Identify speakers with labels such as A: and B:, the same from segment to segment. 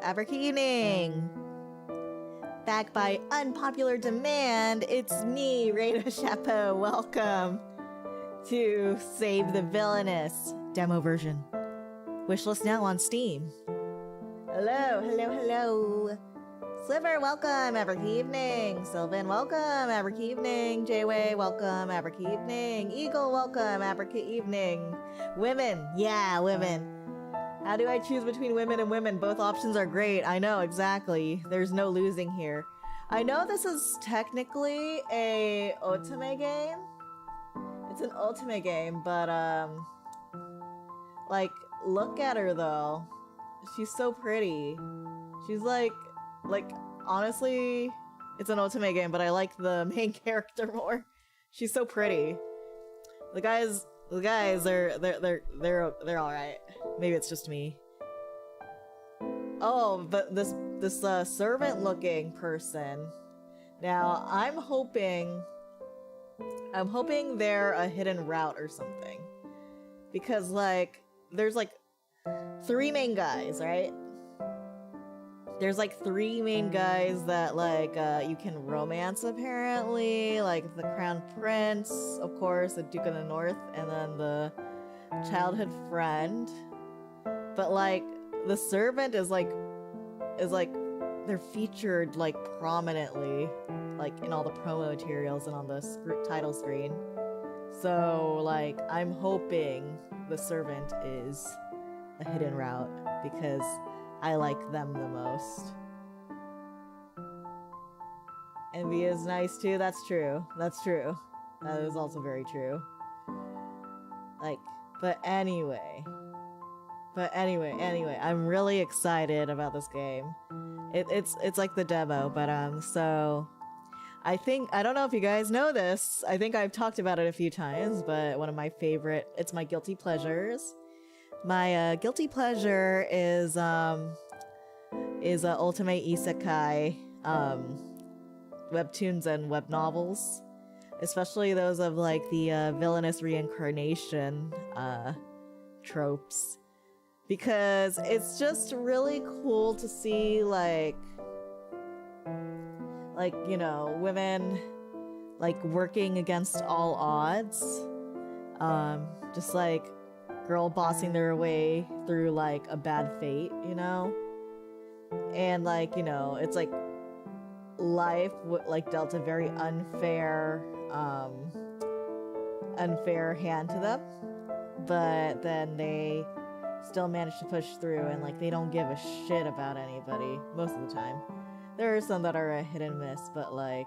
A: Aberkeening! Back by unpopular demand, it's me, Reyna Chapeau. Welcome to Save the Villainess demo version. Wishlist now on Steam. Hello, hello, hello. Sliver, welcome, Aberkeening. Sylvan, welcome, Aberkeening. Jayway, welcome, Aberkeening. Eagle, welcome, Aberkeening. Women, yeah, women. How do I choose between women and women? Both options are great. I know, exactly. There's no losing here. I know this is technically a otome game. It's an otome game, but, like, look at her, though. She's so pretty. She's like, honestly, it's an otome game, but I like the main character more. She's so pretty. The guys, they're all right. Maybe it's just me. Oh, but this servant-looking person. Now, I'm hoping they're a hidden route or something, because like there's like 3 main guys, right? There's like 3 main guys that like you can romance apparently, like the Crown Prince, of course, the Duke of the North, and then the childhood friend. But like the servant is like they're featured like prominently, like in all the promo materials and on the title screen. So like I'm hoping the servant is a hidden route because I like them the most. Envy is nice too. That's true. That's true. That is also very true. Like, but anyway, I'm really excited about this game. It's like the demo, but so I don't know if you guys know this. I think I've talked about it a few times, but one of my favorite, it's my guilty pleasures. My guilty pleasure is ultimate isekai webtoons and web novels, especially those of like the villainous reincarnation tropes, because it's just really cool to see like you know, women like working against all odds, just like girl bossing their way through like a bad fate, you know? And like, you know, it's like life like dealt a very unfair hand to them, but then they still manage to push through, and like they don't give a shit about anybody most of the time. There are some that are a hit and miss, but like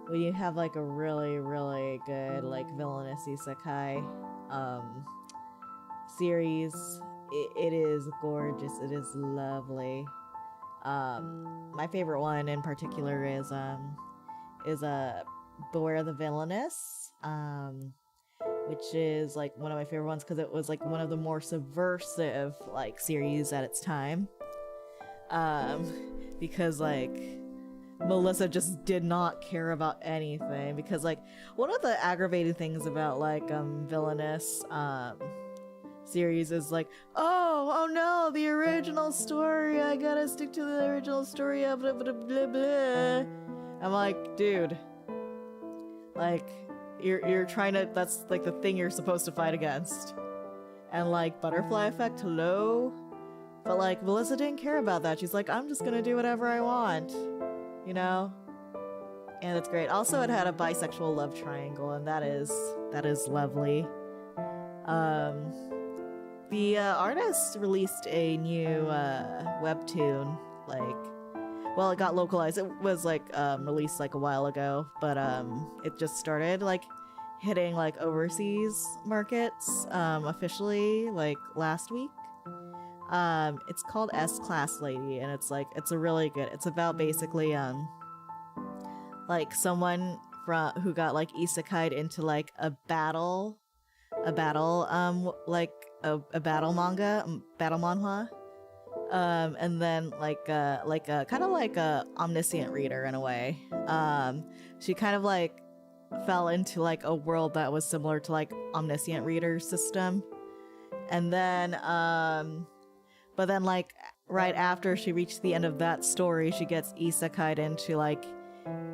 A: when you have like a really, really good like villainous isekai series, it is gorgeous. It is lovely. My favorite one in particular is Beware the Villainess, which is like one of my favorite ones because it was like one of the more subversive like series at its time. Because like Melissa just did not care about anything, because like one of the aggravating things about like villainous series is like, oh no, the original story, I gotta stick to the original story, blah blah blah blah blah. I'm like, dude, like you're trying to, that's like the thing you're supposed to fight against. And like butterfly effect, hello? But like Melissa didn't care about that. She's like, I'm just gonna do whatever I want, you know? And it's great. Also, it had a bisexual love triangle, and that is lovely. The artist released a new webtoon, like, well, it got localized. It was like released like a while ago, but it just started like hitting like overseas markets officially like last week. It's called S-Class Lady, and it's like, it's a really good, it's about basically like someone who got like isekai'd into like a battle manhwa, and then like a kind of like a omniscient reader in a way. She kind of like fell into like a world that was similar to like omniscient reader system, and then but then like right after she reached the end of that story, she gets isekai'd into like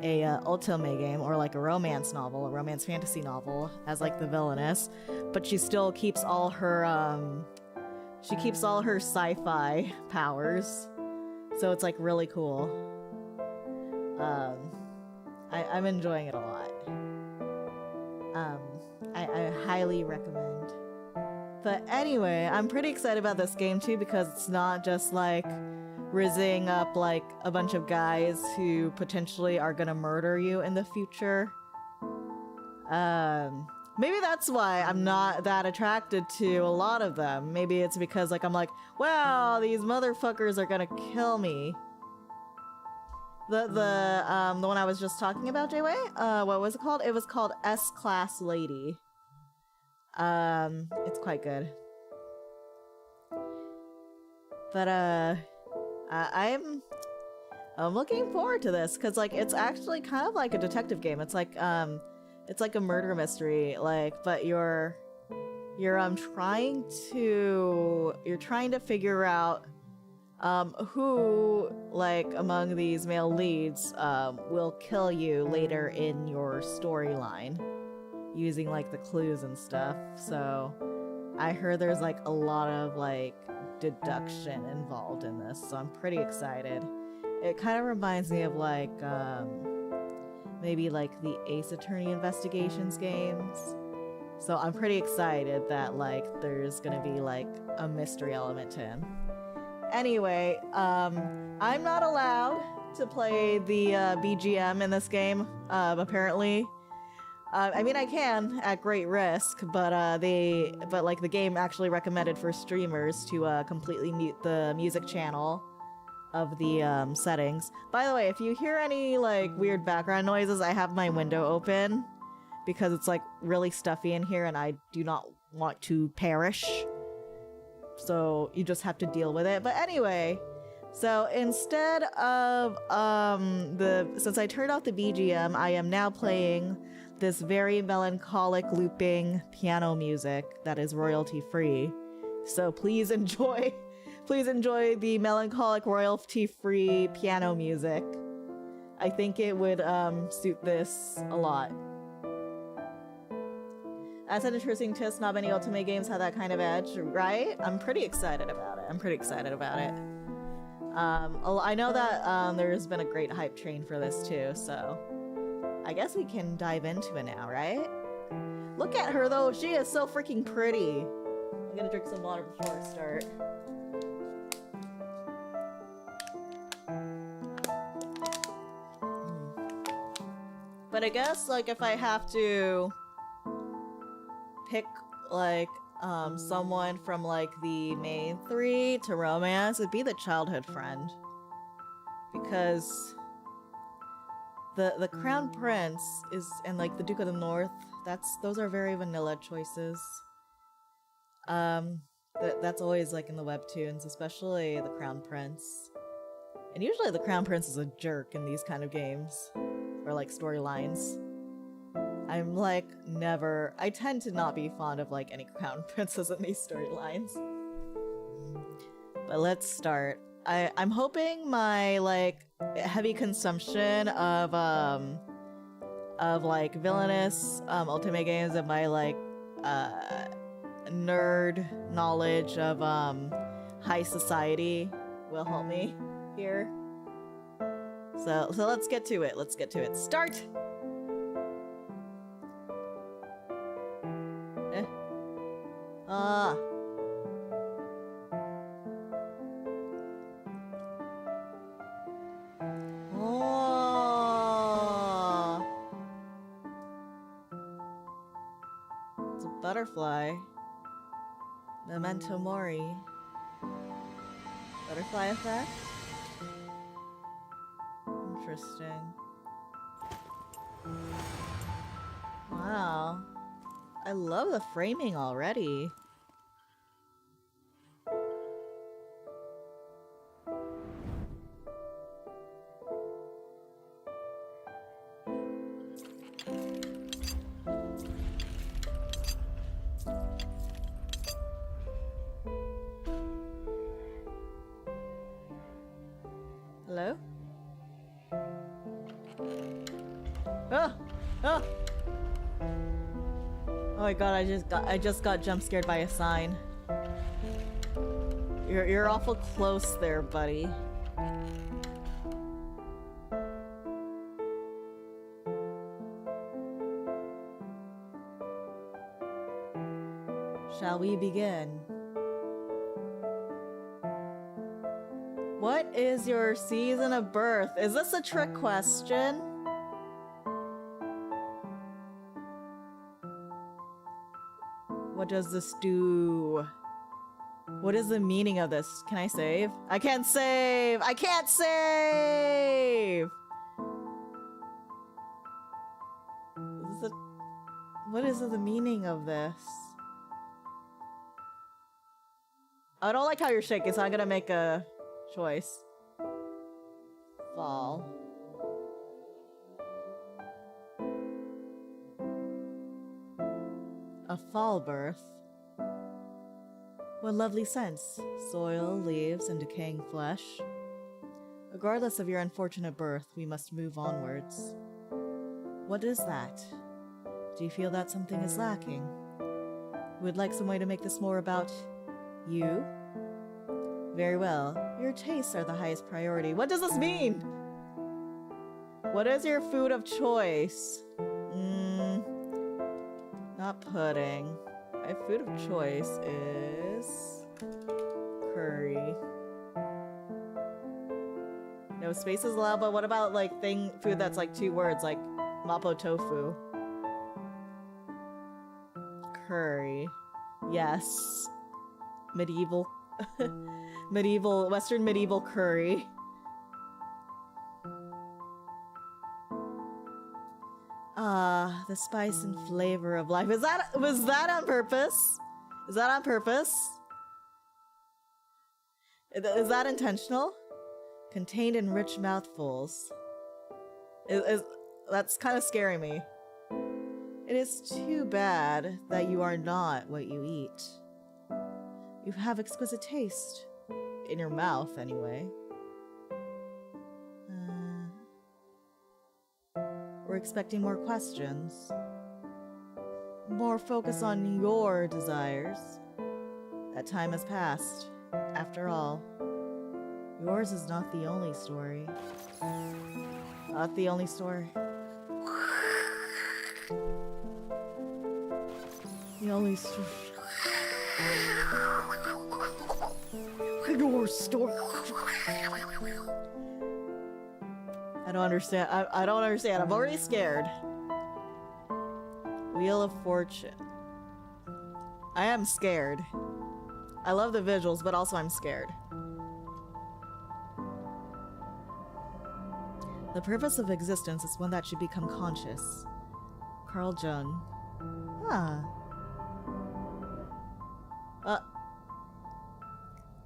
A: a otome game, or like a romance novel, a romance fantasy novel, as like the villainess, but she still keeps all her sci-fi powers, so it's like really cool. I'm enjoying it a lot. I highly recommend. But anyway, I'm pretty excited about this game too, because it's not just like rizzing up like a bunch of guys who potentially are gonna murder you in the future. Maybe that's why I'm not that attracted to a lot of them. Maybe it's because like I'm like, wow, these motherfuckers are gonna kill me. The one I was just talking about, Jayway, what was it called? It was called S-Class Lady. It's quite good. But I'm looking forward to this, because like it's actually kind of like a detective game. It's like a murder mystery, like, but you're trying to figure out who, like, among these male leads will kill you later in your storyline using like the clues and stuff. So I heard there's like a lot of like deduction involved in this, so I'm pretty excited. It kind of reminds me of like maybe like the Ace Attorney Investigations games. So I'm pretty excited that like there's gonna be like a mystery element to him. Anyway, I'm not allowed to play the BGM in this game, apparently. I mean, I can at great risk, but like the game actually recommended for streamers to completely mute the music channel of the settings. By the way, if you hear any like weird background noises, I have my window open because it's like really stuffy in here and I do not want to perish. So you just have to deal with it. But anyway, so instead of since I turned off the BGM, I am now playing this very melancholic looping piano music that is royalty free. So please enjoy the melancholic royalty free piano music. I think it would suit this a lot. That's an interesting twist. Not many otome games have that kind of edge, right? I'm pretty excited about it. I know that there's been a great hype train for this too, so I guess we can dive into it now, right? Look at her though, she is so freaking pretty. I'm gonna drink some water before I start. But I guess like if I have to pick like someone from like the main three to romance, it'd be the childhood friend, because the Crown Prince is and like the Duke of the North, those are very vanilla choices. That's always like in the webtoons, especially the Crown Prince. And usually the Crown Prince is a jerk in these kind of games or like storylines. I'm like I tend to not be fond of like any Crown Princes in these storylines. But let's start. I'm hoping my like heavy consumption of like villainous otome games and my like nerd knowledge of high society will help me here. So let's get to it. Start. It's a butterfly. Memento Mori. Butterfly effect? Interesting. Wow. I love the framing already. Hello? Oh! Oh! Oh my god, I just got jump scared by a sign. You're awful close there, buddy. Shall we begin? What is your season of birth? Is this a trick question? What does this do? What is the meaning of this? Can I save? I can't save! I can't save! What is the meaning of this? I don't like how you're shaking, so I'm gonna make a choice. Fall. A fall birth. What lovely scents. Soil, leaves, and decaying flesh. Regardless of your unfortunate birth, we must move onwards. What is that? Do you feel that something is lacking? Would like some way to make this more about you? Very well. Your tastes are the highest priority. What does this mean? What is your food of choice? Not pudding. My food of choice is curry. No spaces allowed, but what about like food that's like 2 words, like mapo tofu? Curry. Yes. Medieval. Western medieval curry. Ah, the spice and flavor of life. Was that on purpose? Is that on purpose? Is that intentional? Contained in rich mouthfuls. That's kind of scaring me. It is too bad that you are not what you eat. You have exquisite taste. In your mouth, anyway. We're expecting more questions. More focus on your desires. That time has passed. After all, yours is not the only story. Not the only story. The only story. Your story. I don't understand. I don't understand. I'm already scared. Wheel of Fortune. I am scared. I love the visuals, but also I'm scared. The purpose of existence is one that should become conscious. Carl Jung. Huh.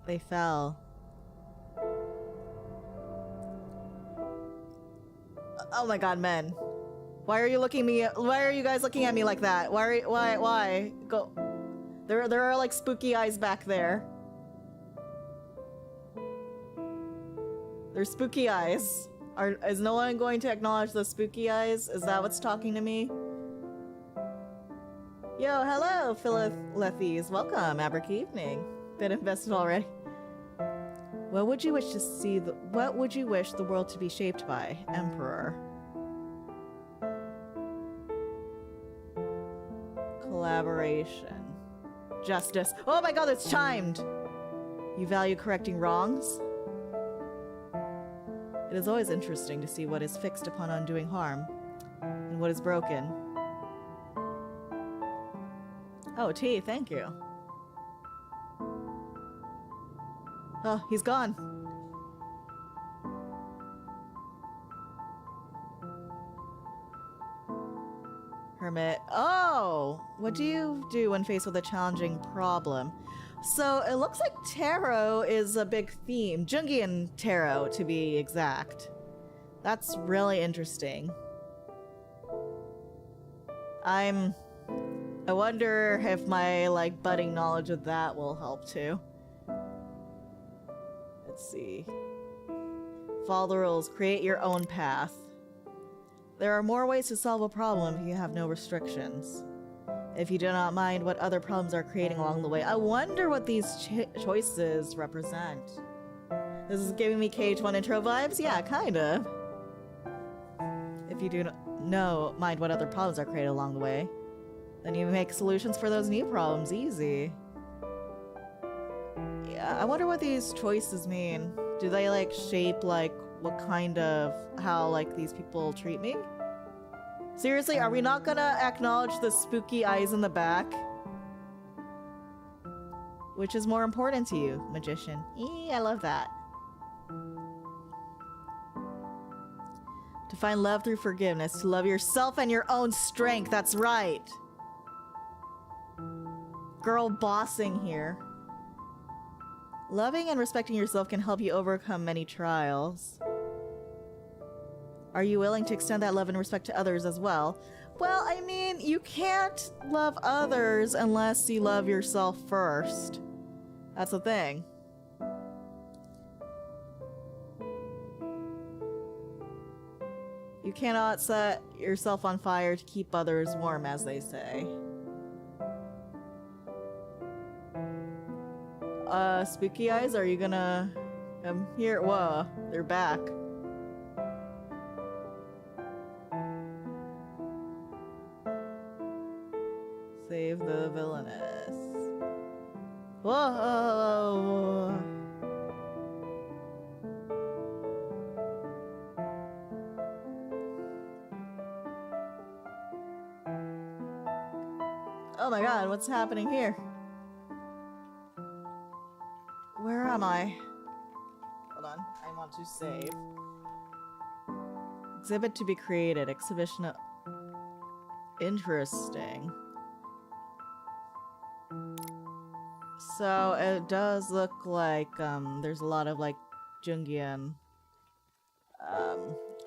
A: They fell. Oh my god, men. Why are you guys looking at me like that? Why? Go. There are like spooky eyes back there. There's spooky eyes. Is no one going to acknowledge the spooky eyes? Is that what's talking to me? Yo, hello, Philithes. Welcome, Abric evening. Been invested already. What would you wish the world to be shaped by, Emperor? Collaboration. Justice. Oh my god, it's chimed! You value correcting wrongs? It is always interesting to see what is fixed upon undoing harm, and what is broken. Oh, tea, thank you. Oh, he's gone. Hermit. Oh! What do you do when faced with a challenging problem? So, it looks like tarot is a big theme. Jungian tarot, to be exact. That's really interesting. I wonder if my, like, budding knowledge of that will help, too. Let's see. Follow the rules. Create your own path. There are more ways to solve a problem if you have no restrictions. If you do not mind what other problems are creating along the way. I wonder what these choices represent. This is giving me KH1 intro vibes? Yeah, kind of. If you do not mind what other problems are created along the way, then you make solutions for those new problems easy. Yeah, I wonder what these choices mean. Do they like shape like what kind of how like these people treat me? Seriously, are we not gonna acknowledge the spooky eyes in the back? Which is more important to you, magician? I love that. To find love through forgiveness, to love yourself and your own strength, that's right. Girl bossing here. Loving and respecting yourself can help you overcome many trials. Are you willing to extend that love and respect to others as well? Well, I mean, you can't love others unless you love yourself first. That's the thing. You cannot set yourself on fire to keep others warm, as they say. Spooky eyes, are you gonna come here? Whoa, they're back. Save the villainess. Whoa! Oh my god, what's happening here? Where am I? Hold on, I want to save. Exhibit to be created. Exhibition of... Interesting. So it does look like there's a lot of like Jungian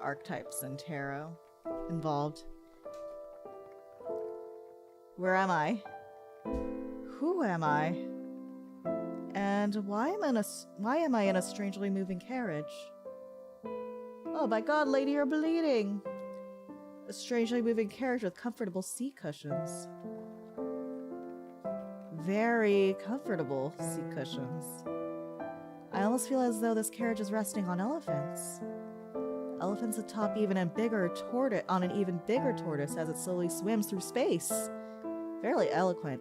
A: archetypes and tarot involved. Where am I? Who am I? And why am I in a strangely moving carriage? Oh my god, lady, you're bleeding! A strangely moving carriage with comfortable seat cushions. Very comfortable seat cushions. I almost feel as though this carriage is resting on elephants. Elephants atop even a bigger tortoise on an even bigger tortoise as it slowly swims through space. Fairly eloquent.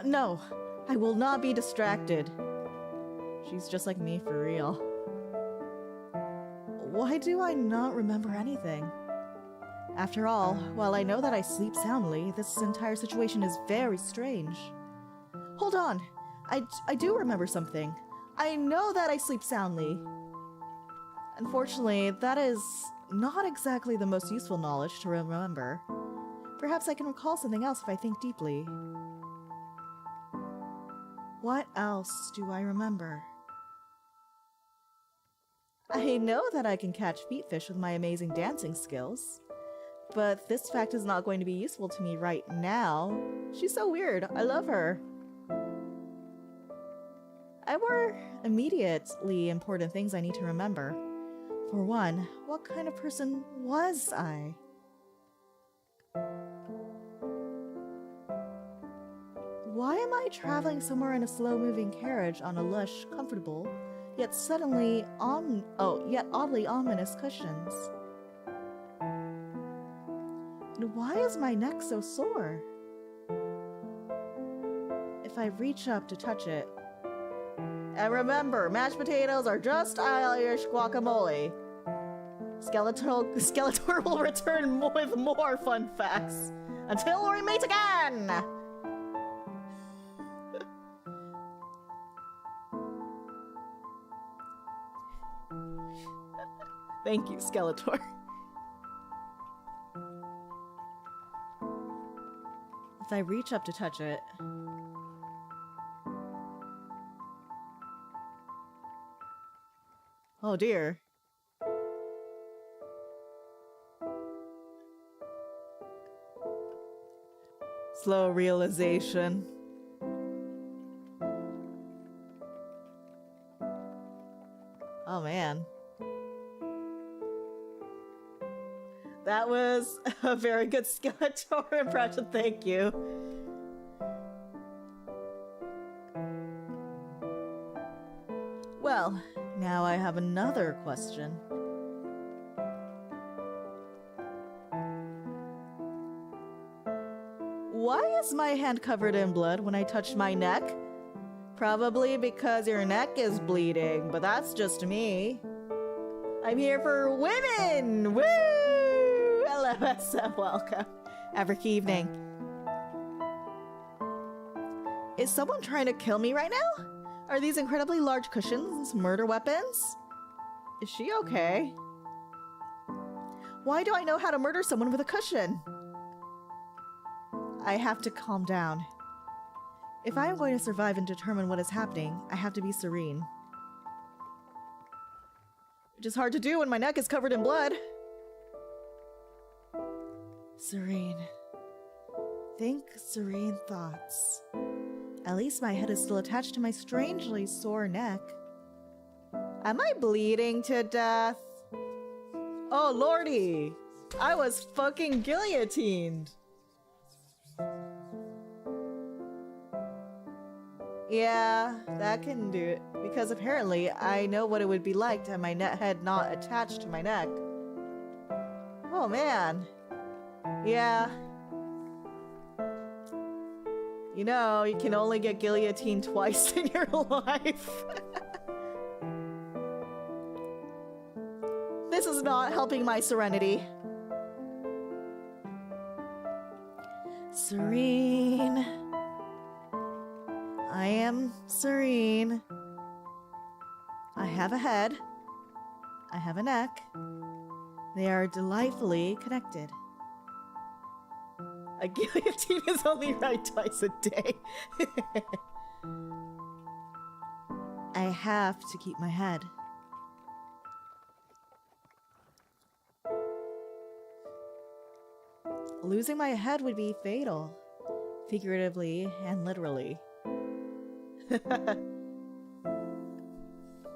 A: No, I will not be distracted. She's just like me for real. Why do I not remember anything? After all, while I know that I sleep soundly, this entire situation is very strange. Hold on, I do remember something. I know that I sleep soundly. Unfortunately, that is not exactly the most useful knowledge to remember. Perhaps I can recall something else if I think deeply. What else do I remember? I know that I can catch feet fish with my amazing dancing skills, but this fact is not going to be useful to me right now. She's so weird. I love her. I have more immediately important things I need to remember. For one, what kind of person was I? Why am I traveling somewhere in a slow-moving carriage on a lush, comfortable, yet oddly ominous cushions? And why is my neck so sore? If I reach up to touch it... And remember, mashed potatoes are just Irish guacamole. Skeletor will return with more fun facts. Until we meet again! Thank you, Skeletor. If I reach up to touch it... Oh dear. Slow realization. Oh man. That was a very good Skeletor impression, thank you. Well, now I have another question. Why is my hand covered in blood when I touch my neck? Probably because your neck is bleeding, but that's just me. I'm here for women! Woo! Hello, Esel, welcome. Every evening. Is someone trying to kill me right now? Are these incredibly large cushions murder weapons? Is she okay? Why do I know how to murder someone with a cushion? I have to calm down. If I am going to survive and determine what is happening, I have to be serene. Which is hard to do when my neck is covered in blood. Serene. Think serene thoughts. At least my head is still attached to my strangely sore neck. Am I bleeding to death? Oh lordy! I was fucking guillotined! Yeah, that can do it. Because apparently I know what it would be like to have my head not attached to my neck. Oh man. Yeah. You know, you can only get guillotined twice in your life. This is not helping my serenity. Serene. I am serene. I have a head. I have a neck. They are delightfully connected. A guillotine is only right twice a day. I have to keep my head. Losing my head would be fatal, figuratively and literally.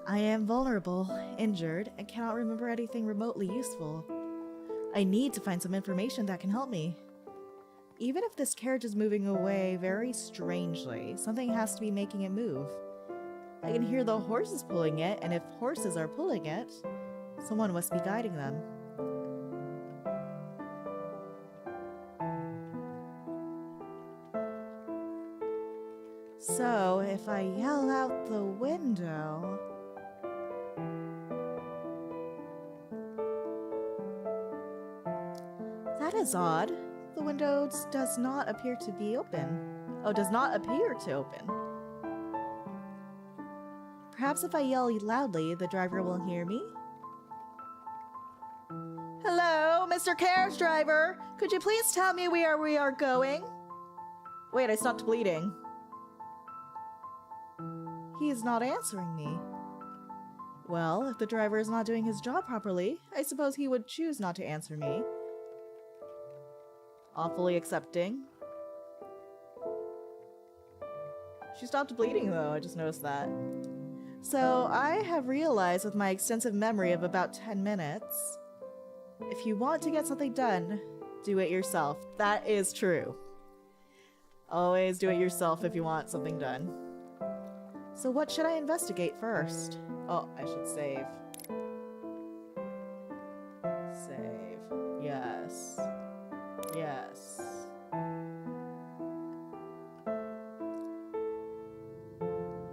A: I am vulnerable, injured, and cannot remember anything remotely useful. I need to find some information that can help me. Even if this carriage is moving away very strangely, something has to be making it move. I can hear the horses pulling it, and if horses are pulling it, someone must be guiding them. So, if I yell out the window... That is odd. The window does not appear to be open. Oh, does not appear to open. Perhaps if I yell loudly, the driver will hear me? Hello, Mr. Carriage Driver! Could you please tell me where we are going? Wait, I stopped bleeding. He is not answering me. Well, if the driver is not doing his job properly, I suppose he would choose not to answer me. Awfully accepting. She stopped bleeding though, I just noticed that. So, I have realized with my extensive memory of about 10 minutes, if you want to get something done, do it yourself. That is true. Always do it yourself if you want something done. So what should I investigate first? Oh, I should save. Save. Yes. Yes.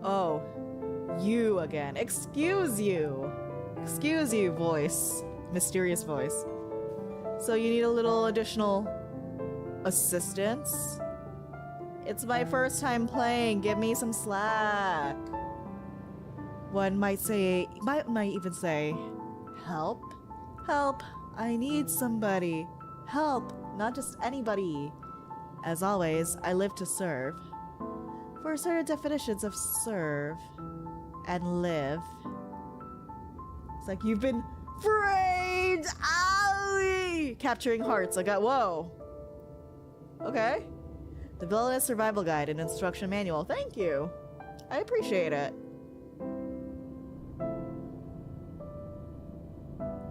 A: Oh, you again. Excuse you. Excuse you, voice. Mysterious voice. So you need a little additional assistance? It's my first time playing. Give me some slack. One might say, might even say, help? Help. I need somebody. Help. Not just anybody. As always, I live to serve. For certain definitions of serve and live. It's like you've been framed! Owie! Capturing hearts. I got, whoa. Okay. The Villainous Survival Guide and Instruction Manual. Thank you. I appreciate it.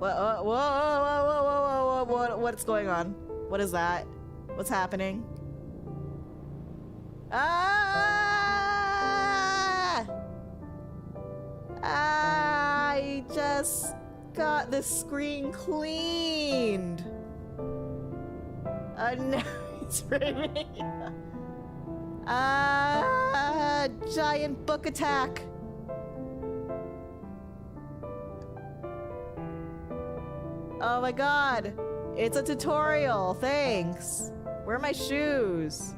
A: Whoa, what's going on? What is that? What's happening? Ah! I just got the screen cleaned. No, it's framing. Giant book attack. Oh my god. It's a tutorial. Thanks. Where are my shoes?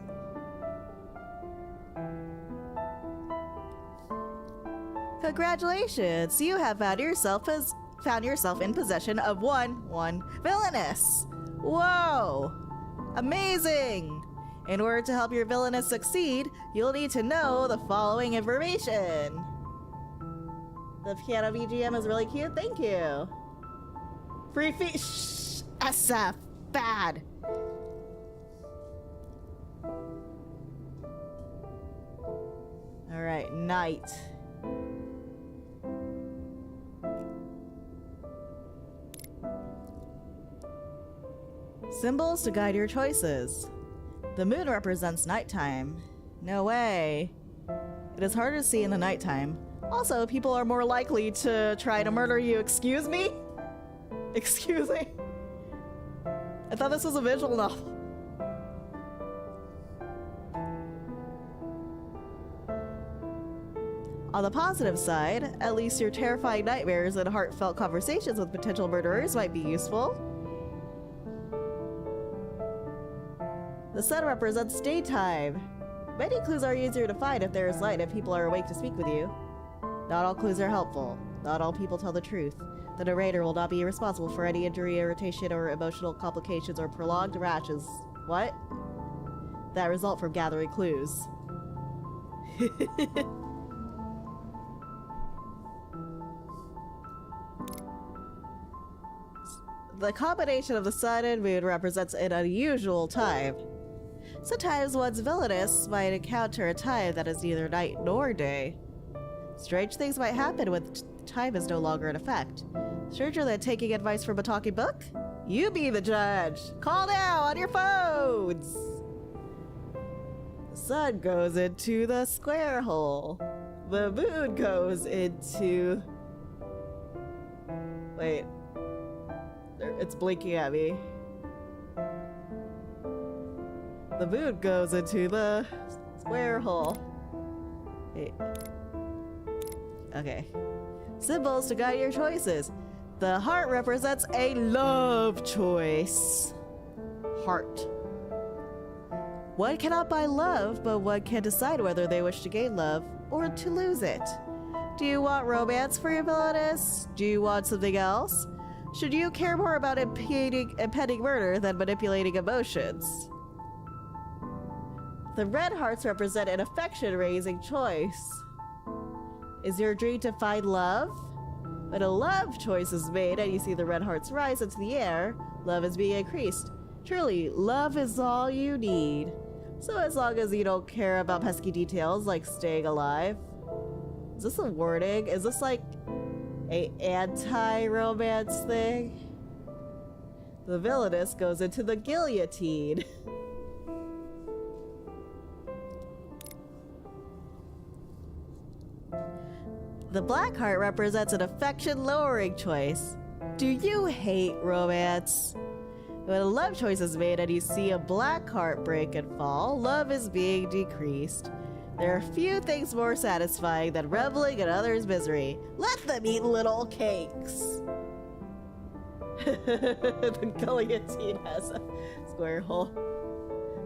A: Congratulations. You have found yourself in possession of one villainess. Whoa. Amazing. In order to help your villainess succeed, you'll need to know the following information. The piano BGM is really cute. Thank you. Free feet. Shh. SF. Bad. Alright, night. Symbols to guide your choices. The moon represents nighttime. No way. It is harder to see in the nighttime. Also, people are more likely to try to murder you. Excuse me? Excuse me? I thought this was a visual novel. On the positive side, at least your terrifying nightmares and heartfelt conversations with potential murderers might be useful. The sun represents daytime. Many clues are easier to find if there is light and people are awake to speak with you. Not all clues are helpful. Not all people tell the truth. The narrator will not be responsible for any injury, irritation, or emotional complications or prolonged rashes. What? That result from gathering clues. The combination of the sun and moon represents an unusual time. Sometimes one's villainess might encounter a time that is neither night nor day. Strange things might happen when time is no longer in effect. Stranger than taking advice from a talking book? You be the judge! Call now on your phones! The sun goes into the square hole. The moon goes into... Wait. It's blinking at me. The moon goes into the square hole. Wait. Okay. Symbols to guide your choices. The heart represents a love choice. Heart. One cannot buy love, but one can decide whether they wish to gain love or to lose it. Do you want romance for your villainess? Do you want something else? Should you care more about impending murder than manipulating emotions? The red hearts represent an affection-raising choice. Is your dream to find love? When a love choice is made and you see the red hearts rise into the air, love is being increased. Truly, love is all you need. So as long as you don't care about pesky details like staying alive. Is this a warning? Is this like a anti-romance thing? The villainess goes into the guillotine. The black heart represents an affection-lowering choice. Do you hate romance? When a love choice is made and you see a black heart break and fall, love is being decreased. There are few things more satisfying than reveling in others' misery. Let them eat little cakes. The guillotine has a square hole.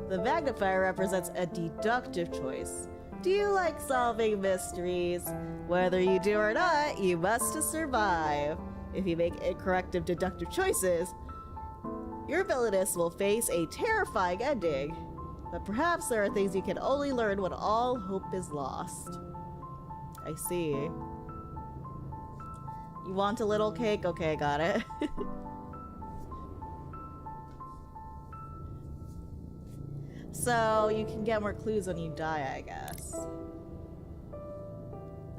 A: The magnifier represents a deductive choice. Do you like solving mysteries? Whether you do or not, you must survive. If you make incorrect deductive choices, your villainess will face a terrifying ending. But perhaps there are things you can only learn when all hope is lost. I see. You want a little cake? Okay, got it. So, you can get more clues when you die, I guess.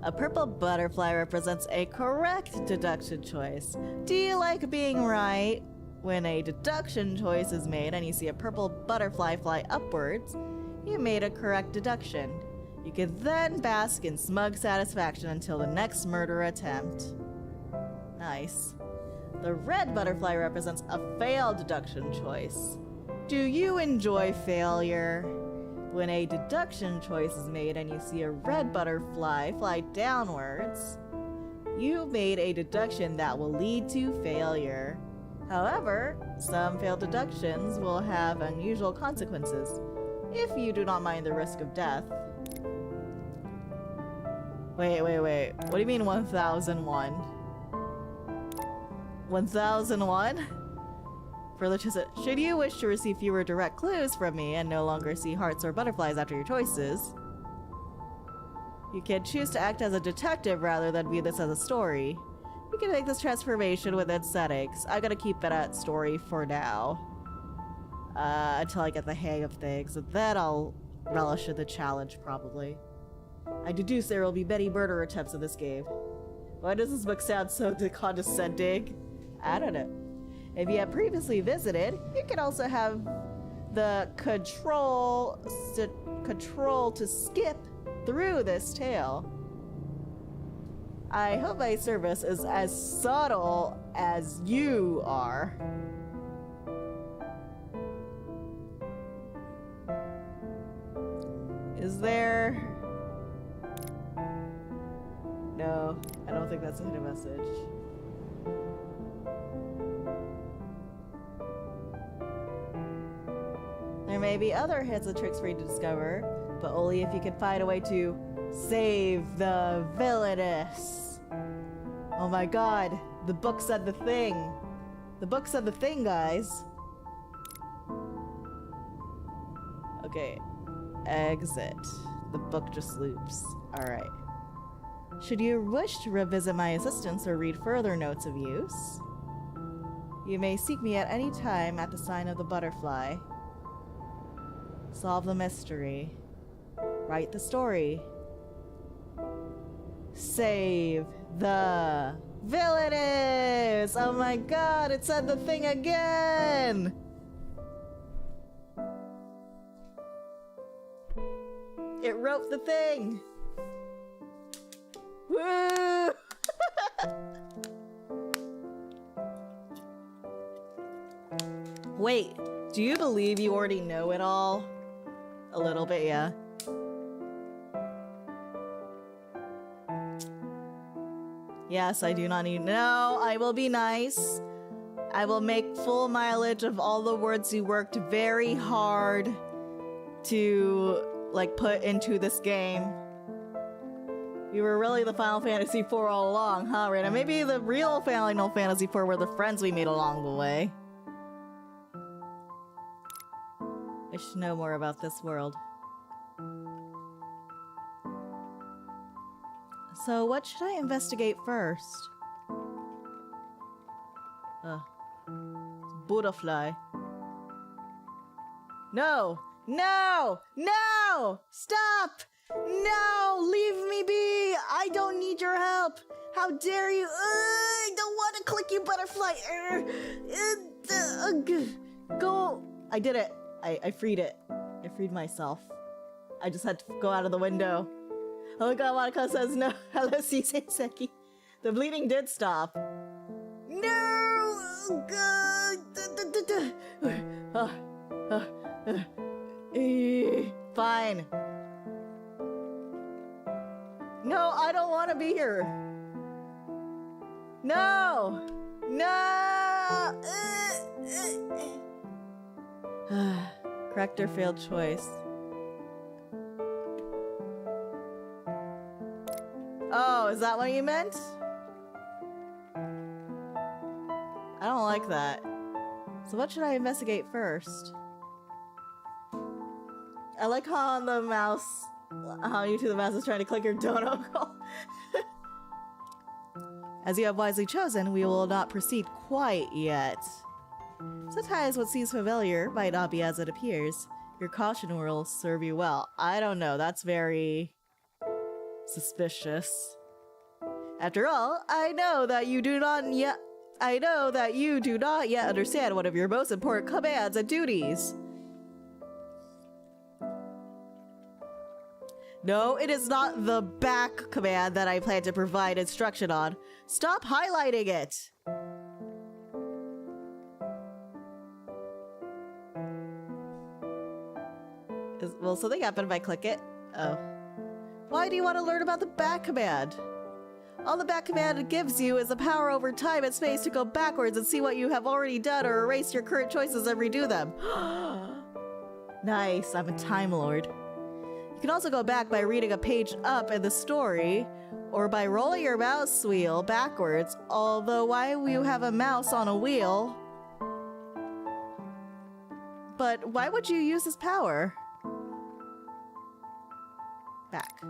A: A purple butterfly represents a correct deduction choice. Do you like being right? When a deduction choice is made and you see a purple butterfly fly upwards, you made a correct deduction. You can then bask in smug satisfaction until the next murder attempt. Nice. The red butterfly represents a failed deduction choice. Do you enjoy failure? When a deduction choice is made and you see a red butterfly fly downwards, you made a deduction that will lead to failure. However, some failed deductions will have unusual consequences, if you do not mind the risk of death. Wait. What do you mean 1001? 1001? Further to it, should you wish to receive fewer direct clues from me and no longer see hearts or butterflies after your choices, you can choose to act as a detective rather than view this as a story. You can make this transformation with its settings. I'm gonna keep it at story for now. Until I get the hang of things, and then I'll relish in the challenge, probably. I deduce there will be many murder attempts in this game. Why does this book sound so condescending? I don't know. If you have previously visited, you can also have the control to skip through this tale. I hope my service is as subtle as you are. Is there... No, I don't think that's a hidden message. There may be other hints and tricks for you to discover, but only if you can find a way to save the villainess. Oh my god, the book said the thing. The book said the thing, guys. Okay, exit. The book just loops. Alright. Should you wish to revisit my assistance or read further notes of use, you may seek me at any time at the sign of the butterfly. Solve the mystery. Write the story. Save the villainess! Oh my god, it said the thing again! It wrote the thing! Woo! Wait, do you believe you already know it all? A little bit, yeah. Yes, I do not need— No, I will be nice. I will make full mileage of all the words you worked very hard to, like, put into this game. You were really the Final Fantasy IV all along, huh, Reyna? Maybe the real Final Fantasy IV were the friends we made along the way. I should know more about this world. So what should I investigate first? Butterfly. No! No! No! Stop! No! Leave me be! I don't need your help! How dare you! I don't want to click you, butterfly! Go! I did it. I freed it. I freed myself. I just had to go out of the window. Oh my god, Monica says no. Hello, Seki. The bleeding did stop. No! Oh god! Fine. No, I don't want to be here. No! No! Correct or failed choice. Oh, is that what you meant? I don't like that. So what should I investigate first? I like how on the mouse, how you to the mouse is trying to click your donut call. As you have wisely chosen, we will not proceed quite yet. Sometimes what seems familiar might not be as it appears. Your caution will serve you well. I don't know, that's very Suspicious. After all, I know that you do not yet understand one of your most important commands and duties. No, it is not the back command that I plan to provide instruction on. Stop highlighting it! Will something happen if I click it? Oh. Why do you want to learn about the back command? All the back command gives you is the power over time and space to go backwards and see what you have already done or erase your current choices and redo them. Nice, I'm a Time Lord. You can also go back by reading a page up in the story, or by rolling your mouse wheel backwards, although why will you have a mouse on a wheel? But why would you use this power? Back.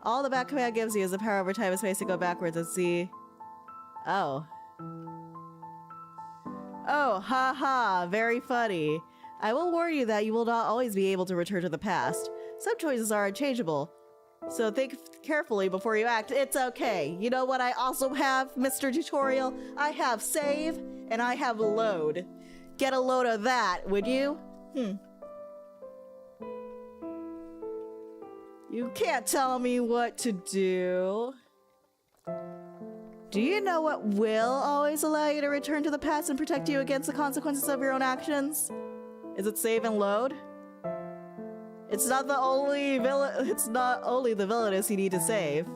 A: All the back command gives you is the power over time and space to go backwards and see... Oh. Oh, haha, very funny. I will warn you that you will not always be able to return to the past. Some choices are unchangeable. So think carefully before you act. It's okay. You know what I also have, Mr. Tutorial? I have save and I have load. Get a load of that, would you? You can't tell me what to do. Do you know what will always allow you to return to the past and protect you against the consequences of your own actions? Is it save and load? It's not only the villainous you need to save.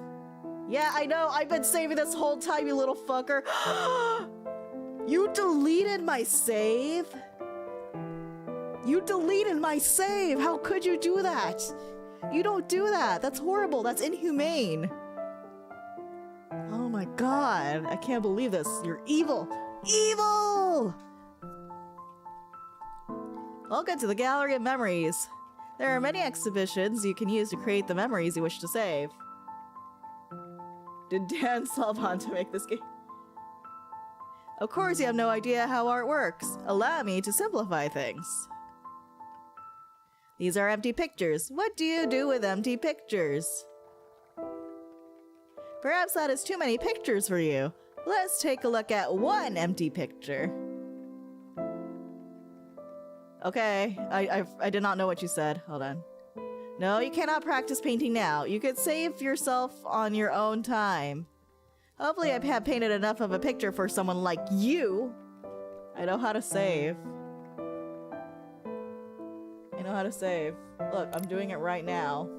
A: Yeah, I know, I've been saving this whole time, you little fucker. You deleted my save? You deleted my save! How could you do that? You don't do that! That's horrible! That's inhumane! Oh my god, I can't believe this. You're evil! Evil! Welcome to the Gallery of Memories. There are many exhibitions you can use to create the memories you wish to save. Did Dan solve on to make this game? Of course you have no idea how art works. Allow me to simplify things. These are empty pictures. What do you do with empty pictures? Perhaps that is too many pictures for you. Let's take a look at one empty picture. Okay, I did not know what you said. Hold on. No, you cannot practice painting now. You could save yourself on your own time. Hopefully I have painted enough of a picture for someone like you. I know how to save. I know how to save. Look, I'm doing it right now.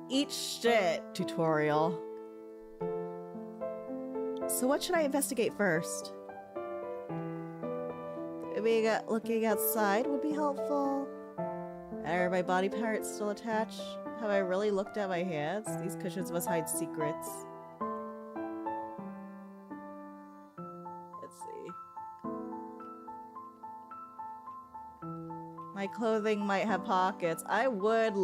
A: Eat shit, tutorial. So what should I investigate first? Maybe looking outside would be helpful. Are my body parts still attached? Have I really looked at my hands? These cushions must hide secrets. Let's see. My clothing might have pockets. I would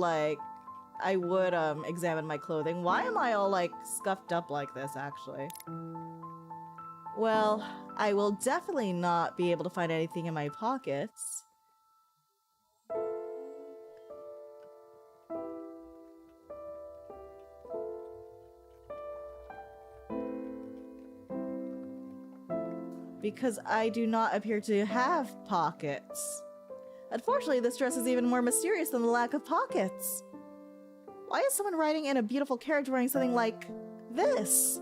A: examine my clothing. Why am I all like scuffed up like this actually? Well, I will definitely not be able to find anything in my pockets. Because I do not appear to have pockets. Unfortunately, this dress is even more mysterious than the lack of pockets. Why is someone riding in a beautiful carriage wearing something like this?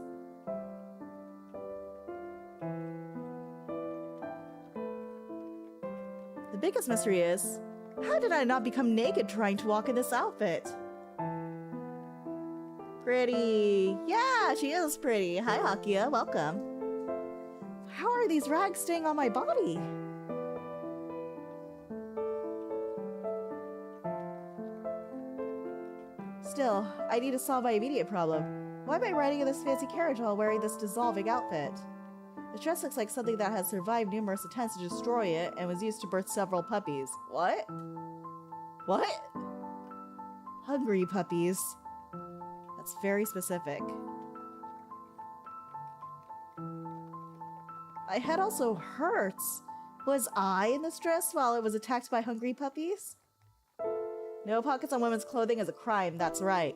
A: The biggest mystery is, how did I not become naked trying to walk in this outfit? Pretty. Yeah, she is pretty. Hi, Hakia. Welcome. How are these rags staying on my body? Still, I need to solve my immediate problem. Why am I riding in this fancy carriage while wearing this dissolving outfit? The dress looks like something that has survived numerous attempts to destroy it and was used to birth several puppies. What? What? Hungry puppies. That's very specific. My head also hurts. Was I in this dress while it was attacked by hungry puppies? No pockets on women's clothing is a crime, that's right.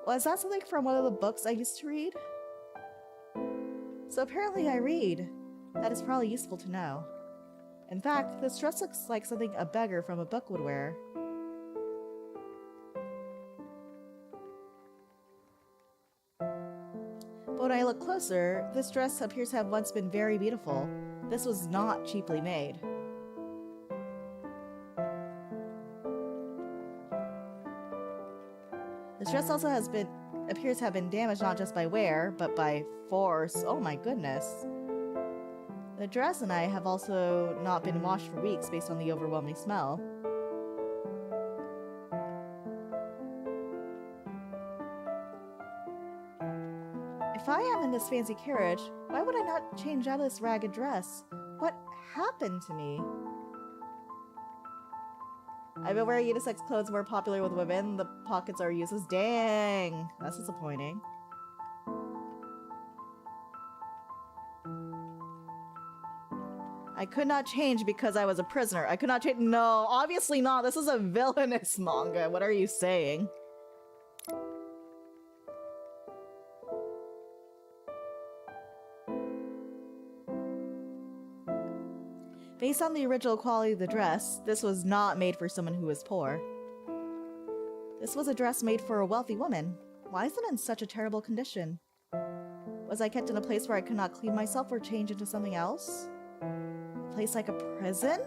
A: Was that something from one of the books I used to read? So apparently I read. That is probably useful to know. In fact, this dress looks like something a beggar from a book would wear. But when I look closer, this dress appears to have once been very beautiful. This was not cheaply made. This dress also appears to have been damaged not just by wear, but by force. Oh my goodness. The dress and I have also not been washed for weeks based on the overwhelming smell. If I am in this fancy carriage, why would I not change out of this ragged dress? What happened to me? I've been wearing unisex clothes more popular with women. The pockets are useless. Dang! That's disappointing. I could not change because I was a prisoner. I could not change- No, obviously not. This is a villainous manga. What are you saying? Based on the original quality of the dress, this was not made for someone who was poor. This was a dress made for a wealthy woman. Why is it in such a terrible condition? Was I kept in a place where I could not clean myself or change into something else? A place like a prison?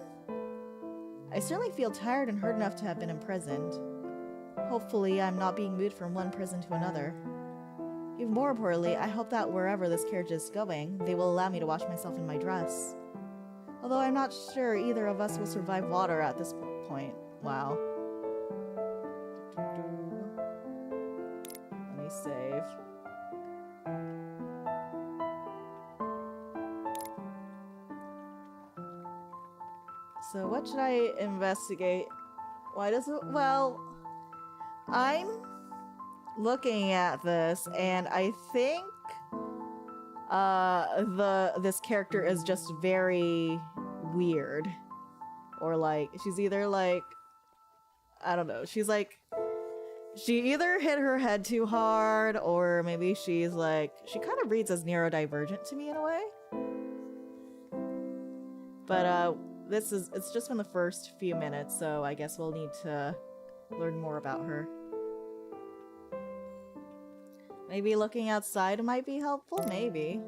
A: I certainly feel tired and hurt enough to have been imprisoned. Hopefully, I'm not being moved from one prison to another. Even more importantly, I hope that wherever this carriage is going, they will allow me to wash myself in my dress. Although I'm not sure either of us will survive water at this point. Wow. Let me save. So what should I investigate? Why does it— well, I'm looking at this and I think this character is just very weird. Or like, she's either like, I don't know, she's like, she either hit her head too hard, or maybe she's like, she kind of reads as neurodivergent to me in a way. But it's just been the first few minutes, so I guess we'll need to learn more about her. Maybe looking outside might be helpful? Maybe.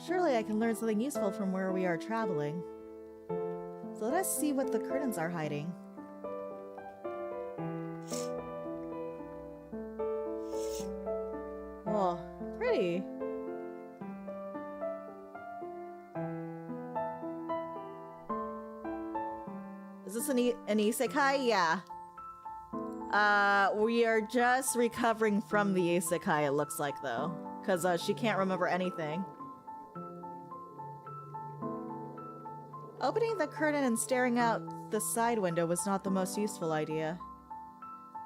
A: Surely I can learn something useful from where we are traveling. So let us see what the curtains are hiding. Oh, pretty. Is this an isekai? Yeah. We are just recovering from the isekai, it looks like, though. Because she can't remember anything. Opening the curtain and staring out the side window was not the most useful idea.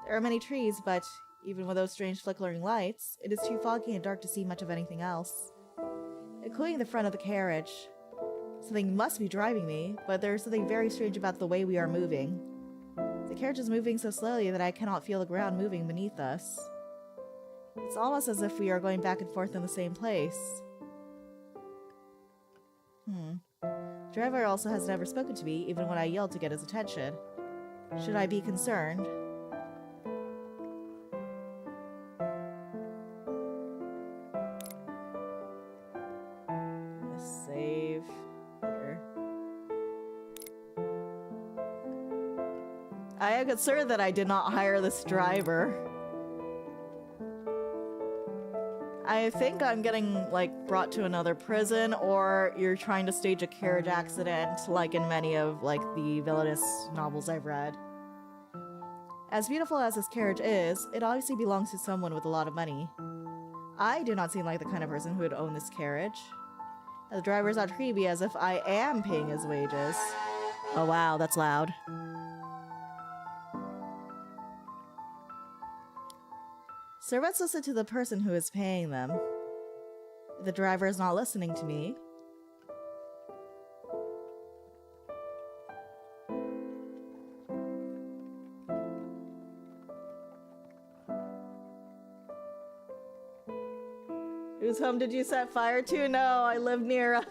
A: There are many trees, but even with those strange flickering lights, it is too foggy and dark to see much of anything else. Including the front of the carriage. Something must be driving me, but there is something very strange about the way we are moving. The carriage is moving so slowly that I cannot feel the ground moving beneath us. It's almost as if we are going back and forth in the same place. The driver also has never spoken to me, even when I yelled to get his attention. Should I be concerned? Let's save here. I am concerned that I did not hire this driver. I think I'm getting, like, brought to another prison, or you're trying to stage a carriage accident, like in many of, like, the villainous novels I've read. As beautiful as this carriage is, it obviously belongs to someone with a lot of money. I do not seem like the kind of person who would own this carriage. The driver's not creepy, as if I am paying his wages. Oh wow, that's loud. Servants listen to the person who is paying them. If the driver is not listening to me, whose home did you set fire to? No, I live near a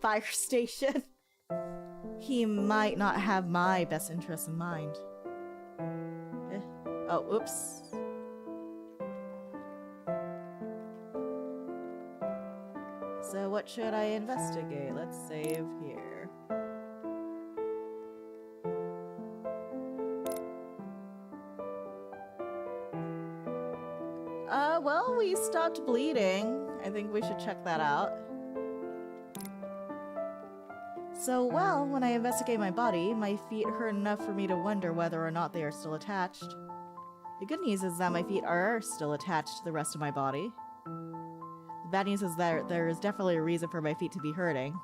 A: fire station. He might not have my best interests in mind. Oh, oops. So what should I investigate? Let's save here. Well, we stopped bleeding. I think we should check that out. So, well, when I investigate my body, my feet hurt enough for me to wonder whether or not they are still attached. The good news is that my feet are still attached to the rest of my body. The bad news is that there is definitely a reason for my feet to be hurting.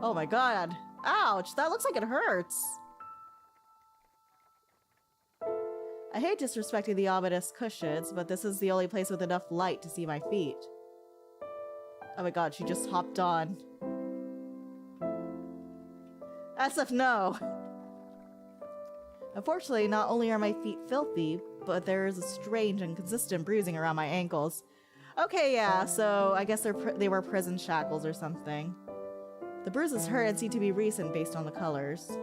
A: Oh my god! Ouch! That looks like it hurts! I hate disrespecting the ominous cushions, but this is the only place with enough light to see my feet. Oh my god, she just hopped on. As if no! Unfortunately, not only are my feet filthy, but there is a strange and consistent bruising around my ankles. Okay, yeah, so I guess they were prison shackles or something. The bruises hurt and seem to be recent based on the colors.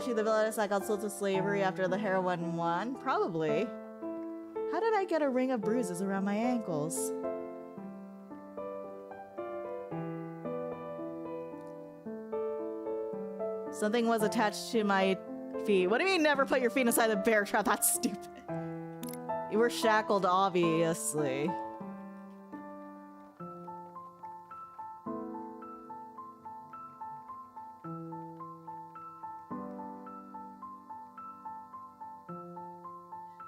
A: She the villainess that got sold to slavery after the heroine won? Probably. How did I get a ring of bruises around my ankles? Something was attached to my feet. What do you mean never put your feet inside the bear trap? That's stupid. You were shackled, obviously.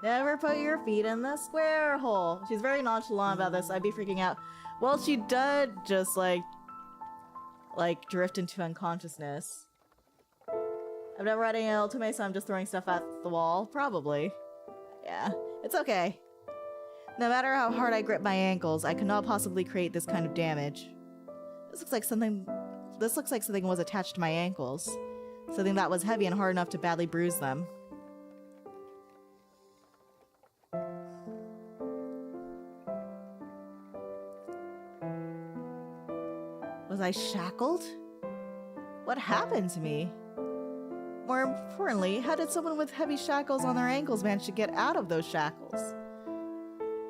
A: Never put your feet in the square hole. She's very nonchalant about this. I'd be freaking out. Well, she did just like drift into unconsciousness. I'm never writing an otome, so I'm just throwing stuff at the wall. Probably. Yeah, it's okay. No matter how hard I grip my ankles, I cannot possibly create this kind of damage. This looks like something was attached to my ankles. Something that was heavy and hard enough to badly bruise them. Was I shackled? What happened to me? More importantly, how did someone with heavy shackles on their ankles manage to get out of those shackles?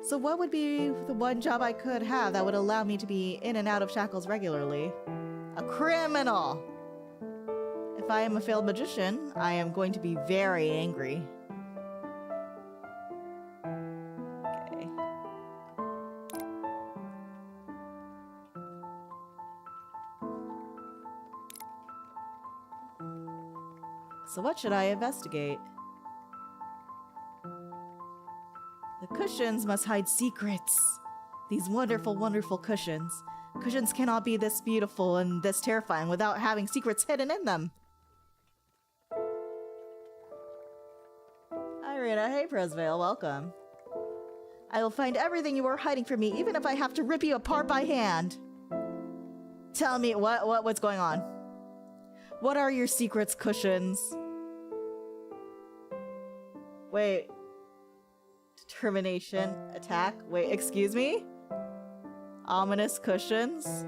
A: So what would be the one job I could have that would allow me to be in and out of shackles regularly? A criminal! If I am a failed magician, I am going to be very angry. Okay. So what should I investigate? The cushions must hide secrets. These wonderful, wonderful cushions. Cushions cannot be this beautiful and this terrifying without having secrets hidden in them. Hi, Reyna. Hey, Presvale. Welcome. I will find everything you are hiding from me, even if I have to rip you apart by hand. Tell me, what's going on? What are your secrets, cushions? Wait. Determination. Attack. Wait, excuse me? Ominous cushions?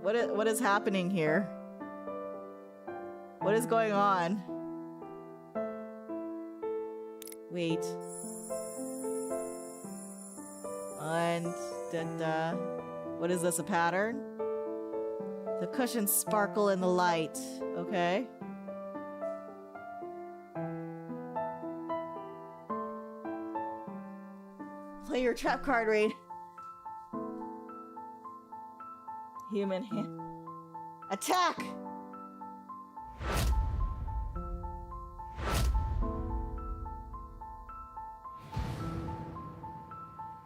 A: What is happening here? What is going on? Wait. And what is this, a pattern? The cushions sparkle in the light. Okay. Play your trap card, Raid. Human hand. Attack!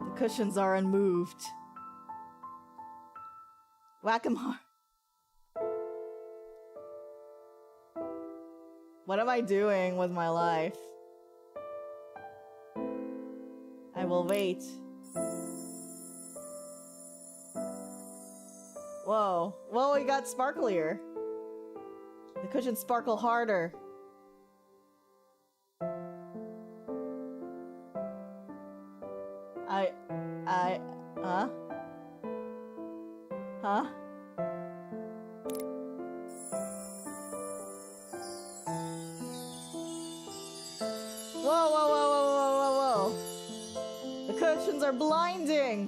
A: The cushions are unmoved. Whack-a-more. What am I doing with my life? I will wait. Whoa. Whoa, it got sparklier. The cushions sparkle harder. Huh? Huh? Whoa, whoa, whoa, whoa, whoa, whoa, whoa. The cushions are blinding.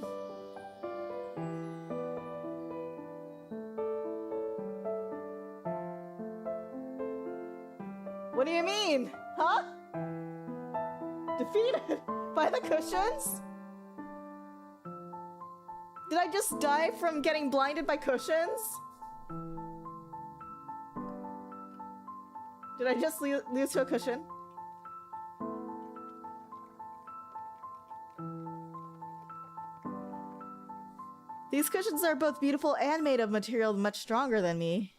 A: What do you mean? Huh? Defeated by the cushions? Did I just die from getting blinded by cushions? Did I just lose to a cushion? These cushions are both beautiful and made of material much stronger than me.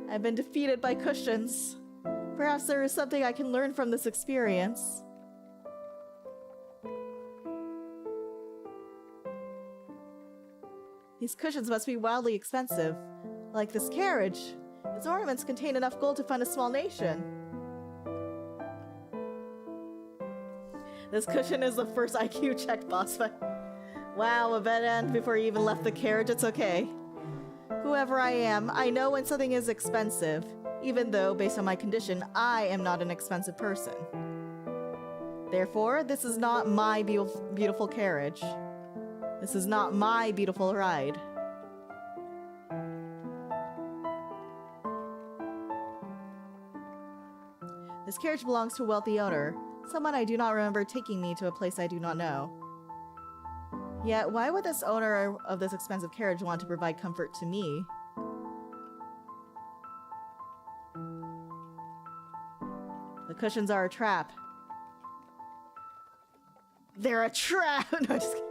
A: I've been defeated by cushions. Perhaps there is something I can learn from this experience. These cushions must be wildly expensive. Like this carriage. Its ornaments contain enough gold to fund a small nation. This cushion is the first IQ checked boss fight. Wow, a bad end before you even left the carriage. It's okay. Whoever I am, I know when something is expensive. Even though, based on my condition, I am not an expensive person. Therefore, this is not my beautiful carriage. This is not my beautiful ride. This carriage belongs to a wealthy owner, someone I do not remember taking me to a place I do not know. Yet, why would this owner of this expensive carriage want to provide comfort to me? The cushions are a trap. They're a trap! No, just kidding.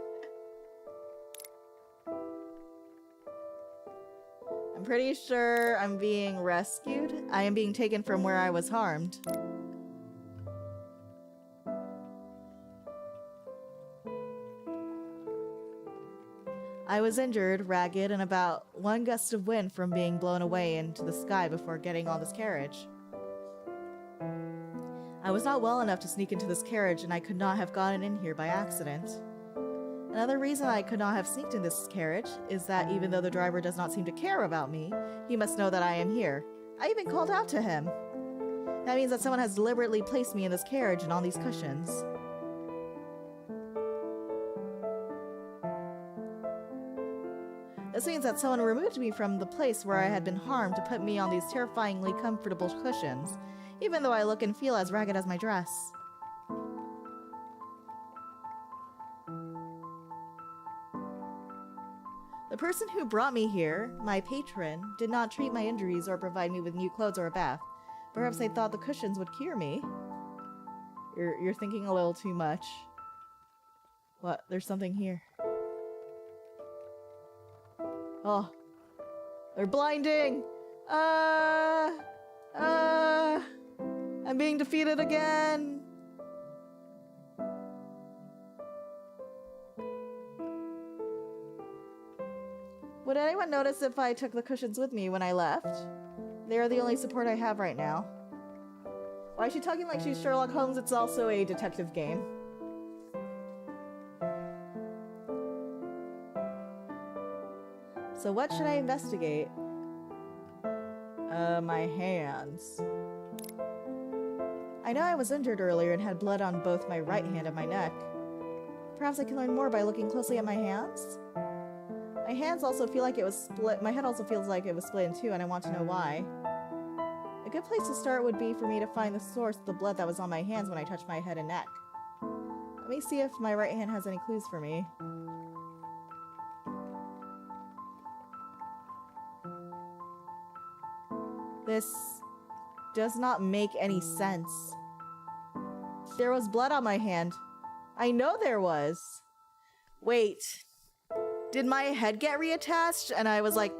A: I'm pretty sure I'm being rescued. I am being taken from where I was harmed. I was injured, ragged, and about one gust of wind from being blown away into the sky before getting on this carriage. I was not well enough to sneak into this carriage, and I could not have gotten in here by accident. Another reason I could not have sneaked in this carriage is that even though the driver does not seem to care about me, he must know that I am here. I even called out to him. That means that someone has deliberately placed me in this carriage and on these cushions. This means that someone removed me from the place where I had been harmed to put me on these terrifyingly comfortable cushions, even though I look and feel as ragged as my dress. The person who brought me here, my patron, did not treat my injuries or provide me with new clothes or a bath. Perhaps they thought the cushions would cure me. You're thinking a little too much. What? There's something here. Oh. They're blinding! I'm being defeated again! Would anyone notice if I took the cushions with me when I left? They are the only support I have right now. Why is she talking like she's Sherlock Holmes? It's also a detective game. So what should I investigate? My hands. I know I was injured earlier and had blood on both my right hand and my neck. Perhaps I can learn more by looking closely at my hands? My hands also feel like it was split. My head also feels like it was split in two, and I want to know why. A good place to start would be for me to find the source of the blood that was on my hands when I touched my head and neck. Let me see if my right hand has any clues for me. does not make any sense. There was blood on my hand. I know there was. Wait. Did my head get reattached and I was like...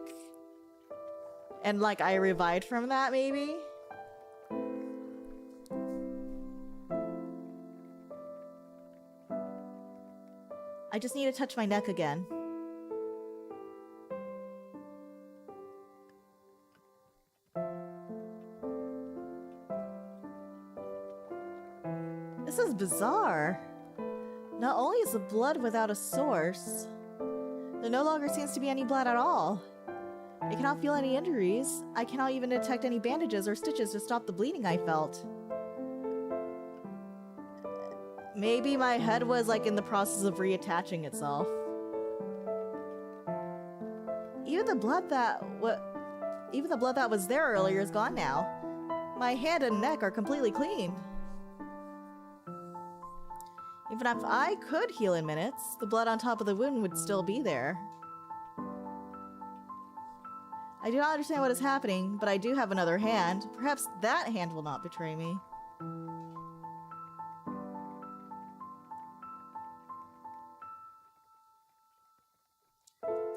A: And like I revived from that maybe? I just need to touch my neck again. This is bizarre. Not only is the blood without a source, there no longer seems to be any blood at all. I cannot feel any injuries. I cannot even detect any bandages or stitches to stop the bleeding I felt. Maybe my head was like in the process of reattaching itself. Even the blood that was there earlier is gone now. My hand and neck are completely clean. Even if I could heal in minutes, the blood on top of the wound would still be there. I do not understand what is happening, but I do have another hand. Perhaps that hand will not betray me.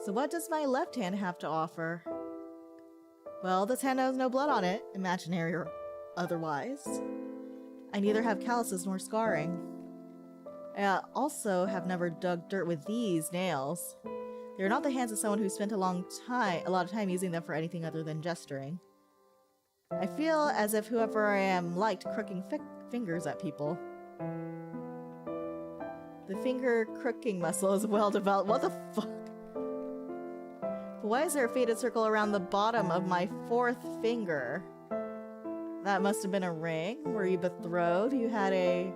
A: So what does my left hand have to offer? Well, this hand has no blood on it, imaginary or otherwise. I neither have calluses nor scarring. I also have never dug dirt with these nails. They are not the hands of someone who spent a lot of time using them for anything other than gesturing. I feel as if whoever I am liked crooking fingers at people. The finger crooking muscle is well developed. What the fuck? But why is there a faded circle around the bottom of my fourth finger? That must have been a ring. Were you betrothed? You had a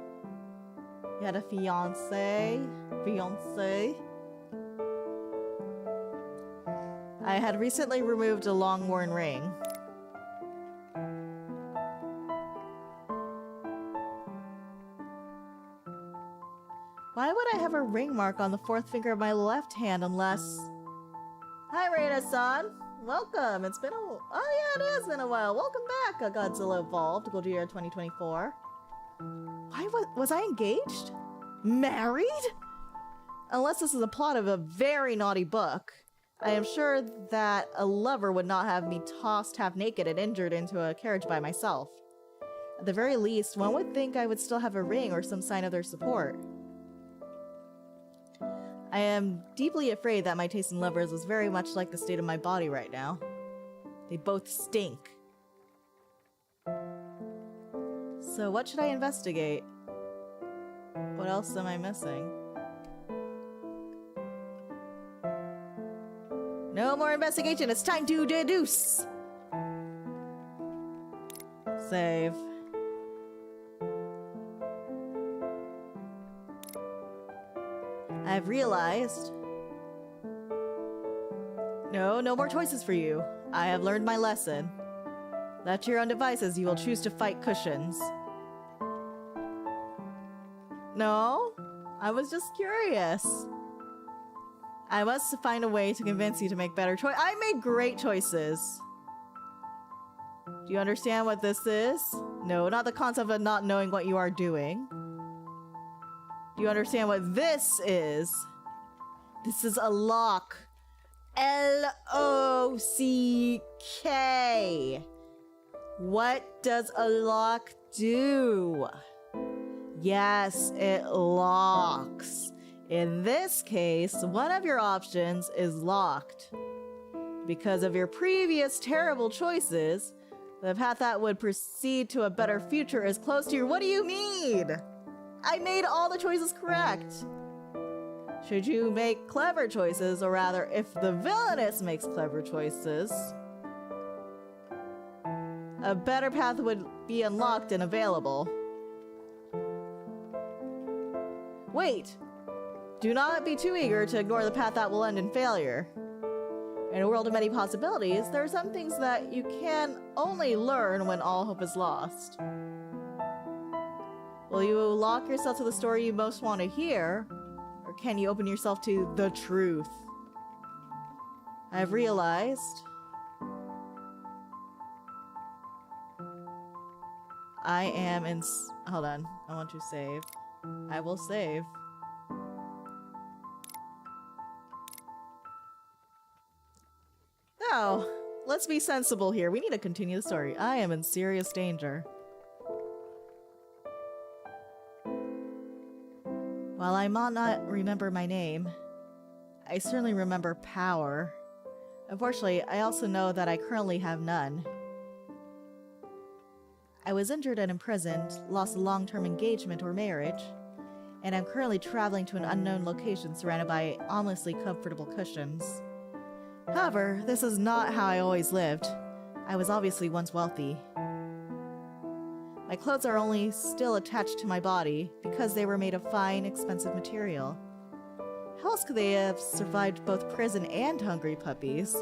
A: fiance? I had recently removed a long-worn ring. Why would I have a ring mark on the fourth finger of my left hand unless... Hi, Reyna-san! Welcome! It's been a... Oh yeah, it has been a while! Welcome back, Godzilla Evolved, Gold Year 2024. Why was I engaged? Married? Unless this is a plot of a very naughty book. I am sure that a lover would not have me tossed half naked and injured into a carriage by myself. At the very least, one would think I would still have a ring or some sign of their support. I am deeply afraid that my taste in lovers is very much like the state of my body right now. They both stink. So what should I investigate? What else am I missing? No more investigation, it's time to deduce! Save. I've realized... No more choices for you. I have learned my lesson. Left to your own devices, you will choose to fight cushions. No? I was just curious. I must find a way to convince you to make better choices. I made great choices. Do you understand what this is? No, not the concept of not knowing what you are doing. Do you understand what this is? This is a lock. L-O-C-K. What does a lock do? Yes, it locks. In this case, one of your options is locked. Because of your previous terrible choices, the path that would proceed to a better future is close to your— What do you mean? I made all the choices correct. Should you make clever choices, or rather, if the villainess makes clever choices, a better path would be unlocked and available. Wait! Do not be too eager to ignore the path that will end in failure. In a world of many possibilities, there are some things that you can only learn when all hope is lost. Will you lock yourself to the story you most want to hear, or can you open yourself to the truth? I've realized... I am in... Hold on. I want to save. I will save. Now, let's be sensible here. We need to continue the story. I am in serious danger. While I might not remember my name, I certainly remember power. Unfortunately, I also know that I currently have none. I was injured and imprisoned, lost a long-term engagement or marriage, and I'm currently traveling to an unknown location surrounded by ominously comfortable cushions. However, this is not how I always lived. I was obviously once wealthy. My clothes are only still attached to my body because they were made of fine, expensive material. How else could they have survived both prison and hungry puppies?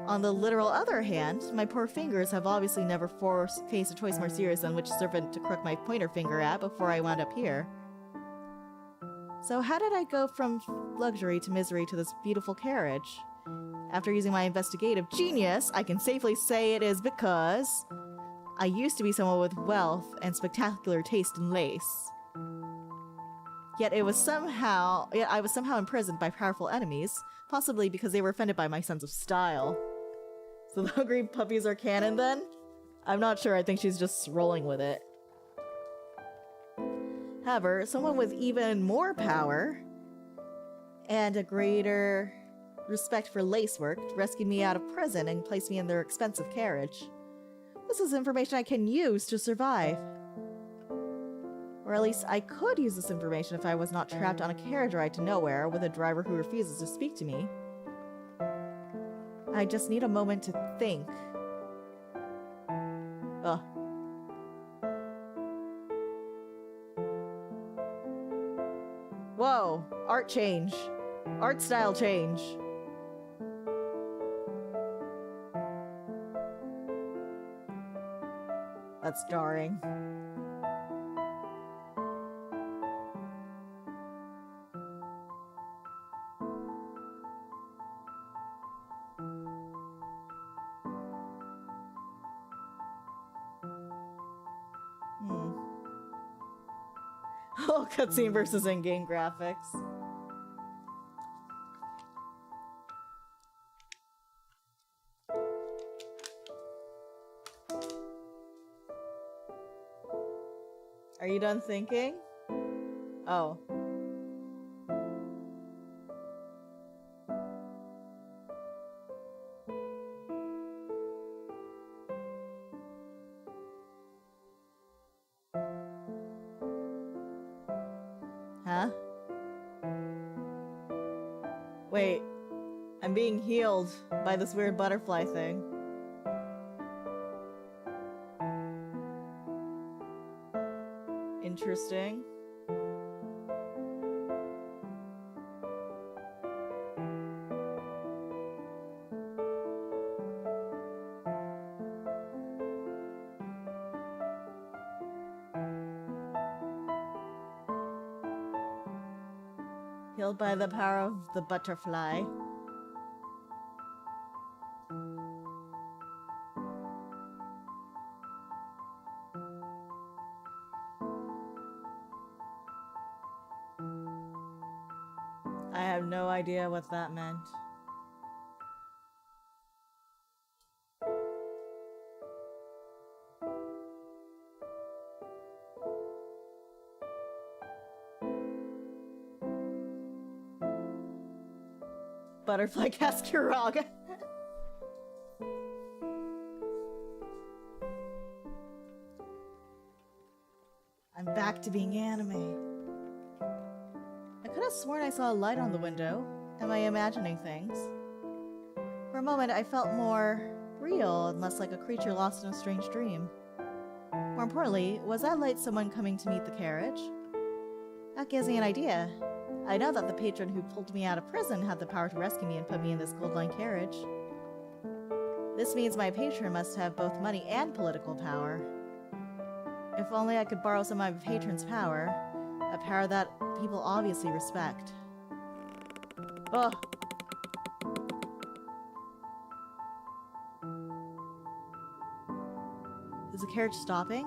A: On the literal other hand, my poor fingers have obviously never faced a choice more serious than which servant to crook my pointer finger at before I wound up here. So how did I go from luxury to misery to this beautiful carriage? After using my investigative genius, I can safely say it is because I used to be someone with wealth and spectacular taste in lace. Yet I was somehow imprisoned by powerful enemies, possibly because they were offended by my sense of style. So the hungry puppies are canon then? I'm not sure, I think she's just rolling with it. However, someone with even more power and a greater respect for lacework rescued me out of prison and placed me in their expensive carriage. This is information I can use to survive. Or at least I could use this information if I was not trapped on a carriage ride to nowhere with a driver who refuses to speak to me. I just need a moment to think. Ugh. Whoa! Art change. Art style change. That's jarring. Oh, cutscene versus in-game graphics. Are you done thinking? Oh. Huh? Wait. I'm being healed by this weird butterfly thing. Interesting. Healed by the power of the butterfly. I have no idea what that meant. Butterfly Cascarog. I'm back to being anime. I could have sworn I saw a light on the window. Am I imagining things? For a moment, I felt more real and less like a creature lost in a strange dream. More importantly, was that light someone coming to meet the carriage? That gives me an idea. I know that the patron who pulled me out of prison had the power to rescue me and put me in this gold-lined carriage. This means my patron must have both money and political power. If only I could borrow some of my patron's power, a power that people obviously respect. Ugh. Is the carriage stopping?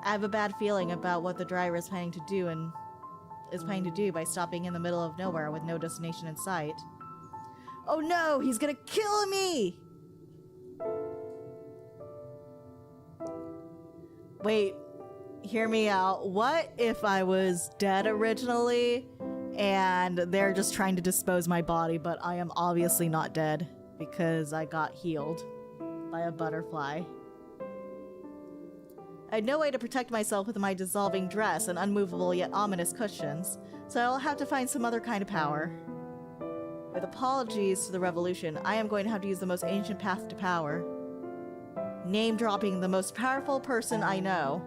A: I have a bad feeling about what the driver is planning to do by stopping in the middle of nowhere with no destination in sight. Oh no, he's gonna kill me! Wait, hear me out. What if I was dead originally and they're just trying to dispose my body, but I am obviously not dead because I got healed by a butterfly? I had no way to protect myself with my dissolving dress and unmovable yet ominous cushions, so I'll have to find some other kind of power. With apologies to the revolution, I am going to have to use the most ancient path to power. Name-dropping the most powerful person I know.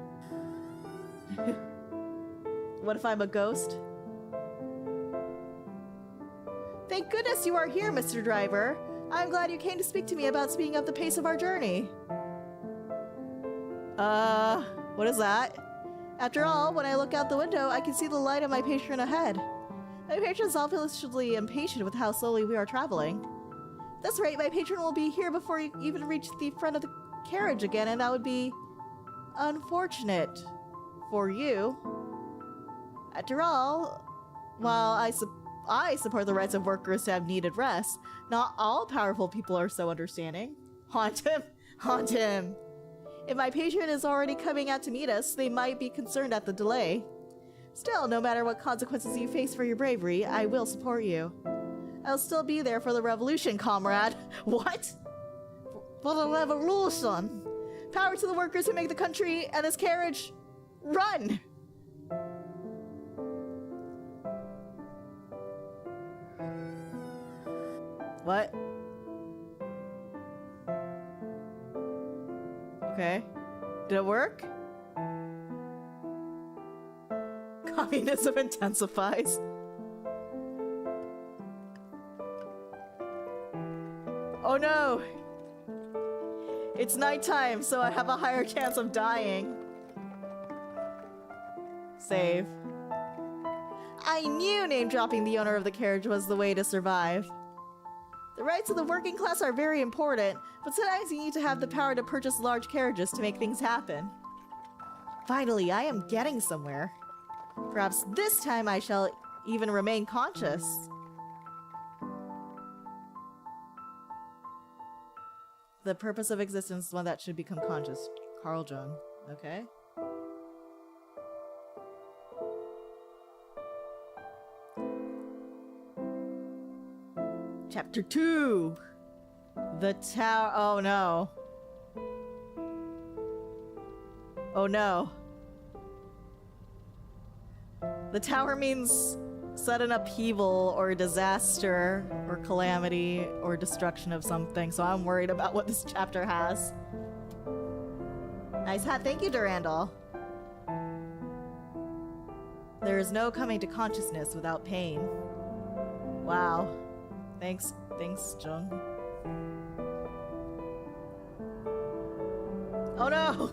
A: What if I'm a ghost? Thank goodness you are here, Mr. Driver. I'm glad you came to speak to me about speeding up the pace of our journey. What is that? After all, when I look out the window, I can see the light of my patron ahead. My patron is obviously impatient with how slowly we are traveling. At this rate, my patron will be here before you even reach the front of the carriage again, and that would be unfortunate for you. After all, while I support the rights of workers to have needed rest, not all powerful people are so understanding. Haunt him! Haunt him! If my patron is already coming out to meet us, they might be concerned at the delay. Still, no matter what consequences you face for your bravery, I will support you. I'll still be there for the revolution, comrade. What? For the revolution! Power to the workers who make the country and this carriage run! What? Okay. Did it work? Communism intensifies. Oh no! It's nighttime, so I have a higher chance of dying. Save. I knew name-dropping the owner of the carriage was the way to survive. The rights of the working class are very important, but sometimes you need to have the power to purchase large carriages to make things happen. Finally, I am getting somewhere. Perhaps this time I shall even remain conscious. The purpose of existence is one that should become conscious. Carl Jung. Okay. Chapter 2! The tower. Oh no. Oh no. The tower means sudden upheaval or disaster or calamity or destruction of something, so I'm worried about what this chapter has. Nice hat. Thank you, Durandal. There is no coming to consciousness without pain. Wow. Thanks, Jung. Oh no!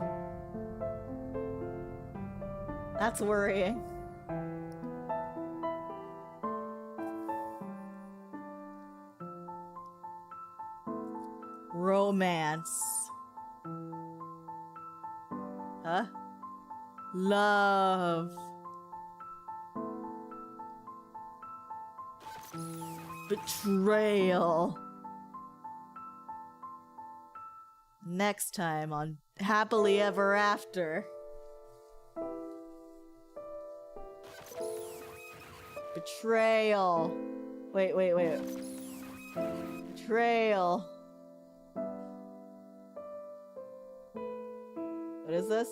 A: That's worrying. Romance. Huh? Love. Betrayal. Next time on Happily Ever After. Betrayal. Wait. Betrayal. What is this?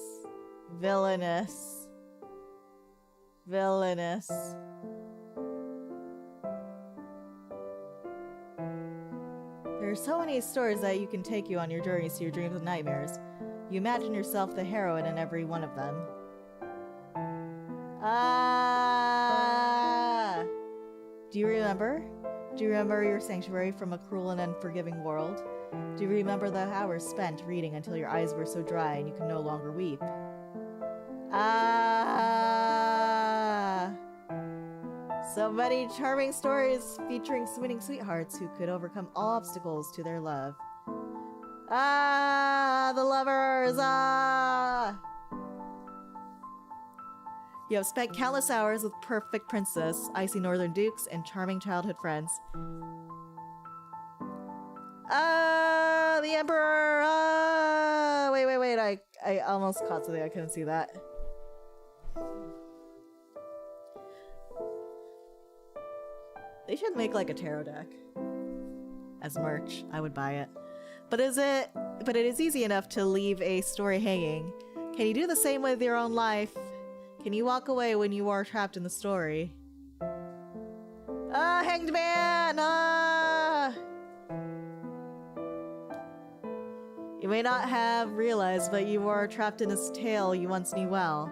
A: Villainous. Villainous. There are so many stories that you can take you on your journeys to your dreams and nightmares. You imagine yourself the heroine in every one of them. Ah! Do you remember? Do you remember your sanctuary from a cruel and unforgiving world? Do you remember the hours spent reading until your eyes were so dry and you could no longer weep? Ah! So many charming stories featuring winning sweethearts who could overcome all obstacles to their love. Ah, the lover hours! Ah! You have spent countless hours with perfect princess, icy northern dukes, and charming childhood friends. Ah, the emperor! Ah! Wait. I almost caught something. I couldn't see that. They should make like a tarot deck as merch. I would buy it. But it is easy enough to leave a story hanging. Can you do the same with your own life? Can you walk away when you are trapped in the story? Ah, hanged man! Ah! You may not have realized, but you are trapped in this tale you once knew well.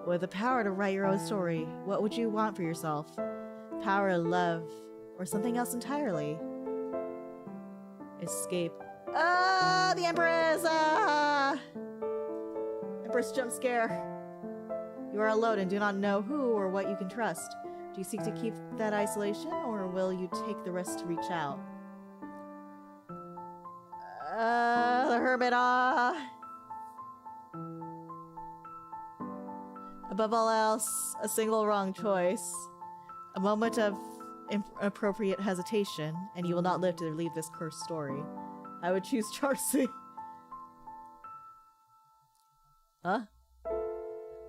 A: With the power to write your own story, what would you want for yourself? Power, love, or something else entirely? Escape. Ah, the Empress! Ah! Empress jump scare. You are alone and do not know who or what you can trust. Do you seek to keep that isolation, or will you take the risk to reach out? The hermit, ah! Above all else, a single wrong choice. A moment of inappropriate hesitation, and you will not live to relive this cursed story. I would choose Charcy. Huh?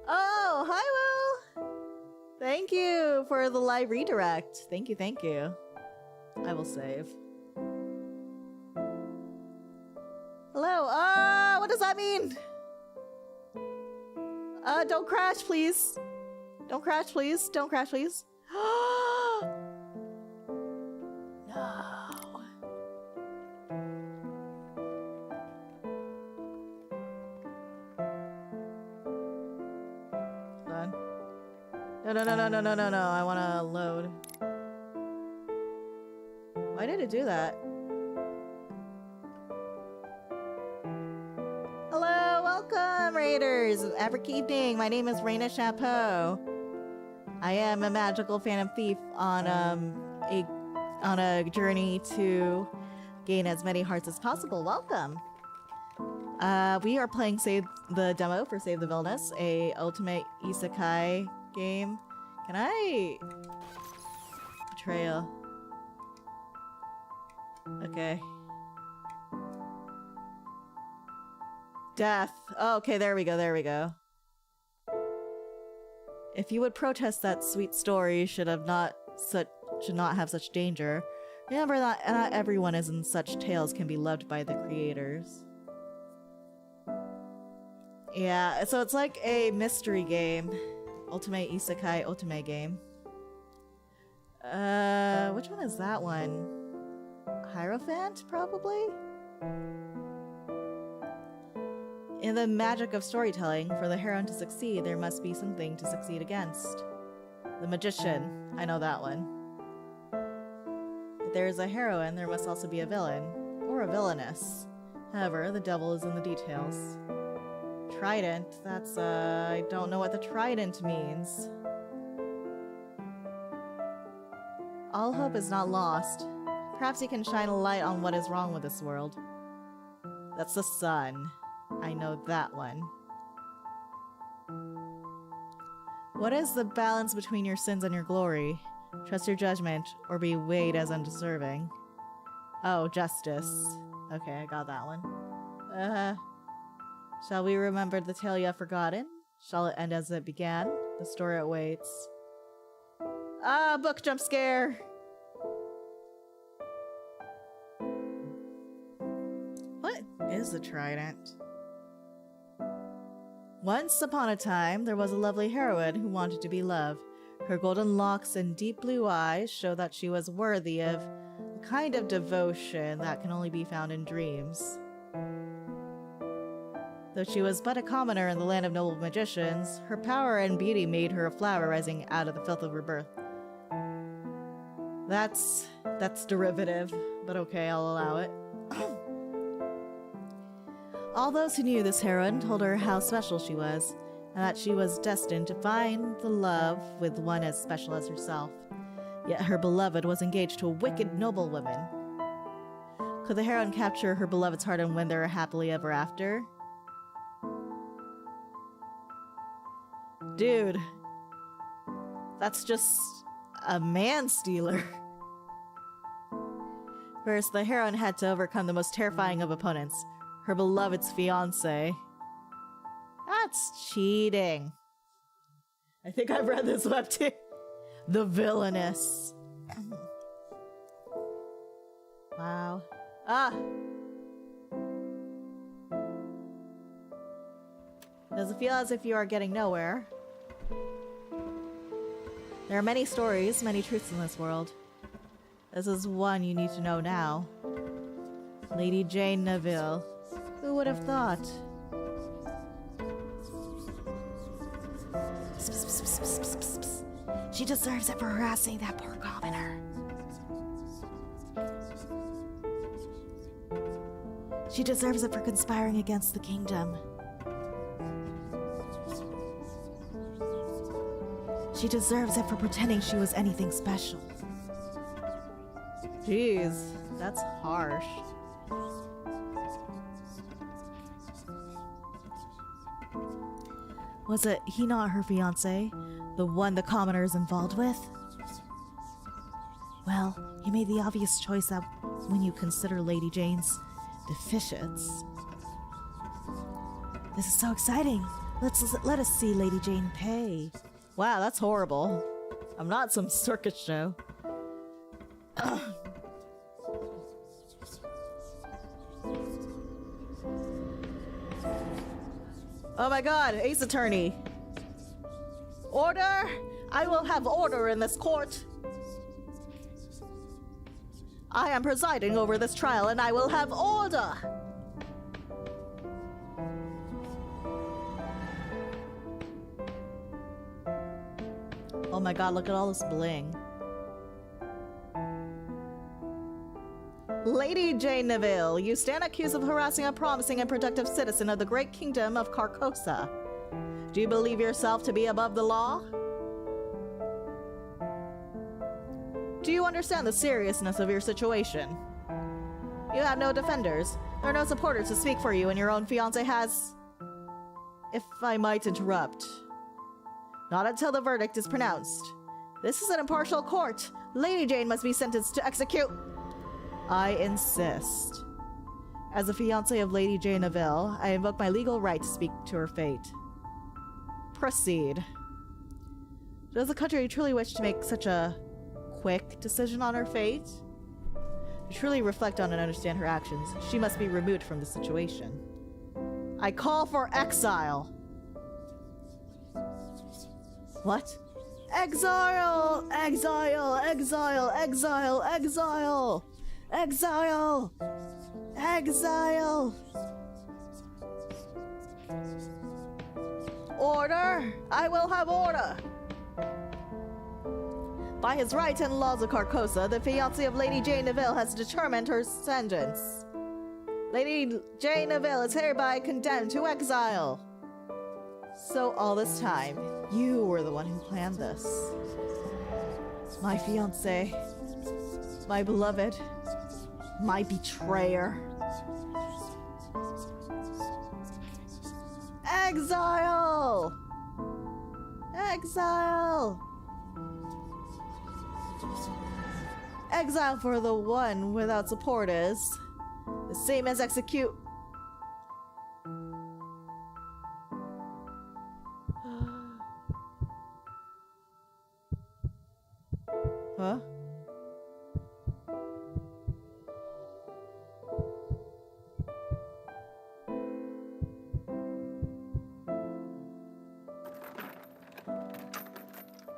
A: Oh, hi, Will! Thank you for the live redirect. Thank you. I will save. Hello, what does that mean? Don't crash, please. Don't crash, please. Don't crash, please. No. Done. No. I wanna load. Why did it do that? Hello, welcome, Raiders! Every evening, my name is Reyna Chapeau. I am a magical phantom thief on a journey to gain as many hearts as possible. Welcome! We are playing Save the Demo for Save the Villainess, a ultimate isekai game. Can I... Betrayal. Okay. Death. Oh, okay, there we go. If you would protest that sweet story, should not have such danger. Remember that not everyone is in such tales can be loved by the creators. Yeah, so it's like a mystery game. Ultimate Isekai Otome game. Which one is that one? Hierophant, probably? In the magic of storytelling, for the heroine to succeed, there must be something to succeed against. The magician. I know that one. If there is a heroine, there must also be a villain. Or a villainess. However, the devil is in the details. Trident? That's, I don't know what the trident means. All hope is not lost. Perhaps you can shine a light on what is wrong with this world. That's the sun. I know that one. What is the balance between your sins and your glory? Trust your judgment, or be weighed as undeserving. Oh, justice. Okay, I got that one. Shall we remember the tale you have forgotten? Shall it end as it began? The story awaits. Ah, book jump scare! What is the trident? Once upon a time, there was a lovely heroine who wanted to be loved. Her golden locks and deep blue eyes show that she was worthy of the kind of devotion that can only be found in dreams. Though she was but a commoner in the land of noble magicians, her power and beauty made her a flower rising out of the filth of her birth. That's derivative, but okay, I'll allow it. All those who knew this heroine told her how special she was, and that she was destined to find the love with one as special as herself. Yet her beloved was engaged to a wicked noblewoman. Could the heroine capture her beloved's heart and win there happily ever after? Dude. That's just a man-stealer. First, the heroine had to overcome the most terrifying of opponents, her beloved's fiancé. That's cheating. I think I've read this webtoon. The Villainess. Wow. Ah! Does it feel as if you are getting nowhere? There are many stories, many truths in this world. This is one you need to know now. Lady Jane Neville. Who would have thought? She deserves it for harassing that poor commoner. She deserves it for conspiring against the kingdom. She deserves it for pretending she was anything special. Jeez, that's harsh. Was it he not her fiancé? The one the commoner is involved with? Well, you made the obvious choice that when you consider Lady Jane's deficiencies. This is so exciting. Let us see Lady Jane pay. Wow, that's horrible. I'm not some circus show. Oh my god, Ace Attorney. Order! I will have order in this court. I am presiding over this trial and I will have order. Oh my god, look at all this bling. Lady Jane Neville, you stand accused of harassing a promising and productive citizen of the great kingdom of Carcosa. Do you believe yourself to be above the law? Do you understand the seriousness of your situation? You have no defenders. There are no supporters to speak for you, and your own fiancé has... If I might interrupt. Not until the verdict is pronounced. This is an impartial court. Lady Jane must be sentenced to execute... I insist. As a fiancé of Lady Jane Neville, I invoke my legal right to speak to her fate. Proceed. Does the country truly wish to make such a quick decision on her fate? To truly reflect on and understand her actions, she must be removed from the situation. I call for exile! What? Exile! Exile! Exile! Exile! Exile! Exile! Exile! Order! I will have order! By his right and laws of Carcosa, the fiancé of Lady Jane Neville has determined her sentence. Lady Jane Neville is hereby condemned to exile. So all this time, you were the one who planned this. My fiancé, my beloved, my betrayer. Exile! Exile! Exile for the one without support is the same as execute. Huh?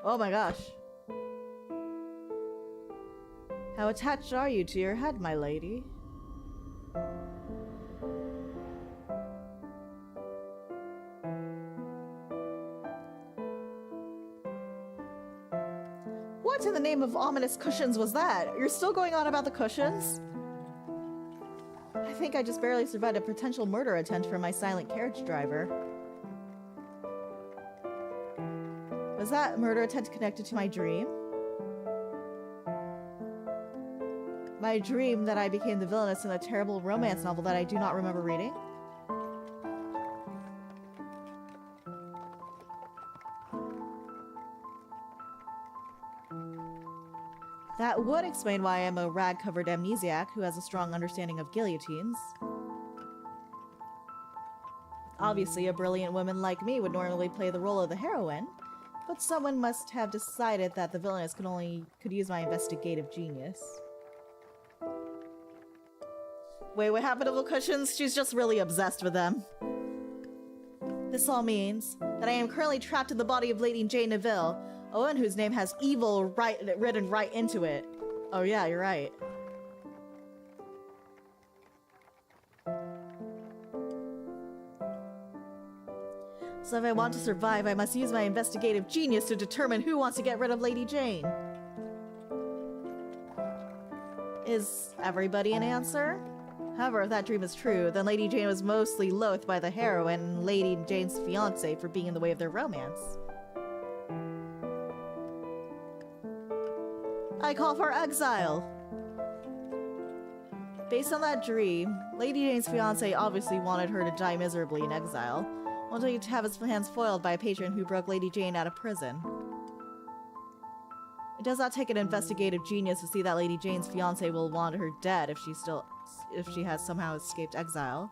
A: Oh my gosh. How attached are you to your head, my lady? What in the name of ominous cushions was that? You're still going on about the cushions? I think I just barely survived a potential murder attempt from my silent carriage driver. Was that murder attempt connected to my dream? My dream that I became the villainess in a terrible romance novel that I do not remember reading? That would explain why I'm a rag-covered amnesiac who has a strong understanding of guillotines. Obviously, a brilliant woman like me would normally play the role of the heroine, but someone must have decided that the villainess could use my investigative genius. Wait, what happened to the cushions? She's just really obsessed with them. This all means that I am currently trapped in the body of Lady Jane Neville, a woman whose name has evil written right into it. Oh yeah, you're right. So if I want to survive, I must use my investigative genius to determine who wants to get rid of Lady Jane. Is everybody an answer? However, if that dream is true, then Lady Jane was mostly loathed by the heroine and Lady Jane's fiancé for being in the way of their romance. I call for exile! Based on that dream, Lady Jane's fiancé obviously wanted her to die miserably in exile, wanting to have his plans foiled by a patron who broke Lady Jane out of prison. It does not take an investigative genius to see that Lady Jane's fiancé will want her dead if she has somehow escaped exile.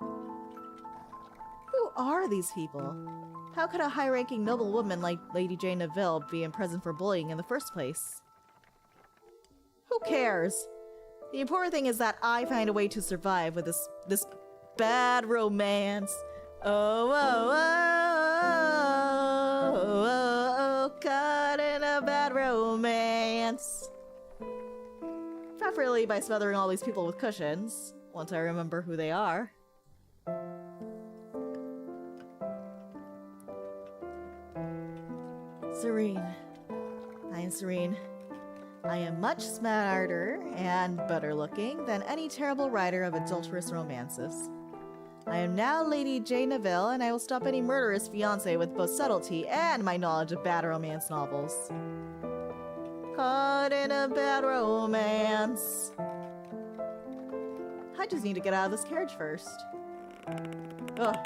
A: Who are these people? How could a high-ranking noble woman like Lady Jane Neville be in prison for bullying in the first place? Who cares? The important thing is that I find a way to survive with this bad romance. Oh, oh, oh, oh, oh, caught in a bad romance. Preferably by smothering all these people with cushions, once I remember who they are. Serene. I am serene. I am much smarter and better looking than any terrible writer of adulterous romances. I am now Lady Jane Neville, and I will stop any murderous fiancé with both subtlety and my knowledge of bad romance novels. Caught in a bad romance. I just need to get out of this carriage first. Ugh.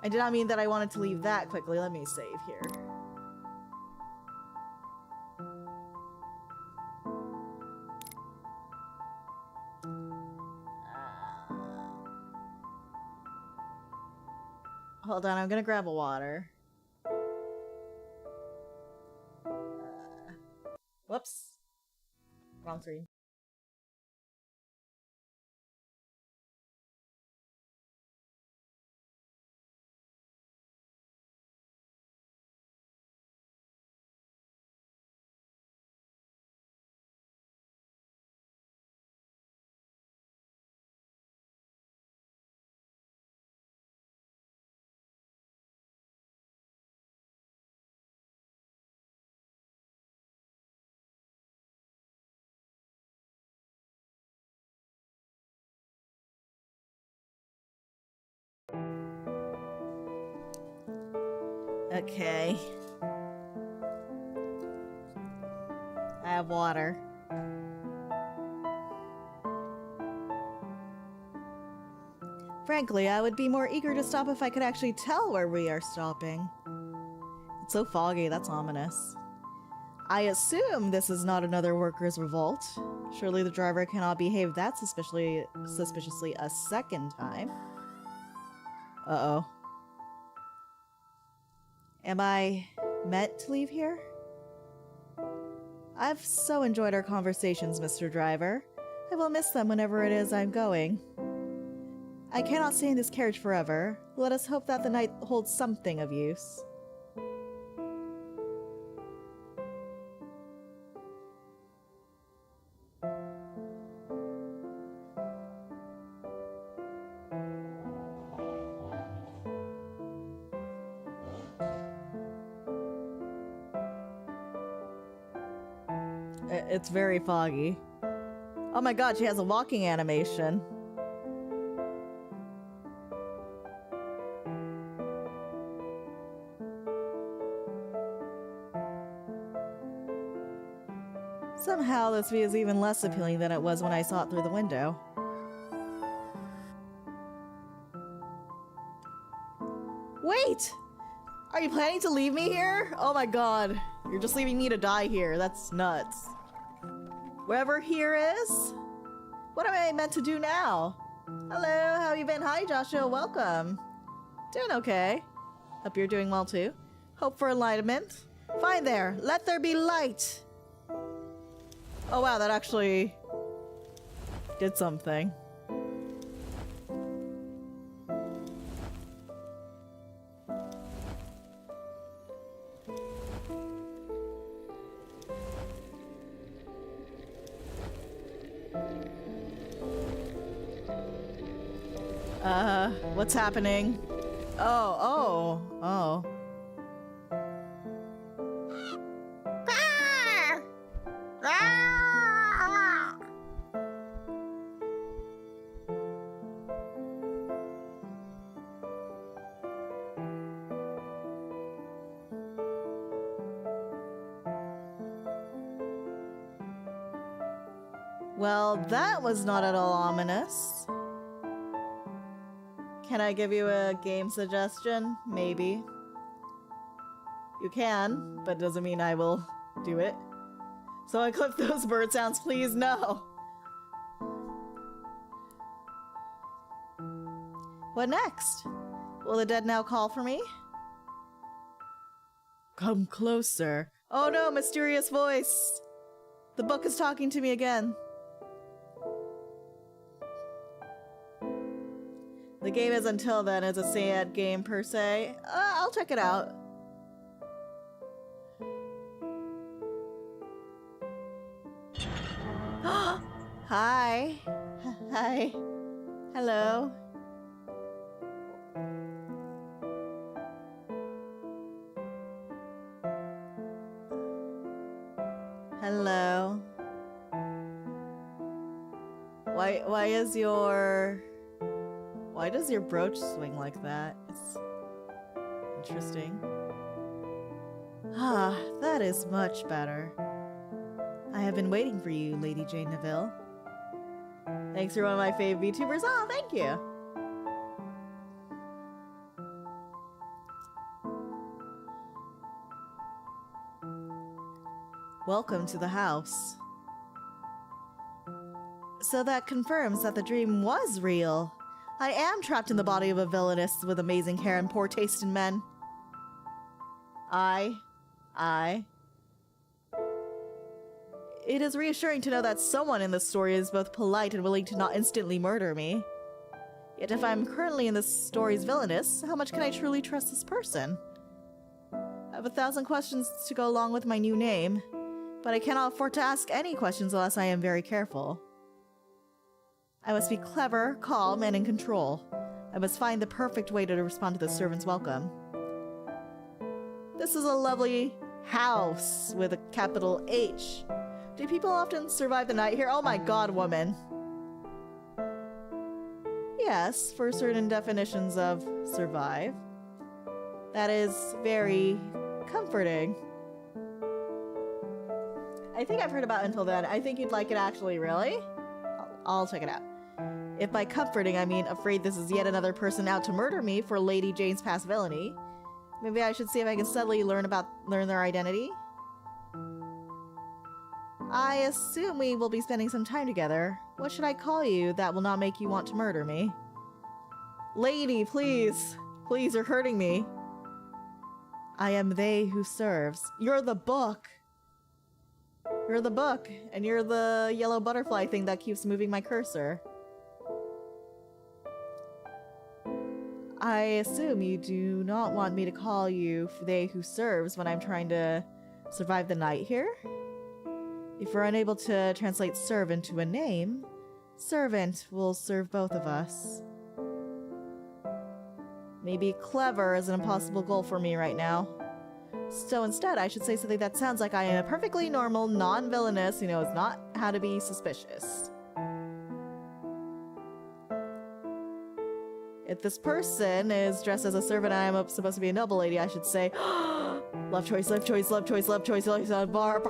A: I did not mean that I wanted to leave that quickly. Let me save here. Hold on, I'm gonna grab a water. Whoops. Wrong screen. Okay. I have water. Frankly, I would be more eager to stop if I could actually tell where we are stopping. It's so foggy, that's ominous. I assume this is not another workers' revolt. Surely the driver cannot behave that suspiciously a second time. Uh-oh. Am I meant to leave here? I've so enjoyed our conversations, Mr. Driver. I will miss them whenever it is I'm going. I cannot stay in this carriage forever. Let us hope that the night holds something of use. It's very foggy. Oh my god, she has a walking animation. Somehow this view is even less appealing than it was when I saw it through the window. Wait! Are you planning to leave me here? Oh my god. You're just leaving me to die here. That's nuts. Wherever here is? What am I meant to do now? Hello, how you been? Hi, Joshua. Welcome. Doing okay. Hope you're doing well too. Hope for enlightenment. Fine there. Let there be light. Oh wow, that actually did something. What's happening? Oh. Well, that was not at all ominous. Can I give you a game suggestion? Maybe. You can, but doesn't mean I will do it. So I clip those bird sounds, please? No. What next? Will the dead now call for me? Come closer. Oh no, mysterious voice. The book is talking to me again. The game is until then. It's a sad game per se. I'll check it out. Hi. Hi. Hello. Hello. Why does your brooch swing like that? It's interesting. Ah, that is much better. I have been waiting for you, Lady Jane Neville. Thanks for one of my fave VTubers. Oh, thank you. Welcome to the house. So that confirms that the dream was real. I am trapped in the body of a villainess with amazing hair and poor taste in men. It is reassuring to know that someone in this story is both polite and willing to not instantly murder me. Yet if I'm currently in this story's villainess, how much can I truly trust this person? I have 1,000 questions to go along with my new name, but I cannot afford to ask any questions unless I am very careful. I must be clever, calm, and in control. I must find the perfect way to respond to the servant's welcome. This is a lovely house with a capital H. Do people often survive the night here? Oh my god, woman. Yes, for certain definitions of survive. That is very comforting. I think I've heard about Until Then. I think you'd like it actually, really? I'll check it out. If by comforting I mean afraid this is yet another person out to murder me for Lady Jane's past villainy, maybe I should see if I can subtly learn their identity. I assume we will be spending some time together. What should I call you that will not make you want to murder me? Lady, please. Please, you're hurting me. I am they who serves. You're the book. You're the book, and you're the yellow butterfly thing that keeps moving my cursor. I assume you do not want me to call you they who serves when I'm trying to survive the night here? If we're unable to translate serve into a name, servant will serve both of us. Maybe clever is an impossible goal for me right now. So instead, I should say something that sounds like I am a perfectly normal, non-villainous who knows not how to be suspicious. If this person is dressed as a servant and I'm supposed to be a noble lady, I should say, love choice, love choice, love choice, love choice, love choice, bar.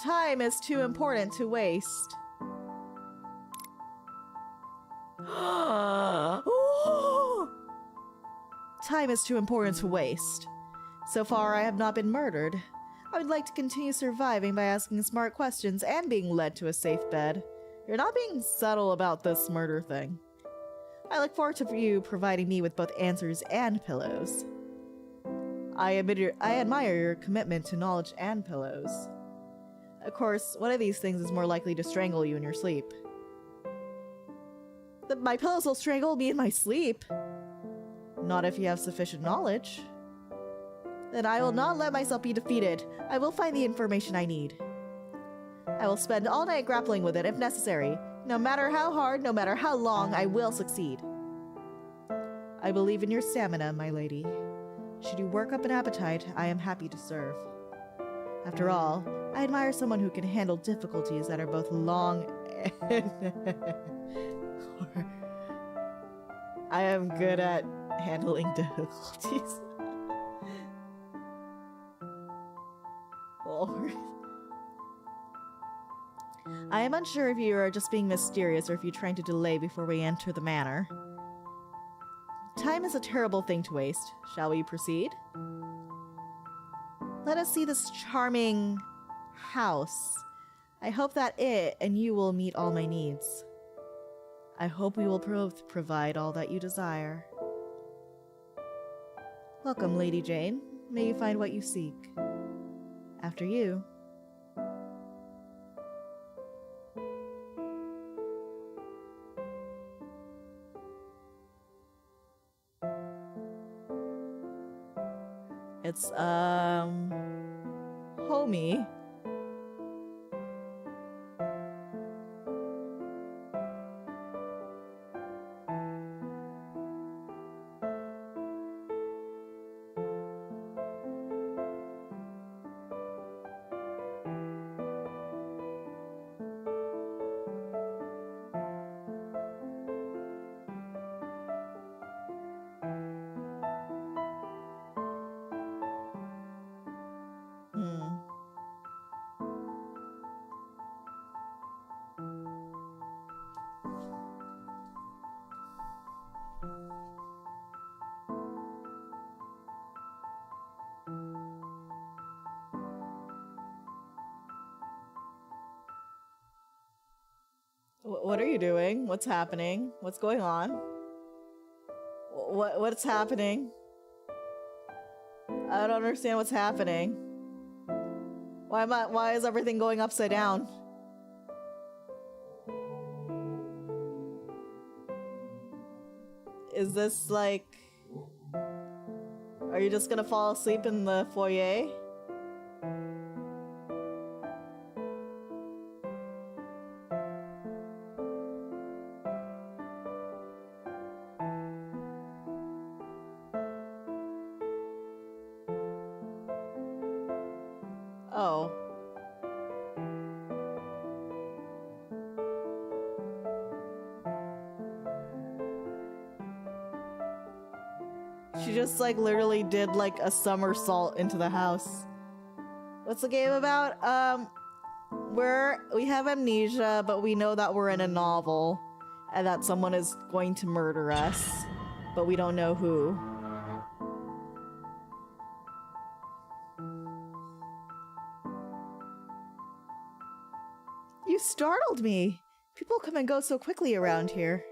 A: Time is too important to waste. Time is too important to waste. So far, I have not been murdered. I would like to continue surviving by asking smart questions and being led to a safe bed. You're not being subtle about this murder thing. I look forward to you providing me with both answers and pillows. I admire your commitment to knowledge and pillows. Of course, one of these things is more likely to strangle you in your sleep. My pillows will strangle me in my sleep. Not if you have sufficient knowledge. Then I will not let myself be defeated. I will find the information I need. I will spend all night grappling with it if necessary. No matter how hard, no matter how long, I will succeed. I believe in your stamina, my lady. Should you work up an appetite, I am happy to serve. After all, I admire someone who can handle difficulties that are both long and... I am good at handling difficulties. Lord. I am unsure if you are just being mysterious or if you're trying to delay before we enter the manor. Time is a terrible thing to waste. Shall we proceed? Let us see this charming house. I hope that it and you will meet all my needs. I hope we will both provide all that you desire. Welcome, Lady Jane. May you find what you seek. After you. It's, homie. What are you doing? What's happening? What's going on? What's happening? I don't understand what's happening. Why is everything going upside down? Is this like... Are you just gonna fall asleep in the foyer? Oh. She just like literally did like a somersault into the house. What's the game about? We have amnesia, but we know that we're in a novel and that someone is going to murder us, but we don't know who. You startled me! People come and go so quickly around here.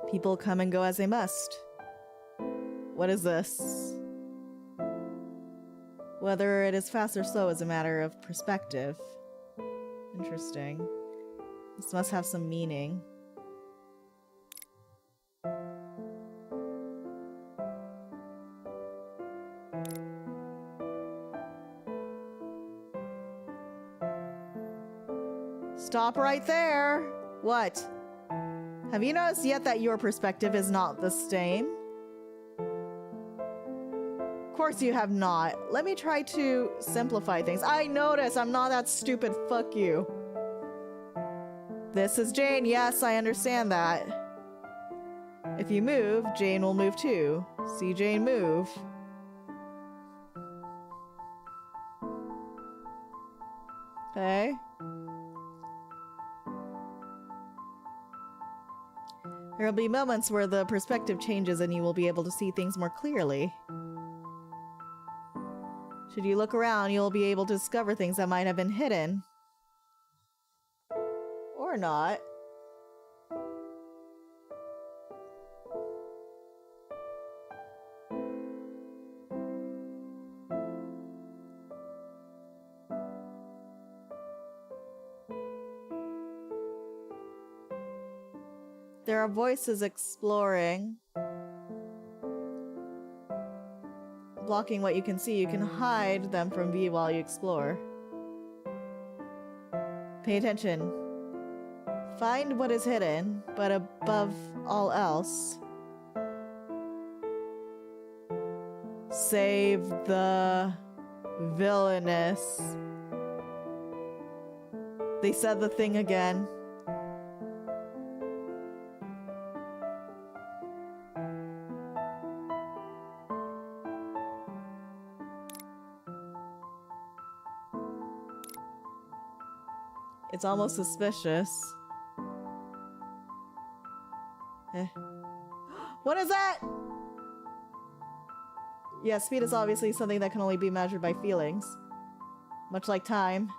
A: People come and go as they must. What is this? Whether it is fast or slow is a matter of perspective. Interesting. This must have some meaning. Stop right there! What? Have you noticed yet that your perspective is not the same? Of course you have not. Let me try to simplify things. I notice I'm not that stupid, fuck you. This is Jane, yes, I understand that. If you move, Jane will move too. See Jane move. Hey? There will be moments where the perspective changes and you will be able to see things more clearly. Should you look around, you'll be able to discover things that might have been hidden. Or not. There are voices exploring. Blocking what you can see, you can hide them from view while you explore. Pay attention. Find what is hidden, but above all else, save the villainess. They said the thing again. It's almost suspicious. What is that? Yeah, speed is obviously something that can only be measured by feelings. Much like time.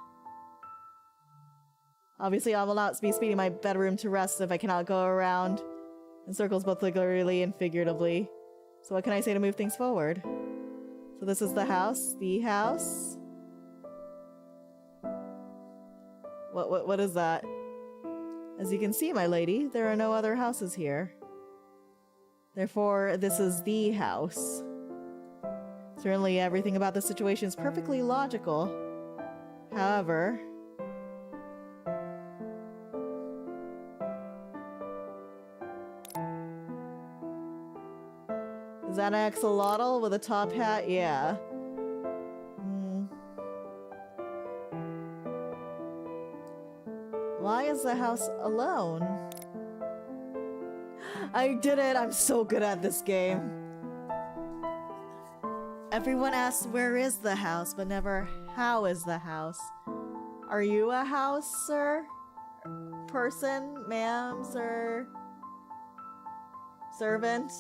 A: Obviously, I will not be speeding my bedroom to rest if I cannot go around in circles both literally and figuratively. So what can I say to move things forward? So this is the house? The house? What is that? As you can see, my lady, there are no other houses here. Therefore, this is the house. Certainly, everything about the situation is perfectly logical. However... Is that an axolotl with a top hat? Yeah. Why is the house alone? I did it! I'm so good at this game. Everyone asks where is the house, but never how is the house. Are you a house, sir? Person? Ma'am? Sir? Servant?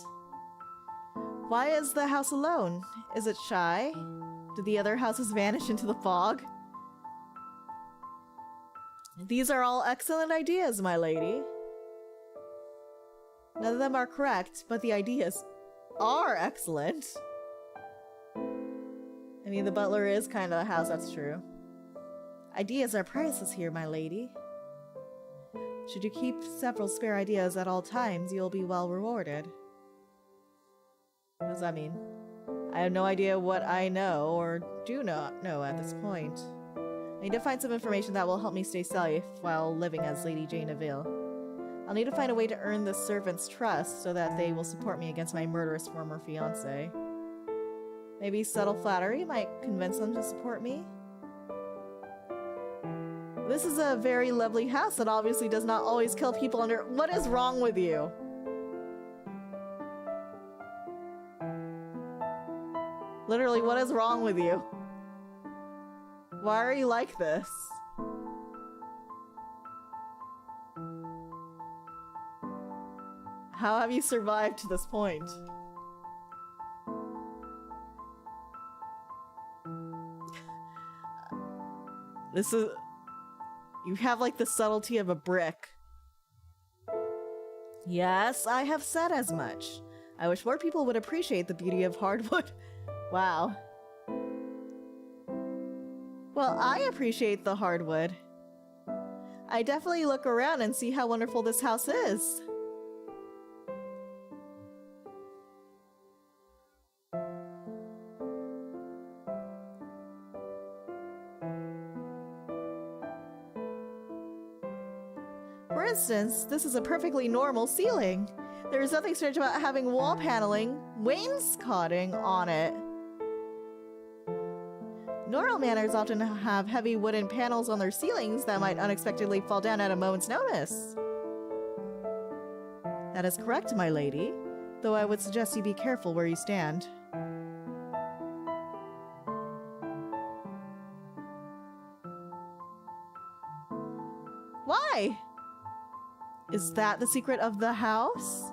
A: Why is the house alone? Is it shy? Did the other houses vanish into the fog? These are all excellent ideas, my lady. None of them are correct, but the ideas are excellent. I mean, the butler is kind of a house, that's true. Ideas are priceless here, my lady. Should you keep several spare ideas at all times, you'll be well rewarded. What does that mean? I have no idea what I know or do not know at this point. I need to find some information that will help me stay safe while living as Lady Jane of Vale. I'll need to find a way to earn the servants' trust so that they will support me against my murderous former fiancé. Maybe subtle flattery might convince them to support me? This is a very lovely house that obviously does not always kill people under— What is wrong with you? Literally, what is wrong with you? Why are you like this? How have you survived to this point? This is... You have like the subtlety of a brick. Yes, I have said as much. I wish more people would appreciate the beauty of hardwood. Wow. Well, I appreciate the hardwood. I definitely look around and see how wonderful this house is. For instance, this is a perfectly normal ceiling. There is nothing strange about having wall paneling, wainscoting on it. Normal manors often have heavy wooden panels on their ceilings that might unexpectedly fall down at a moment's notice. That is correct, my lady, though I would suggest you be careful where you stand. Why? Is that the secret of the house?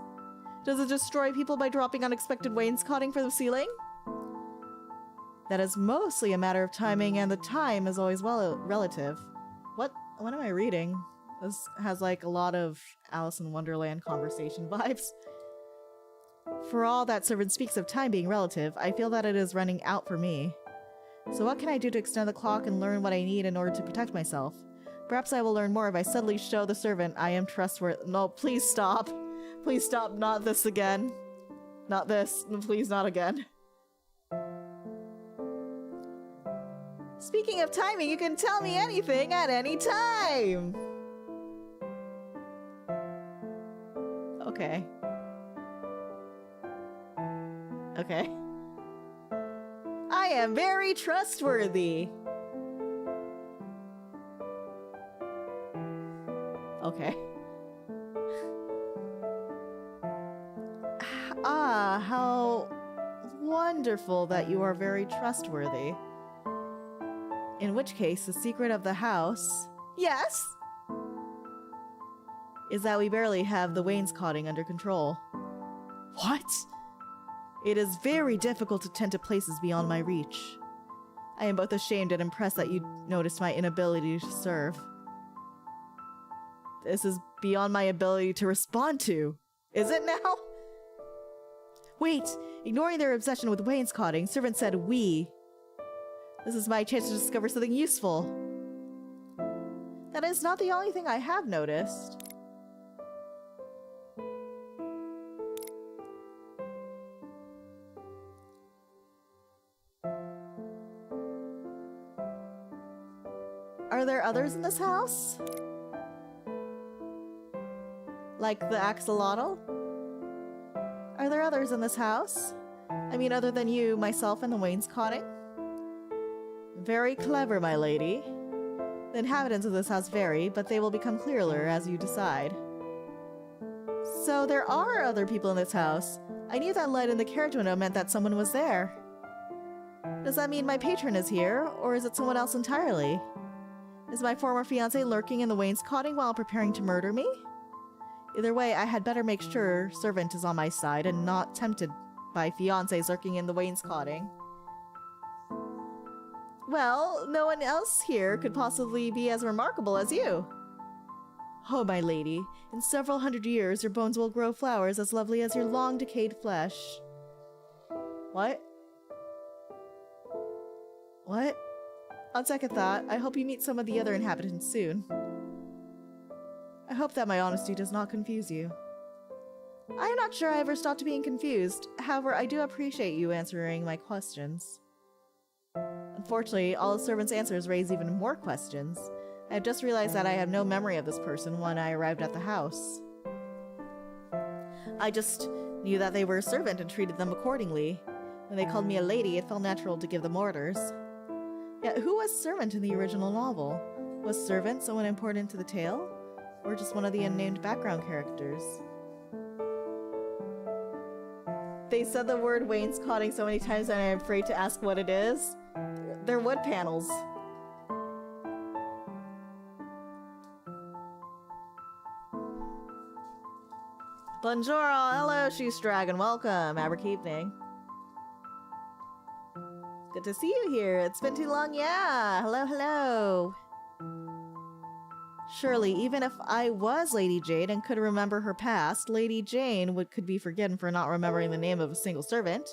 A: Does it destroy people by dropping unexpected wainscoting from the ceiling? That is mostly a matter of timing, and the time is always relative. What am I reading? This has like a lot of Alice in Wonderland conversation vibes. For all that servant speaks of time being relative, I feel that it is running out for me. So what can I do to extend the clock and learn what I need in order to protect myself? Perhaps I will learn more if I subtly show the servant I am trustworthy. No, please stop. Please stop. Not this again. Not this. Please not again. Speaking of timing, you can tell me anything at any time! Okay. Okay. I am very trustworthy! Okay. Ah, how wonderful that you are very trustworthy. In which case, the secret of the house... Yes! Is that we barely have the wainscoting under control. What? It is very difficult to tend to places beyond my reach. I am both ashamed and impressed that you noticed my inability to serve. This is beyond my ability to respond to. Is it now? Wait! Ignoring their obsession with wainscoting, servant said we. This is my chance to discover something useful. That is not the only thing I have noticed. Are there others in this house? Like the axolotl? Are there others in this house? I mean, other than you, myself, and the wainscoting? Very clever, my lady. The inhabitants of this house vary, but they will become clearer as you decide. So there are other people in this house. I knew that light in the carriage window meant that someone was there. Does that mean my patron is here, or is it someone else entirely? Is my former fiancé lurking in the wainscoting while preparing to murder me? Either way, I had better make sure servant is on my side and not tempted by fiancés lurking in the wainscoting. Well, no one else here could possibly be as remarkable as you. Oh, my lady, in several hundred years your bones will grow flowers as lovely as your long decayed flesh. What? What? On second thought, I hope you meet some of the other inhabitants soon. I hope that my honesty does not confuse you. I am not sure I ever stopped being confused. However, I do appreciate you answering my questions. Unfortunately, all the servants' answers raise even more questions. I have just realized that I have no memory of this person when I arrived at the house. I just knew that they were a servant and treated them accordingly. When they called me a lady, it felt natural to give them orders. Yet who was servant in the original novel? Was servant someone important to the tale? Or just one of the unnamed background characters? They said the word wainscoting so many times that I'm afraid to ask what it is. They're wood panels. Bonjour, hello, Shoes Dragon, welcome, Aberk evening. Good to see you here, it's been too long, yeah, hello, hello. Surely, even if I was Lady Jade and could remember her past, Lady Jane could be forgiven for not remembering the name of a single servant,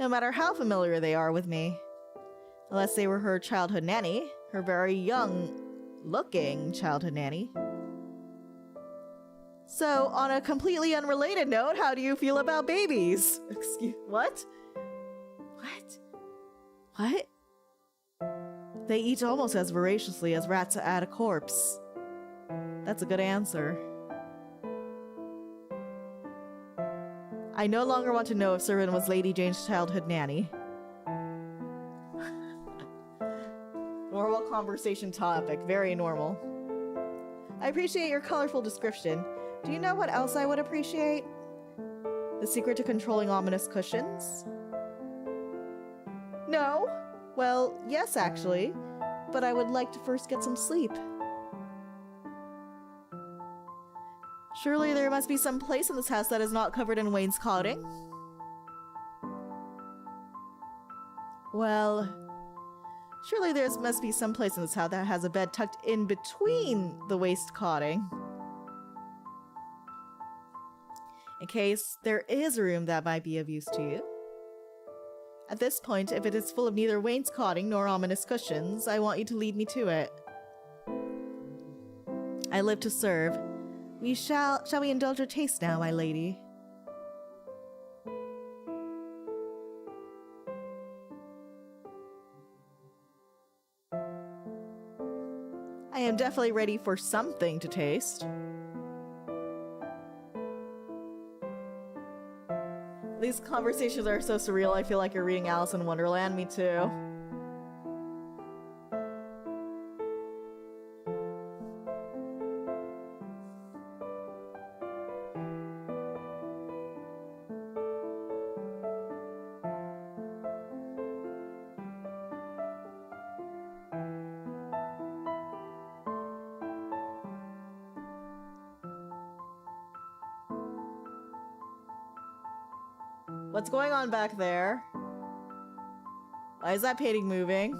A: no matter how familiar they are with me. Unless they were her childhood nanny, her very young-looking childhood nanny. So, on a completely unrelated note, how do you feel about babies? Excuse- what? What? They eat almost as voraciously as rats at a corpse. That's a good answer. I no longer want to know if servant was Lady Jane's childhood nanny. Normal conversation topic, very normal. I appreciate your colorful description. Do you know what else I would appreciate? The secret to controlling ominous cushions? No? Well, yes actually, but I would like to first get some sleep. Surely there must be some place in this house that is not covered in wainscoting. Well, surely there must be some place in this house that has a bed tucked in between the wainscoting. In case there is a room that might be of use to you. At this point, if it is full of neither wainscoting nor ominous cushions, I want you to lead me to it. I live to serve. Shall we indulge your taste now, my lady? I am definitely ready for something to taste. These conversations are so surreal, I feel like you're reading Alice in Wonderland. Me too. What's going on back there? Why is that painting moving?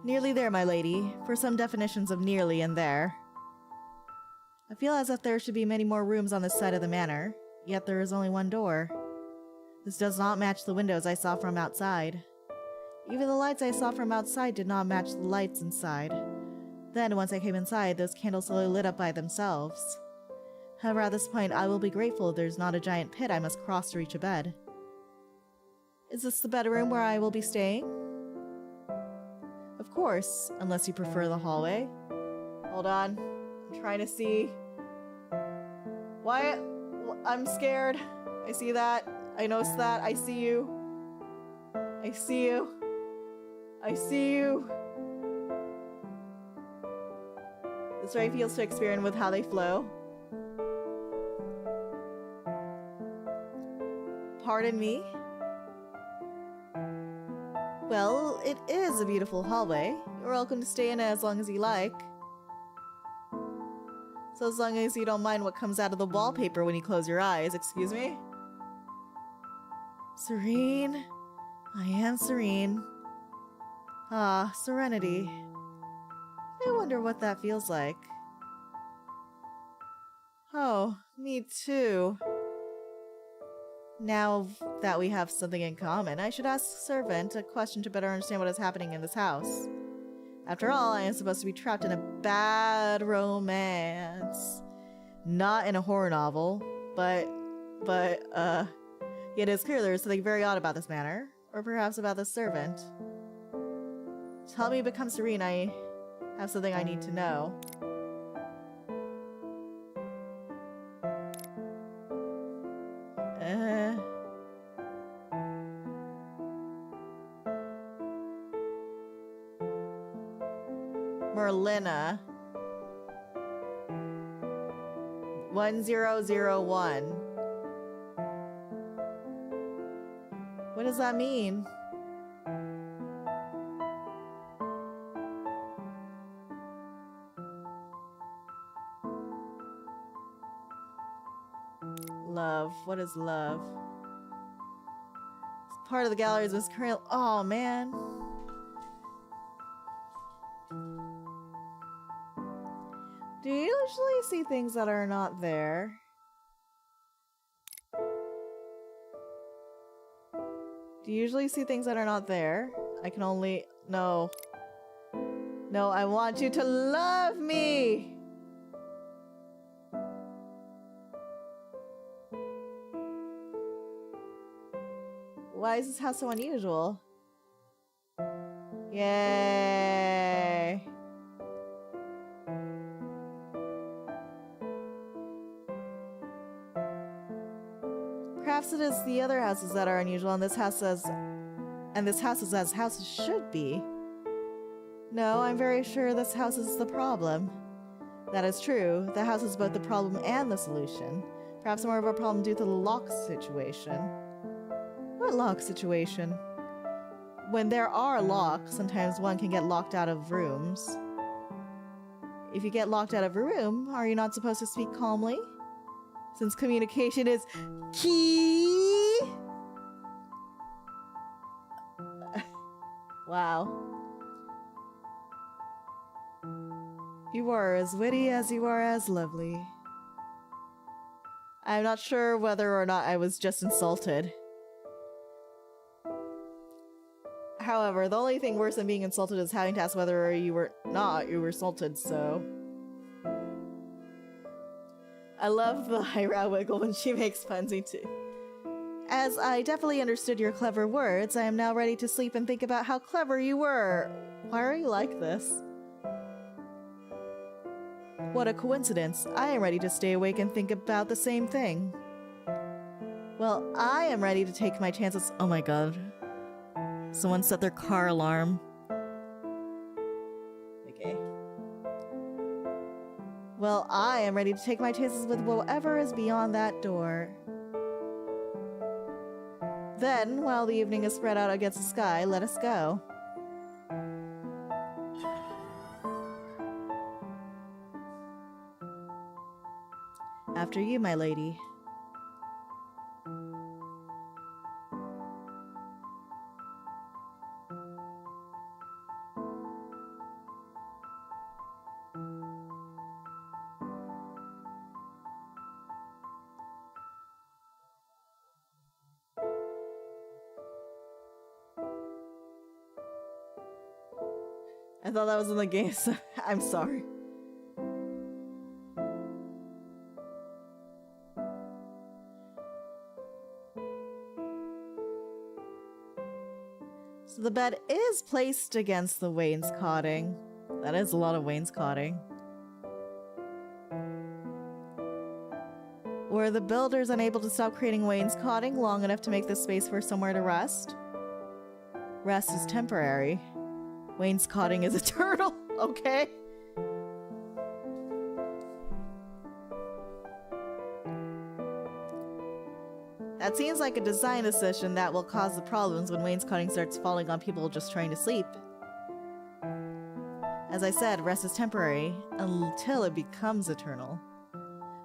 A: Nearly there, my lady. For some definitions of nearly and there. I feel as if there should be many more rooms on this side of the manor, yet there is only one door. This does not match the windows I saw from outside. Even the lights I saw from outside did not match the lights inside. Then, once I came inside, those candles slowly lit up by themselves. However, at this point, I will be grateful if there's not a giant pit I must cross to reach a bed. Is this the bedroom where I will be staying? Of course, unless you prefer the hallway. Hold on. I'm trying to see. Why? I'm scared. I see that. I notice that. I see you. I see you. I see you. This way feels to experiment with how they flow. Pardon me? Well, it is a beautiful hallway. You're welcome to stay in it as long as you like. So as long as you don't mind what comes out of the wallpaper when you close your eyes, excuse me? Serene. I am serene. Ah, serenity. I wonder what that feels like. Oh, me too. Now that we have something in common, I should ask the servant a question to better understand what is happening in this house. After all, I am supposed to be trapped in a bad romance. Not in a horror novel, but it is clear there is something very odd about this manor, or perhaps about this servant. To help me become serene, I have something I need to know. Merlina. 1001. What does that mean? Love. What is love? It's part of the gallery's most current. Oh man. Do you usually see things that are not there? Do you usually see things that are not there? I can only... No. No, I want you to love me! Why is this house so unusual? Yay! Perhaps it is the other houses that are unusual, and this house is as houses should be. No, I'm very sure this house is the problem. That is true. The house is both the problem and the solution. Perhaps more of a problem due to the lock situation. What lock situation? When there are locks, sometimes one can get locked out of rooms. if you get locked out of a room, are you not supposed to speak calmly? Since communication is key? Wow. You are as witty as you are as lovely. I'm not sure whether or not I was just insulted. However, the only thing worse than being insulted is having to ask whether you were insulted, so... I love the eyebrow wiggle when she makes funsy too. As I definitely understood your clever words, I am now ready to sleep and think about how clever you were. Why are you like this? What a coincidence. I am ready to stay awake and think about the same thing. Well, I am ready to take my chances. Oh my god. Someone set their car alarm. Okay. Well, I am ready to take my chances with whatever is beyond that door. Then, while the evening is spread out against the sky, let us go. After you, my lady. I thought that was in the game, so I'm sorry. So the bed is placed against the wainscoting. That is a lot of wainscoting. Were the builders unable to stop creating wainscoting long enough to make this space for somewhere to rest? Rest is temporary. Wainscoting is eternal, okay? That seems like a design decision that will cause the problems when wainscoting starts falling on people just trying to sleep. As I said, rest is temporary, until it becomes eternal.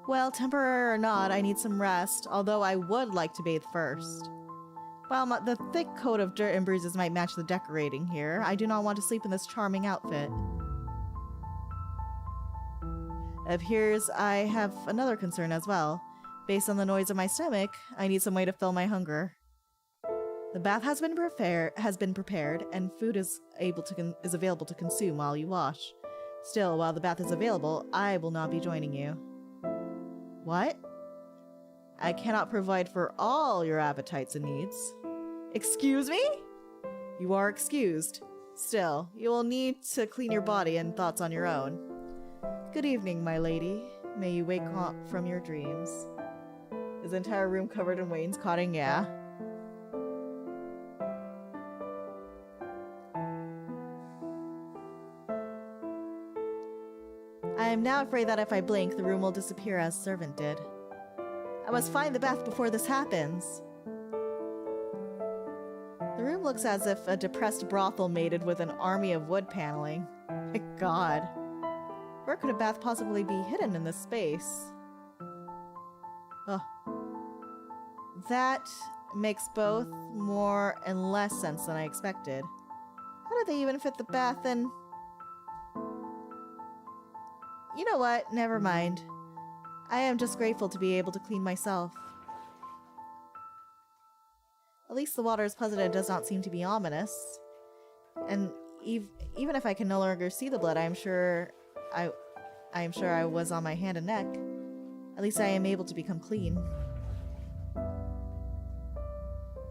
A: Well, temporary or not, I need some rest, although I would like to bathe first. While the thick coat of dirt and bruises might match the decorating here, I do not want to sleep in this charming outfit. It appears I have another concern as well. Based on the noise of my stomach, I need some way to fill my hunger. The bath has been prepared, and food is available to consume while you wash. Still, while the bath is available, I will not be joining you. What? I cannot provide for all your appetites and needs. Excuse me? You are excused. Still, you will need to clean your body and thoughts on your own. Good evening, my lady. May you wake up from your dreams. His entire room covered in wainscoting, yeah. I am now afraid that if I blink, the room will disappear as servant did. I must find the bath before this happens. The room looks as if a depressed brothel mated with an army of wood paneling. My god. Where could a bath possibly be hidden in this space? Oh. That makes both more and less sense than I expected. How did they even fit the bath in? You know what? Never mind. I am just grateful to be able to clean myself. At least the water is pleasant and does not seem to be ominous. And even if I can no longer see the blood, I am sure I was on my hand and neck. At least I am able to become clean.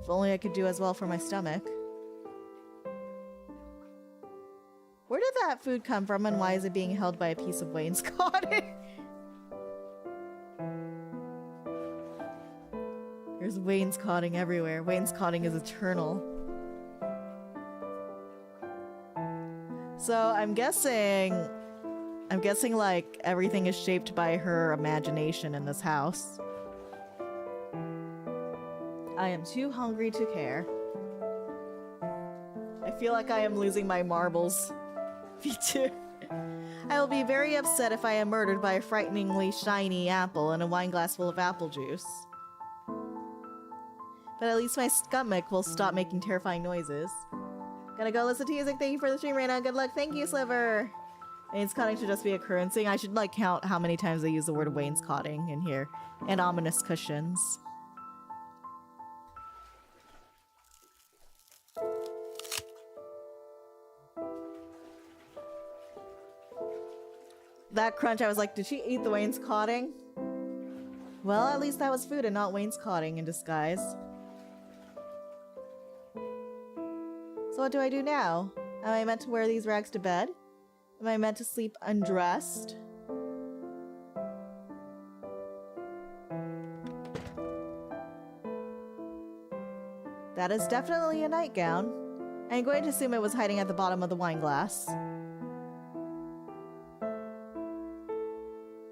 A: If only I could do as well for my stomach. Where did that food come from, and why is it being held by a piece of wainscoting? There's wainscoting everywhere. Wainscoting is eternal. So I'm guessing like everything is shaped by her imagination in this house. I am too hungry to care. I feel like I am losing my marbles. VTuber. I will be very upset if I am murdered by a frighteningly shiny apple and a wine glass full of apple juice. But at least my stomach will stop making terrifying noises. Gonna go listen to music. Thank you for the stream, Reyna. Good luck. Thank you, Sliver. Wainscoting should just be a currency. I should, like, count how many times they use the word wainscoting in here. And ominous cushions. That crunch, I was like, did she eat the wainscoting? Well, at least that was food and not wainscoting in disguise. So what do I do now? Am I meant to wear these rags to bed? Am I meant to sleep undressed? That is definitely a nightgown. I'm going to assume it was hiding at the bottom of the wine glass.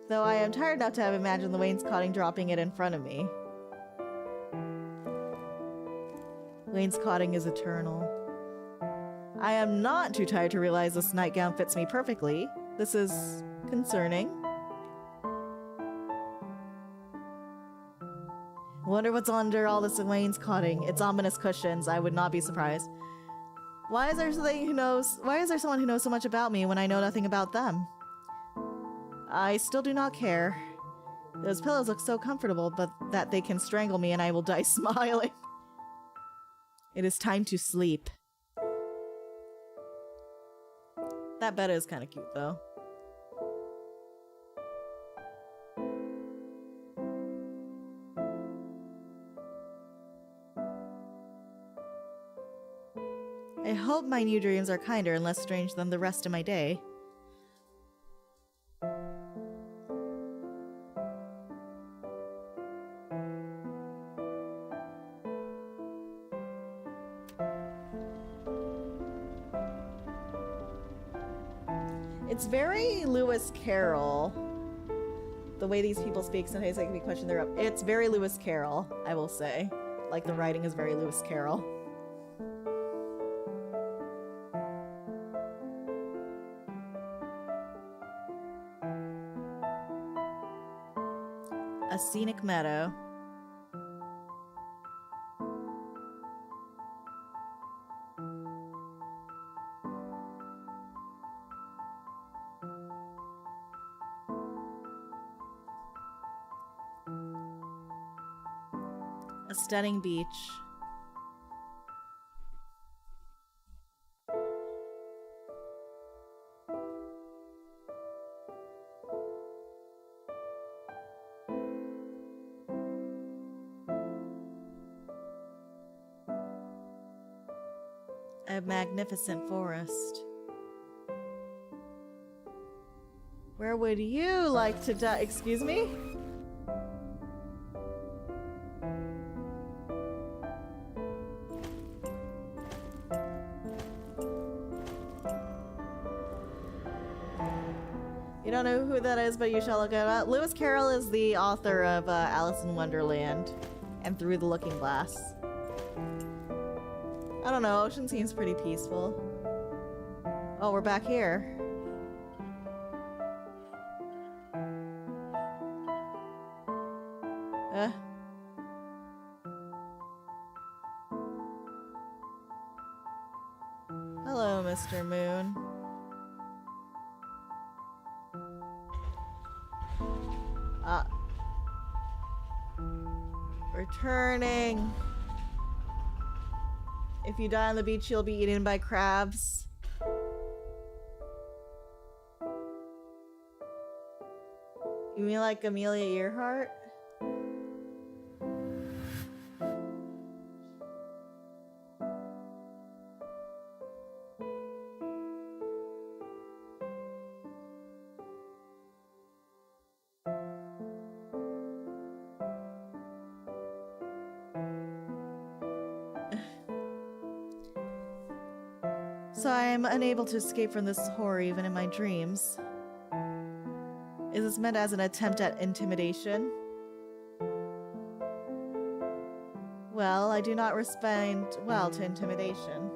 A: Though I am tired enough to have imagined the wainscoting dropping it in front of me. Wainscoting is eternal. I am not too tired to realize this nightgown fits me perfectly. This is concerning. Wonder what's under all this wainscoting. It's ominous cushions. I would not be surprised. Why is there someone who knows so much about me when I know nothing about them? I still do not care. Those pillows look so comfortable, but that they can strangle me and I will die smiling. It is time to sleep. That bed is kind of cute, though. I hope my new dreams are kinder and less strange than the rest of my day. It's very Lewis Carroll. The way these people speak, sometimes I can be questioned their up. It's very Lewis Carroll, I will say. Like, the writing is very Lewis Carroll. A scenic meadow. A stunning beach. A magnificent forest. Where would you like to die? Excuse me? You don't know who that is, but you shall look it up. Lewis Carroll is the author of Alice in Wonderland and Through the Looking Glass. I don't know, ocean seems pretty peaceful. Oh, we're back here. Hello, Mr. Moon. Returning. If you die on the beach, you'll be eaten by crabs. You mean like Amelia Earhart? So I am unable to escape from this horror even in my dreams. Is this meant as an attempt at intimidation? Well, I do not respond well to intimidation.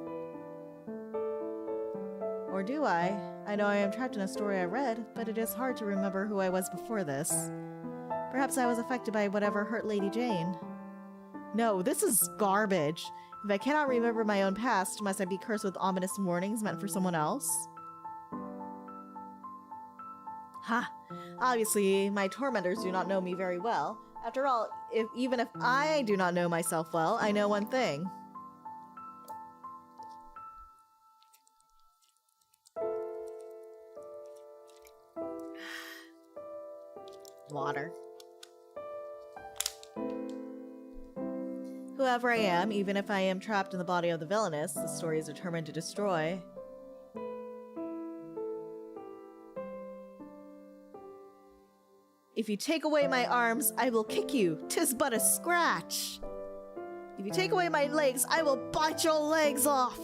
A: Or do I? I know I am trapped in a story I read, but it is hard to remember who I was before this. Perhaps I was affected by whatever hurt Lady Jane. No, this is garbage. If I cannot remember my own past, must I be cursed with ominous warnings meant for someone else? Ha! Obviously, my tormentors do not know me very well. After all, even if I do not know myself well, I know one thing. Water. Whoever I am, even if I am trapped in the body of the villainess, the story is determined to destroy. If you take away my arms, I will kick you. 'Tis but a scratch. If you take away my legs, I will bite your legs off.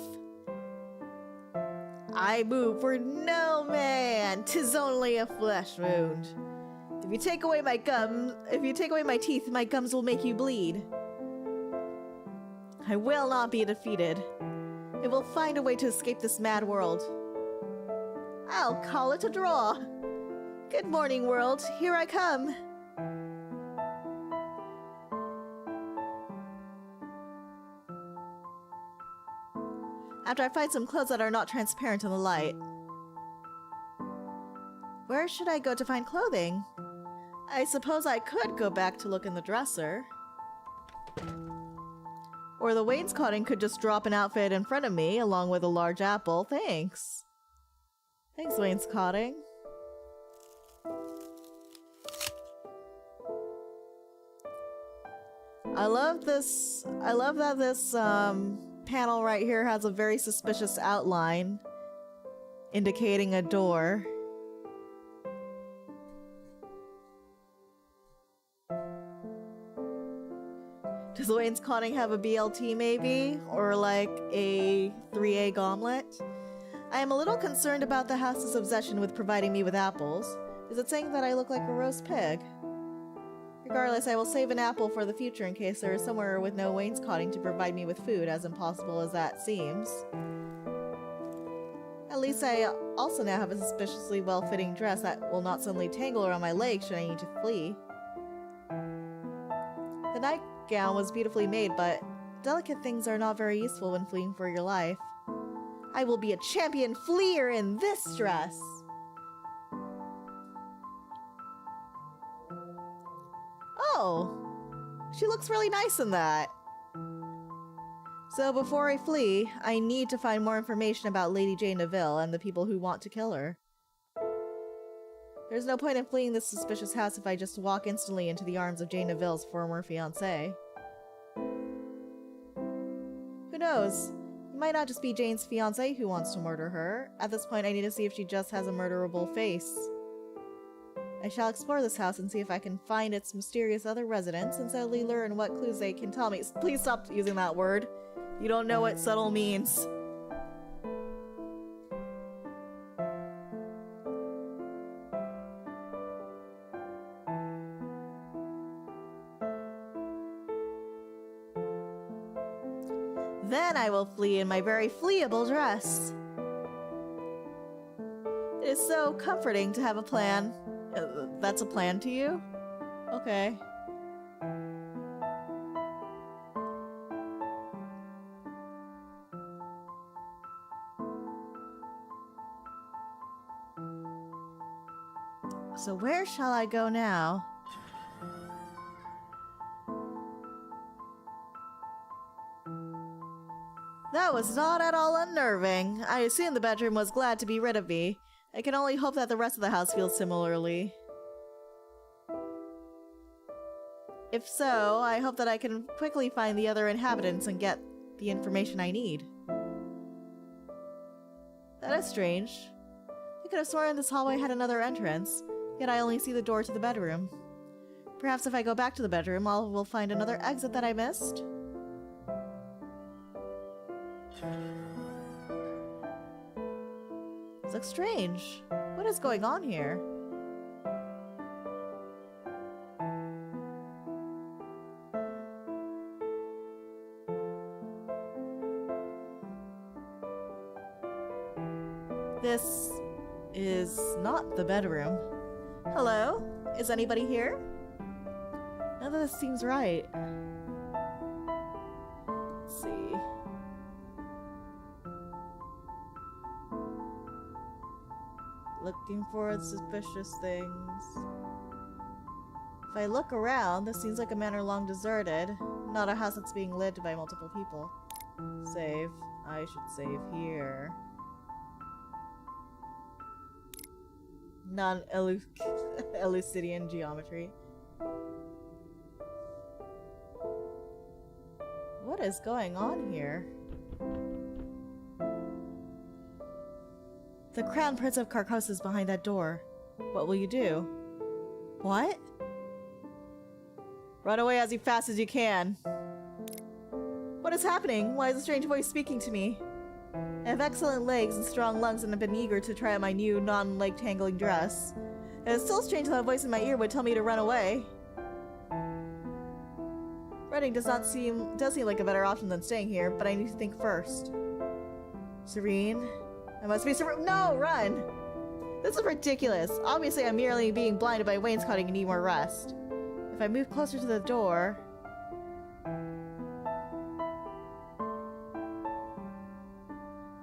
A: I move for no man. 'Tis only a flesh wound. If you take away my teeth, my gums will make you bleed. I will not be defeated. I will find a way to escape this mad world. I'll call it a draw. Good morning, world. Here I come. After I find some clothes that are not transparent in the light. Where should I go to find clothing? I suppose I could go back to look in the dresser. Or the wainscoting could just drop an outfit in front of me, along with a large apple. Thanks. Thanks, wainscoting. I love that this panel right here has a very suspicious outline indicating a door. Does the wainscoting have a BLT maybe? Or like a 3A gauntlet? I am a little concerned about the house's obsession with providing me with apples. Is it saying that I look like a roast pig? Regardless, I will save an apple for the future in case there is somewhere with no wainscoting to provide me with food, as impossible as that seems. At least I also now have a suspiciously well-fitting dress that will not suddenly tangle around my legs should I need to flee. The nightgown was beautifully made, but delicate things are not very useful when fleeing for your life. I will be a champion fleer in this dress! Oh, she looks really nice in that. So before I flee, I need to find more information about Lady Jane Neville and the people who want to kill her. There's no point in fleeing this suspicious house if I just walk instantly into the arms of Jane Neville's former fiancé. Who knows? It might not just be Jane's fiancé who wants to murder her. At this point, I need to see if she just has a murderable face. I shall explore this house and see if I can find its mysterious other residents and subtly learn what clues they can tell me. Please stop using that word. You don't know what subtle means. Then I will flee in my very fleeable dress. It is so comforting to have a plan. That's a plan to you? Okay. So where shall I go now? That was not at all unnerving. I assume the bedroom was glad to be rid of me. I can only hope that the rest of the house feels similarly. If so, I hope that I can quickly find the other inhabitants and get the information I need. That is strange. I could have sworn this hallway had another entrance, yet I only see the door to the bedroom. Perhaps if I go back to the bedroom, I will find another exit that I missed? This looks strange. What is going on here? is not the bedroom. Hello? Is anybody here? None of this seems right. Let's see. Looking for suspicious things. If I look around, this seems like a manor long deserted, not a house that's being lived by multiple people. Save. I should save here. Non-Eleusidian geometry. What is going on here? The Crown Prince of Carcosa is behind that door. What will you do? What? Run away as fast as you can. What is happening? Why is a strange voice speaking to me? I have excellent legs and strong lungs and have been eager to try out my new non-leg tangling dress. It is still strange that a voice in my ear would tell me to run away. Running does seem like a better option than staying here, but I need to think first. Serene? I must be serene. No, run! This is ridiculous. Obviously, I'm merely being blinded by wainscoting and need more rest. If I move closer to the door...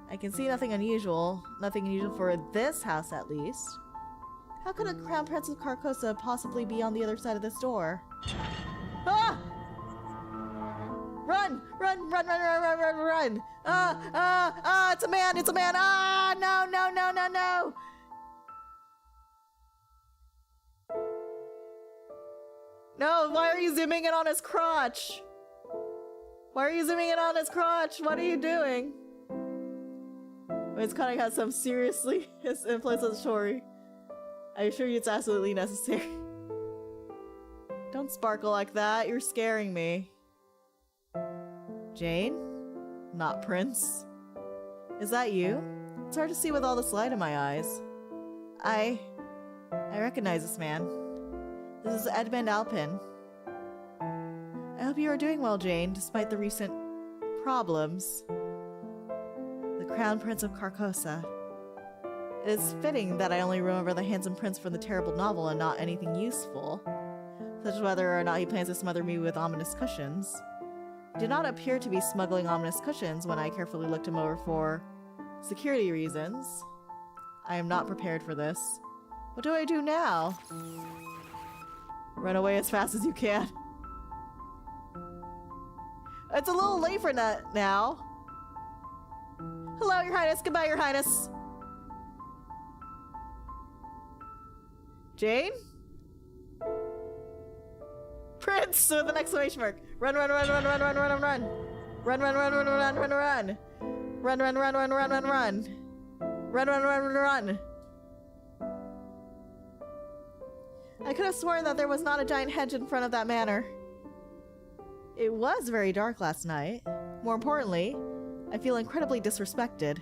A: I can see nothing unusual. Nothing unusual for this house, at least. How could a Crown Prince of Carcosa possibly be on the other side of this door? Ah! Run! Run! Run! Run! Run! Run! Run! Run! It's a man! It's a man! Ah! No! No! No! No! No! No! Why are you zooming in on his crotch? Why are you zooming in on his crotch? What are you doing? It's kind of has some seriously influence on the story. I assure you it's absolutely necessary. Don't sparkle like that. You're scaring me. Jane? Not Prince. Is that you? It's hard to see with all this light in my eyes. I recognize this man. This is Edmund Alpin. I hope you are doing well, Jane, despite the recent problems. The Crown Prince of Carcosa. It is fitting that I only remember the handsome prince from the terrible novel and not anything useful, such as whether or not he plans to smother me with ominous cushions. He did not appear to be smuggling ominous cushions when I carefully looked him over for security reasons. I am not prepared for this. What do I do now? Run away as fast as you can. It's a little late for that now. Hello, Your Highness. Goodbye, Your Highness. Jane? Prince with an exclamation mark. Run, run, run, run, run, run, run, run. Run, run, run, run, run, run, run. Run, run, run, run, run, run, run. Run, run, run, run, run. I could have sworn that there was not a giant hedge in front of that manor. It was very dark last night. More importantly, I feel incredibly disrespected.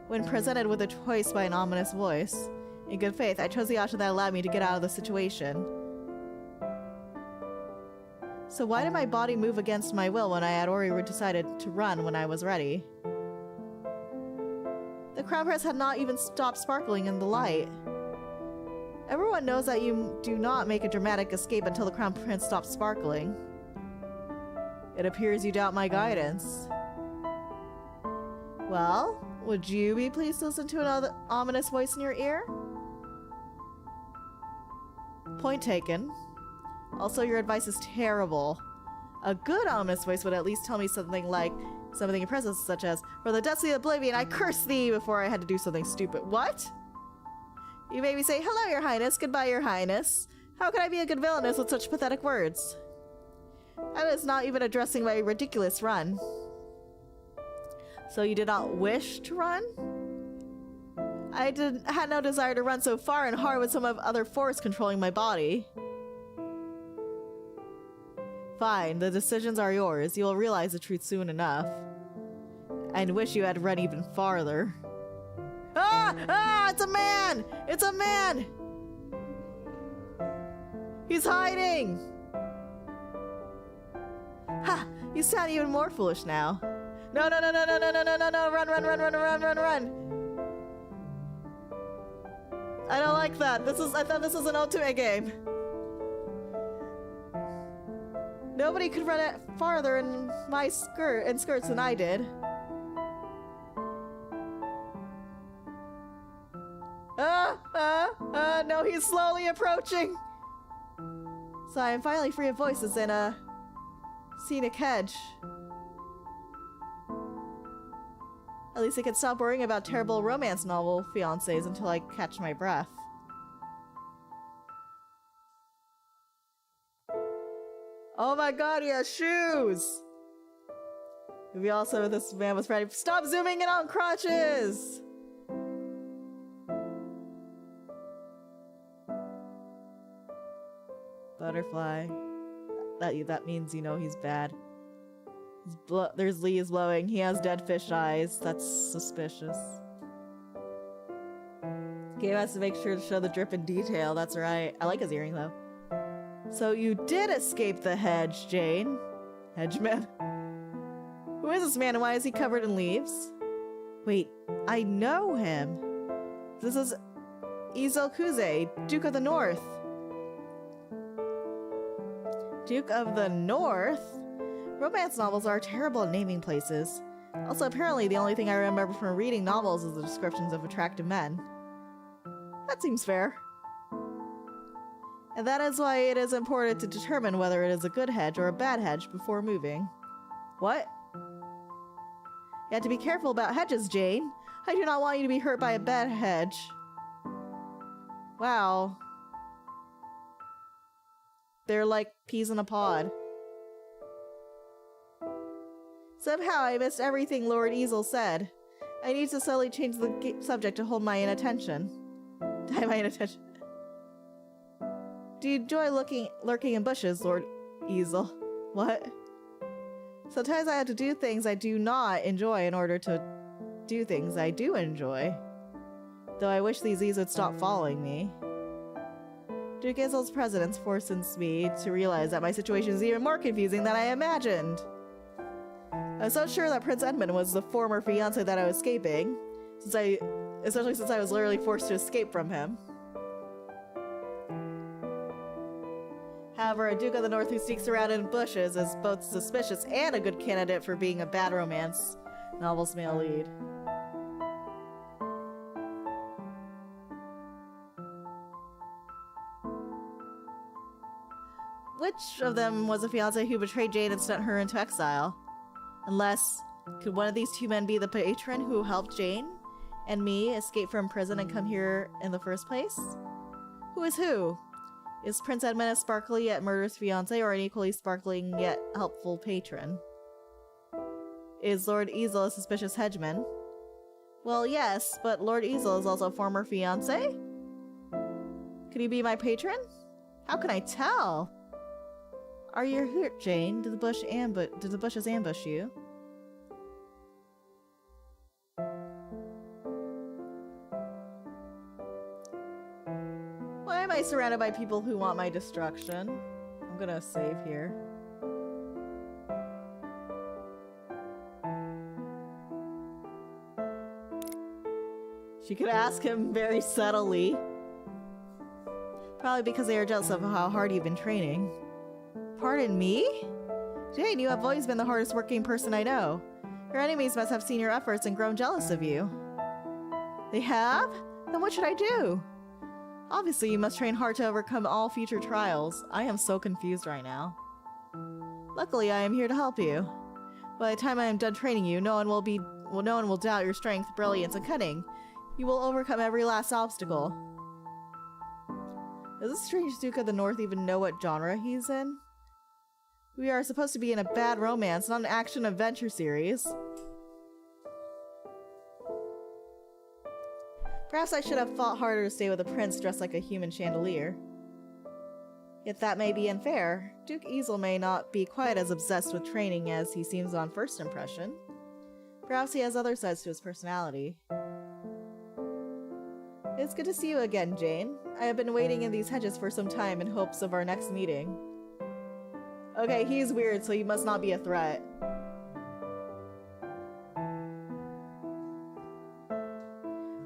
A: When presented with a choice by an ominous voice, in good faith, I chose the option that allowed me to get out of the situation. So why did my body move against my will when I had already decided to run when I was ready? The Crown Prince had not even stopped sparkling in the light. Everyone knows that you do not make a dramatic escape until the Crown Prince stops sparkling. It appears you doubt my guidance. Well, would you be pleased to listen to another ominous voice in your ear? Point taken. Also, your advice is terrible. A good ominous voice would at least tell me something impressive, such as, "For the dusty oblivion, I curse thee," before I had to do something stupid. What? You made me say, "Hello, Your Highness. Goodbye, Your Highness." How could I be a good villainess with such pathetic words? That is not even addressing my ridiculous run. So you did not wish to run? I had no desire to run so far and hard with some other force controlling my body. Fine, the decisions are yours. You will realize the truth soon enough. And wish you had run even farther. Ah! Ah! It's a man! It's a man! He's hiding! Ha! You sound even more foolish now. No, no, no, no, no, no, no, no, no, no! Run, run, run, run, run, run, run! I don't like that. I thought this was an otome game. Nobody could run it farther in my skirts than I did. No, he's slowly approaching. So I am finally free of voices in a scenic hedge. At least I can stop worrying about terrible romance novel fiancés until I catch my breath. Oh my god, he has shoes! Maybe also this man was ready. Stop zooming in on crotches! Butterfly. That means you know he's bad. There's leaves blowing. He has dead fish eyes. That's suspicious. Game has to make sure to show the drip in detail. That's right. I like his earring though. So you did escape the hedge, Jane. Hedgeman. Who is this man and why is he covered in leaves? Wait, I know him. This is Esel Kuze, Duke of the North. Duke of the North? Romance novels are terrible at naming places. Also, apparently the only thing I remember from reading novels is the descriptions of attractive men. That seems fair. And that is why it is important to determine whether it is a good hedge or a bad hedge before moving. What? You have to be careful about hedges, Jane. I do not want you to be hurt by a bad hedge. Wow. They're like peas in a pod. Somehow I missed everything Lord Esel said. I need to slowly change the subject to hold my inattention. Do you enjoy lurking in bushes, Lord Esel? What? Sometimes I have to do things I do not enjoy in order to do things I do enjoy. Though I wish these E's would stop following me. Duke Esel's presence forces me to realize that my situation is even more confusing than I imagined. I was so sure that Prince Edmund was the former fiancé that I was escaping, especially since I was literally forced to escape from him. However, a Duke of the North who sneaks around in bushes is both suspicious and a good candidate for being a bad romance novel's male lead. Which of them was a fiancé who betrayed Jane and sent her into exile? Unless, could one of these two men be the patron who helped Jane and me escape from prison and come here in the first place? Who is who? Is Prince Edmund a sparkly yet murderous fiancé or an equally sparkling yet helpful patron? Is Lord Esel a suspicious hedgeman? Well, yes, but Lord Esel is also a former fiancé? Could he be my patron? How can I tell? Are you hurt, Jane? Did the bushes ambush you? Why am I surrounded by people who want my destruction? I'm gonna save here. She could ask him very subtly. Probably because they are jealous of how hard you've been training. Pardon me? Jane, you have always been the hardest working person I know. Your enemies must have seen your efforts and grown jealous of you. They have? Then what should I do? Obviously, you must train hard to overcome all future trials. I am so confused right now. Luckily, I am here to help you. By the time I am done training you, no one will doubt your strength, brilliance, and cunning. You will overcome every last obstacle. Does this strange Duke of the North even know what genre he's in? We are supposed to be in a bad romance, not an action-adventure series. Perhaps I should have fought harder to stay with a prince dressed like a human chandelier. Yet that may be unfair. Duke Esel may not be quite as obsessed with training as he seems on first impression. Perhaps he has other sides to his personality. It's good to see you again, Jane. I have been waiting in these hedges for some time in hopes of our next meeting. Okay, he's weird, so he must not be a threat.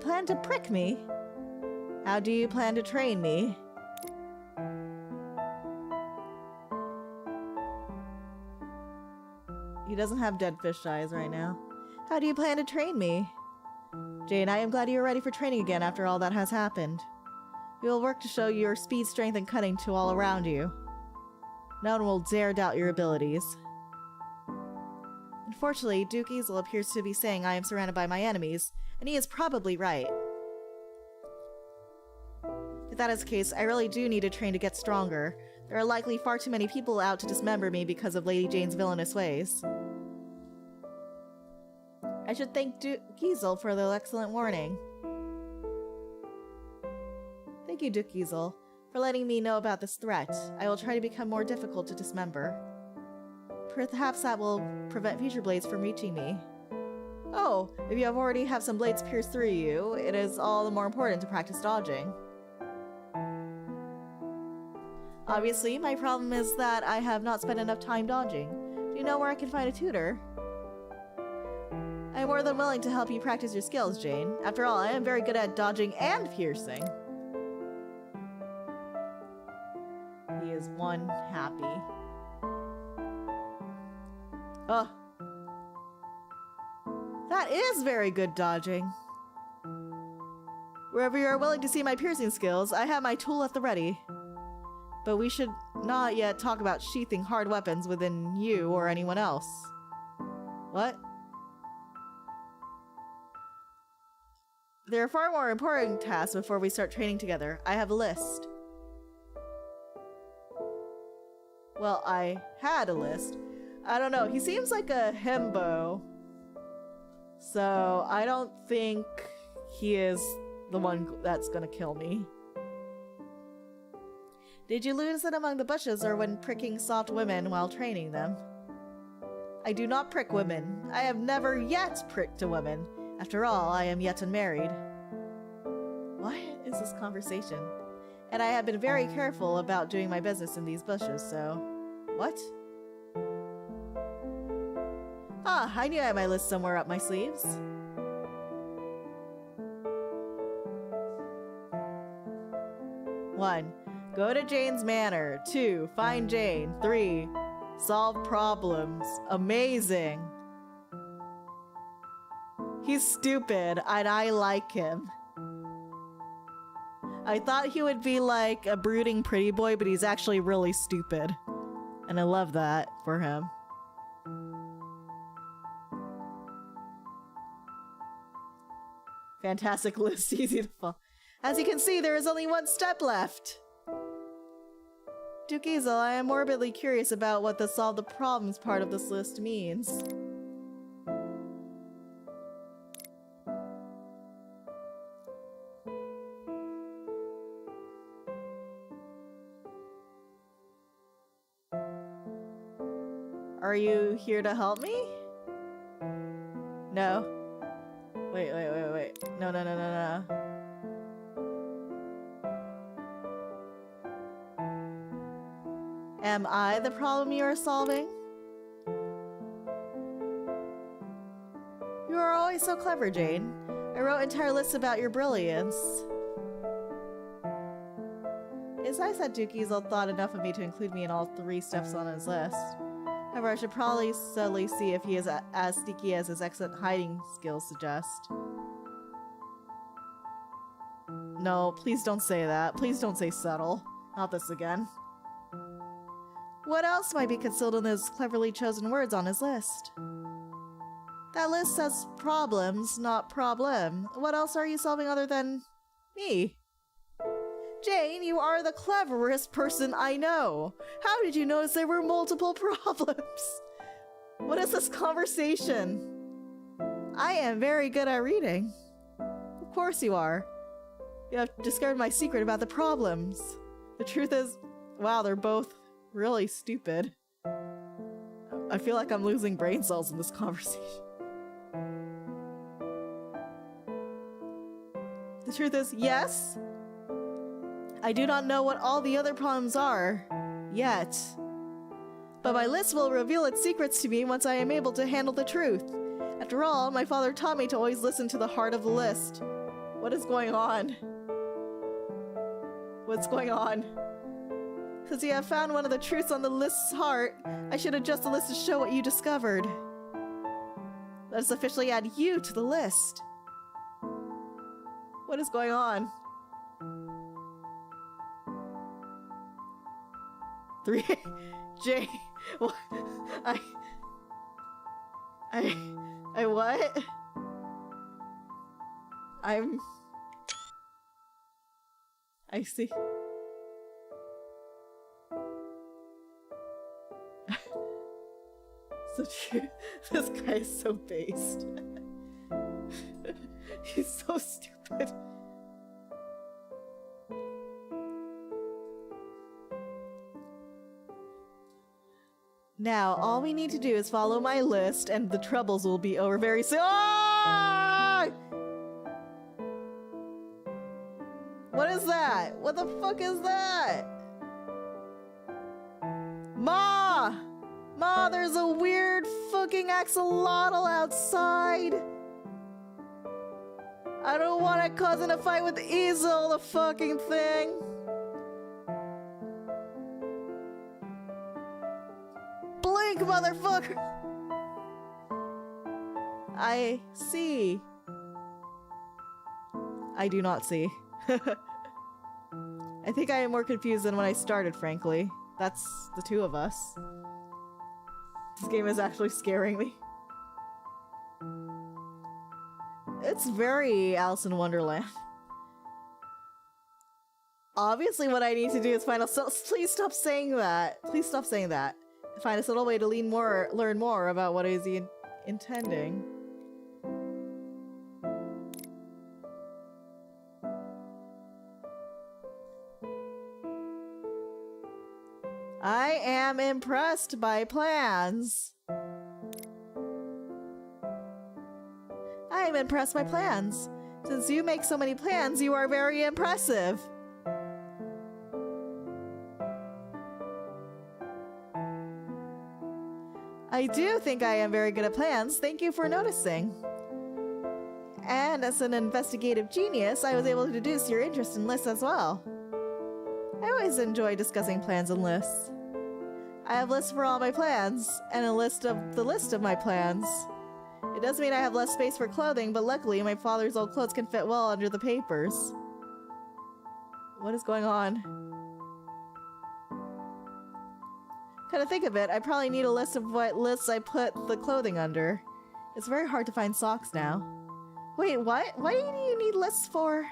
A: plan to prick me? How do you plan to train me? He doesn't have dead fish eyes right now. How do you plan to train me? Jane, I am glad you are ready for training again after all that has happened. We will work to show your speed, strength, and cunning to all around you. No one will dare doubt your abilities. Unfortunately, Duke Esel appears to be saying I am surrounded by my enemies, and he is probably right. If that is the case, I really do need to train to get stronger. There are likely far too many people out to dismember me because of Lady Jane's villainous ways. I should thank Duke Esel for the excellent warning. Thank you, Duke Esel, for letting me know about this threat. I will try to become more difficult to dismember. Perhaps that will prevent future blades from reaching me. Oh, if you already have some blades pierce through you, it is all the more important to practice dodging. Obviously, my problem is that I have not spent enough time dodging. Do you know where I can find a tutor? I am more than willing to help you practice your skills, Jane. After all, I am very good at dodging and piercing. He is one happy. Oh. That is very good dodging. Wherever you are willing to see my piercing skills, I have my tool at the ready. But we should not yet talk about sheathing hard weapons within you or anyone else. What? There are far more important tasks before we start training together. I have a list. Well, I had a list. I don't know. He seems like a himbo. So I don't think he is the one that's gonna kill me. Did you lose it among the bushes or when pricking soft women while training them? I do not prick women. I have never yet pricked a woman. After all, I am yet unmarried. What is this conversation? And I have been very careful about doing my business in these bushes, so... What? Ah, I knew I had my list somewhere up my sleeves. One, go to Jane's Manor. 2, find Jane. 3, solve problems. Amazing. He's stupid, and I like him. I thought he would be like a brooding pretty boy, but he's actually really stupid. And I love that for him. Fantastic list, easy to follow. As you can see, there is only one step left. Duke Esel, I am morbidly curious about what the solve the problems part of this list means. Are you here to help me? No. Wait. No. Am I the problem you are solving? You are always so clever, Jane. I wrote entire lists about your brilliance. It's nice that Duke Esel thought enough of me to include me in all 3 steps on his list. However, I should probably subtly see if he is as sneaky as his excellent hiding skills suggest. No, please don't say that. Please don't say subtle. Not this again. What else might be concealed in those cleverly chosen words on his list? That list says problems, not problem. What else are you solving other than me? Jane, you are the cleverest person I know. How did you notice there were multiple problems? What is this conversation? I am very good at reading. Of course you are. You have discovered my secret about the problems. The truth is, wow, they're both really stupid. I feel like I'm losing brain cells in this conversation. The truth is, yes. I do not know what all the other problems are, yet. But my list will reveal its secrets to me once I am able to handle the truth. After all, my father taught me to always listen to the heart of the list. What is going on? What's going on? Since you have found one of the truths on the list's heart, I should adjust the list to show what you discovered. Let us officially add you to the list. What is going on? 3 J. What? I what? I see. So true. This guy is so based. He's so stupid. Now, all we need to do is follow my list and the troubles will be over very soon. Ah! What is that? What the fuck is that? Ma! Ma, there's a weird fucking axolotl outside! I don't want it causing a fight with Esel, the fucking thing! Blink, motherfucker! I see. I do not see. I think I am more confused than when I started, frankly. That's the two of us. This game is actually scaring me. It's very Alice in Wonderland. Obviously what I need to do is find a please stop saying that. Please stop saying that. Find a subtle way to learn more about what is he intending. I am impressed by plans. I am impressed by plans. Since you make so many plans, you are very impressive. I do think I am very good at plans. Thank you for noticing. And as an investigative genius, I was able to deduce your interest in lists as well. I always enjoy discussing plans and lists. I have lists for all my plans, and a list of the list of my plans. It does mean I have less space for clothing, but luckily my father's old clothes can fit well under the papers. What is going on? Come to think of it, I probably need a list of what lists I put the clothing under. It's very hard to find socks now. Wait, what? What do you need lists for?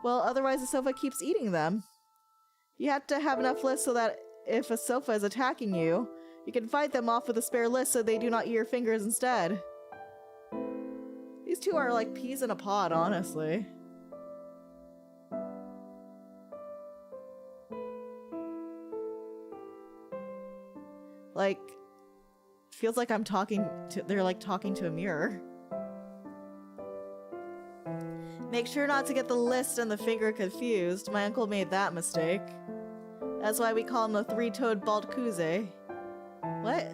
A: Well, otherwise the sofa keeps eating them. You have to have enough lists so that if a sofa is attacking you, you can fight them off with a spare list so they do not eat your fingers instead. These two are like peas in a pod, honestly. Like, feels like I'm talking to- they're like talking to a mirror. Make sure not to get the list and the finger confused. My uncle made that mistake. That's why we call him a three-toed bald kuze. What?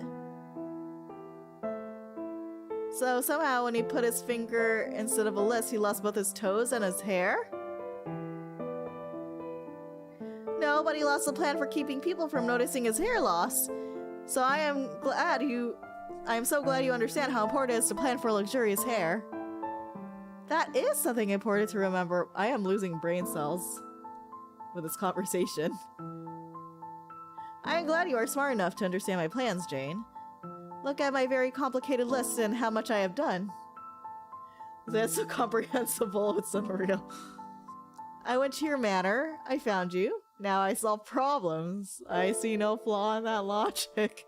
A: So somehow when he put his finger instead of a list, he lost both his toes and his hair? No, but he lost the plan for keeping people from noticing his hair loss. So I am so glad you understand how important it is to plan for luxurious hair. That is something important to remember. I am losing brain cells with this conversation. I am glad you are smart enough to understand my plans, Jane. Look at my very complicated list and how much I have done. That's so comprehensible, it's unreal. I went to your manor, I found you. Now I solve problems. I see no flaw in that logic.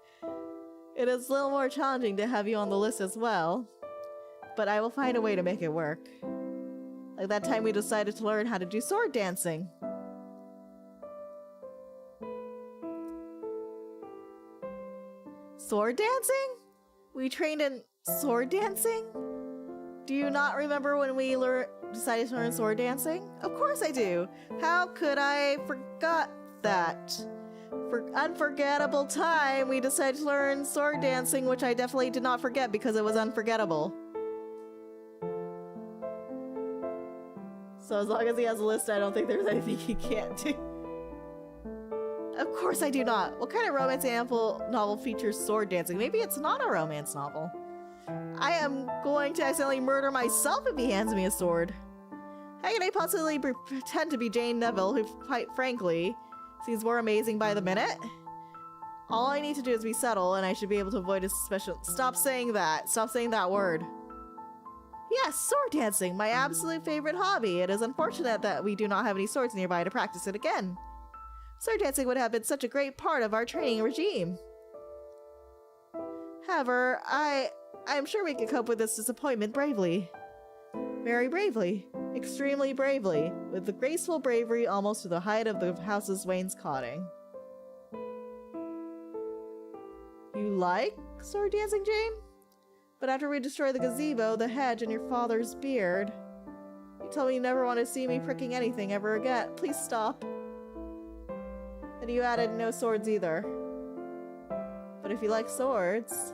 A: It is a little more challenging to have you on the list as well, but I will find a way to make it work. Like that time we decided to learn how to do sword dancing. Sword dancing? We trained in sword dancing? Do you not remember when we decided to learn sword dancing? Of course I do! How could I forgot that? For unforgettable time, we decided to learn sword dancing, which I definitely did not forget because it was unforgettable. So as long as he has a list, I don't think there's anything he can't do. Of course I do not. What kind of romance novel features sword dancing? Maybe it's not a romance novel. I am going to accidentally murder myself if he hands me a sword. How can I possibly pretend to be Jane Neville, who, quite frankly, seems more amazing by the minute? All I need to do is be subtle, and I should be able to avoid his suspicion. Stop saying that. Stop saying that word. Yes, sword dancing, my absolute favorite hobby. It is unfortunate that we do not have any swords nearby to practice it again. Sword dancing would have been such a great part of our training regime. However, I'm sure we could cope with this disappointment bravely. Very bravely. Extremely bravely. With the graceful bravery almost to the height of the house's wainscoting. You like sword dancing, Jane? But after we destroy the gazebo, the hedge, and your father's beard, you told me you never want to see me pricking anything ever again. Please stop. And you added no swords either. But if you like swords...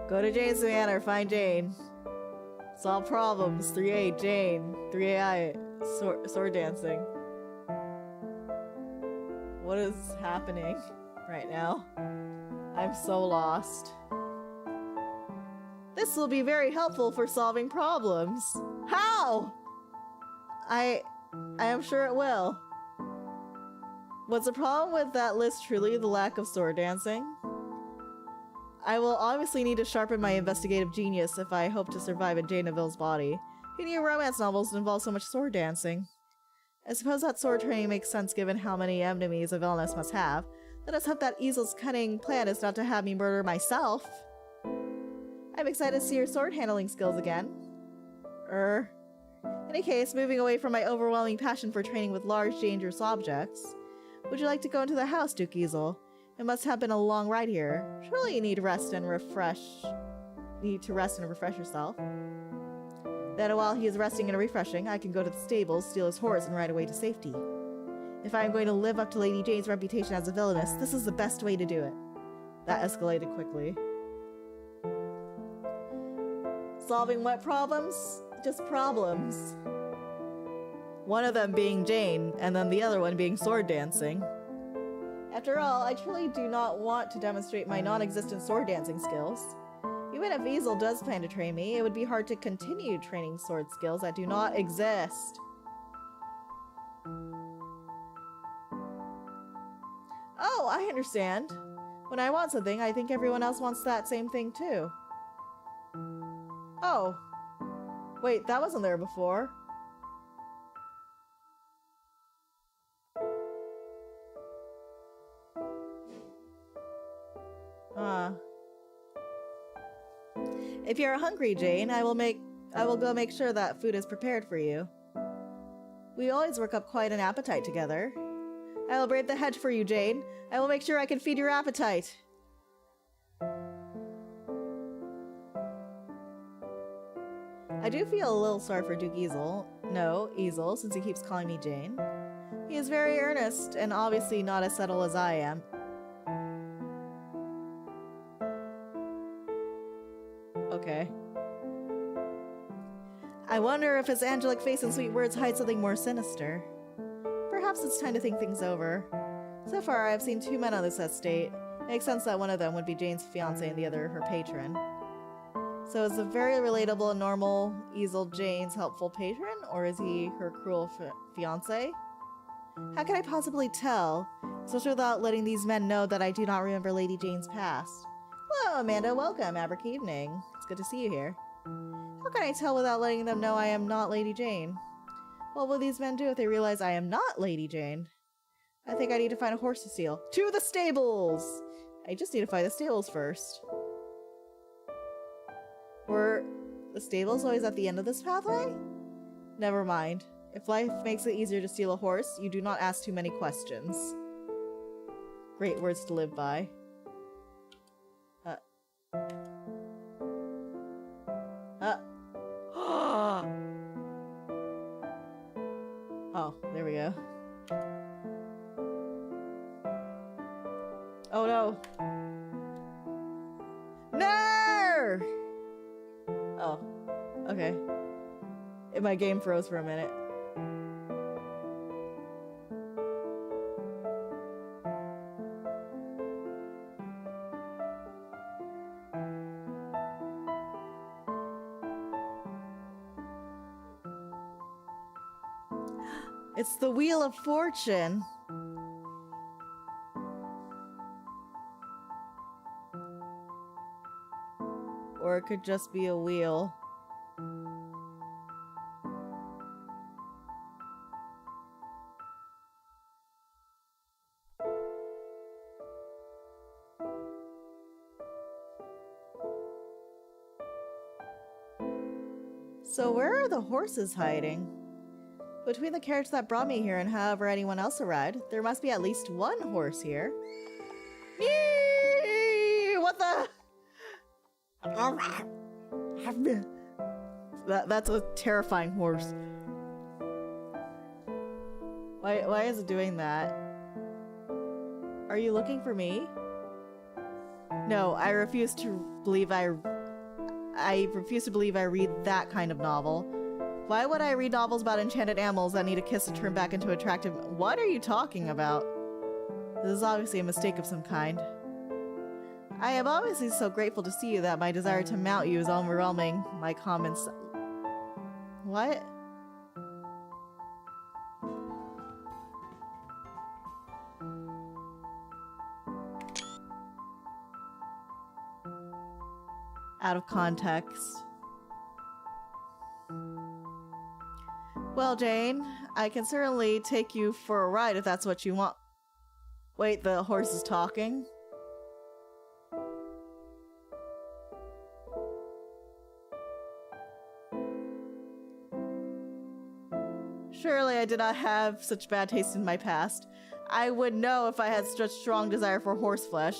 A: Go to Jane's Manor, find Jane. Solve problems, 3A, Jane. 3AI, sword dancing. What is happening right now? I'm so lost. This will be very helpful for solving problems. How? I am sure it will. Was the problem with that list truly the lack of sword dancing? I will obviously need to sharpen my investigative genius if I hope to survive in Jane Neville's body. Who knew romance novels involve so much sword dancing? I suppose that sword training makes sense given how many enemies a villainess must have. Let us hope that Esel's cunning plan is not to have me murder myself. I'm excited to see your sword handling skills again. In any case, moving away from my overwhelming passion for training with large, dangerous objects, would you like to go into the house, Duke Esel? It must have been a long ride here. Surely you need to rest and refresh yourself. Then while he is resting and refreshing, I can go to the stables, steal his horse, and ride away to safety. If I am going to live up to Lady Jane's reputation as a villainess, this is the best way to do it. That escalated quickly. Solving what problems? Just problems. One of them being Jane, and then the other one being sword dancing. After all, I truly do not want to demonstrate my non-existent sword dancing skills. Even if Esel does plan to train me, it would be hard to continue training sword skills that do not exist. Oh, I understand. When I want something, I think everyone else wants that same thing too. Oh. Wait, that wasn't there before. If you're hungry, Jane, I will go make sure that food is prepared for you. We always work up quite an appetite together. I will brave the hedge for you, Jane. I will make sure I can feed your appetite. I do feel a little sorry for Duke Esel. No, Esel, since he keeps calling me Jane. He is very earnest and obviously not as subtle as I am. Okay. I wonder if his angelic face and sweet words hide something more sinister. Perhaps it's time to think things over. So far, I have seen two men on this estate. It makes sense that one of them would be Jane's fiancé and the other her patron. So is the very relatable and normal Esel Jane's helpful patron, or is he her cruel fiancé? How can I possibly tell, especially without letting these men know that I do not remember Lady Jane's past? Hello, Amanda. Welcome. Abric evening. It's good to see you here. How can I tell without letting them know I am not Lady Jane? What will these men do if they realize I am not Lady Jane? I think I need to find a horse to steal. To the stables! I just need to find the stables first. Were the stables always at the end of this pathway? Never mind. If life makes it easier to steal a horse, you do not ask too many questions. Great words to live by. Oh, there we go. Oh no. No! Okay. My game froze for a minute. It's the Wheel of Fortune. Or it could just be a wheel. So where are the horses hiding? Between the carriage that brought me here and however anyone else arrived, there must be at least one horse here. Yee! What the? That's a terrifying horse. Why is it doing that? Are you looking for me? No, I refuse to believe I refuse to believe I read that kind of novel. Why would I read novels about enchanted animals that need a kiss to turn back into attractive— What are you talking about? This is obviously a mistake of some kind. I am obviously so grateful to see you that my desire to mount you is overwhelming my comments. What? Out of context. Well, Jane, I can certainly take you for a ride if that's what you want. Wait, the horse is talking? Surely I did not have such bad taste in my past. I would know if I had such strong desire for horse flesh.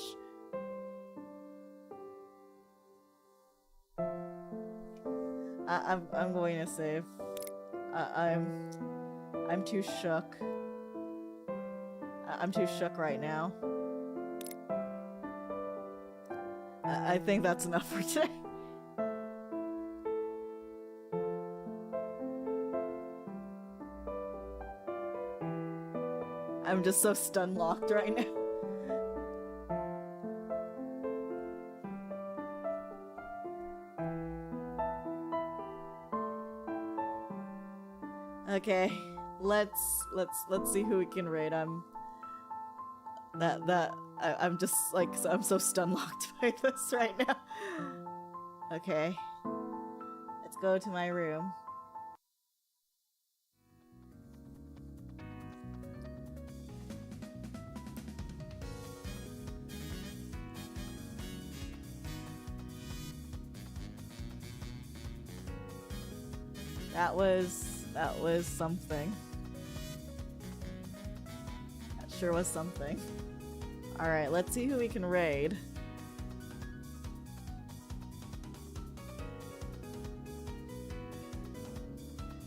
A: I'm going to save. I'm too shook. I'm too shook right now. I think that's enough for today. I'm just so stun locked right now. Okay, let's see who we can raid. I'm just like, I'm so stun locked by this right now. Okay, let's go to my room. That was something. That sure was something. Alright, let's see who we can raid.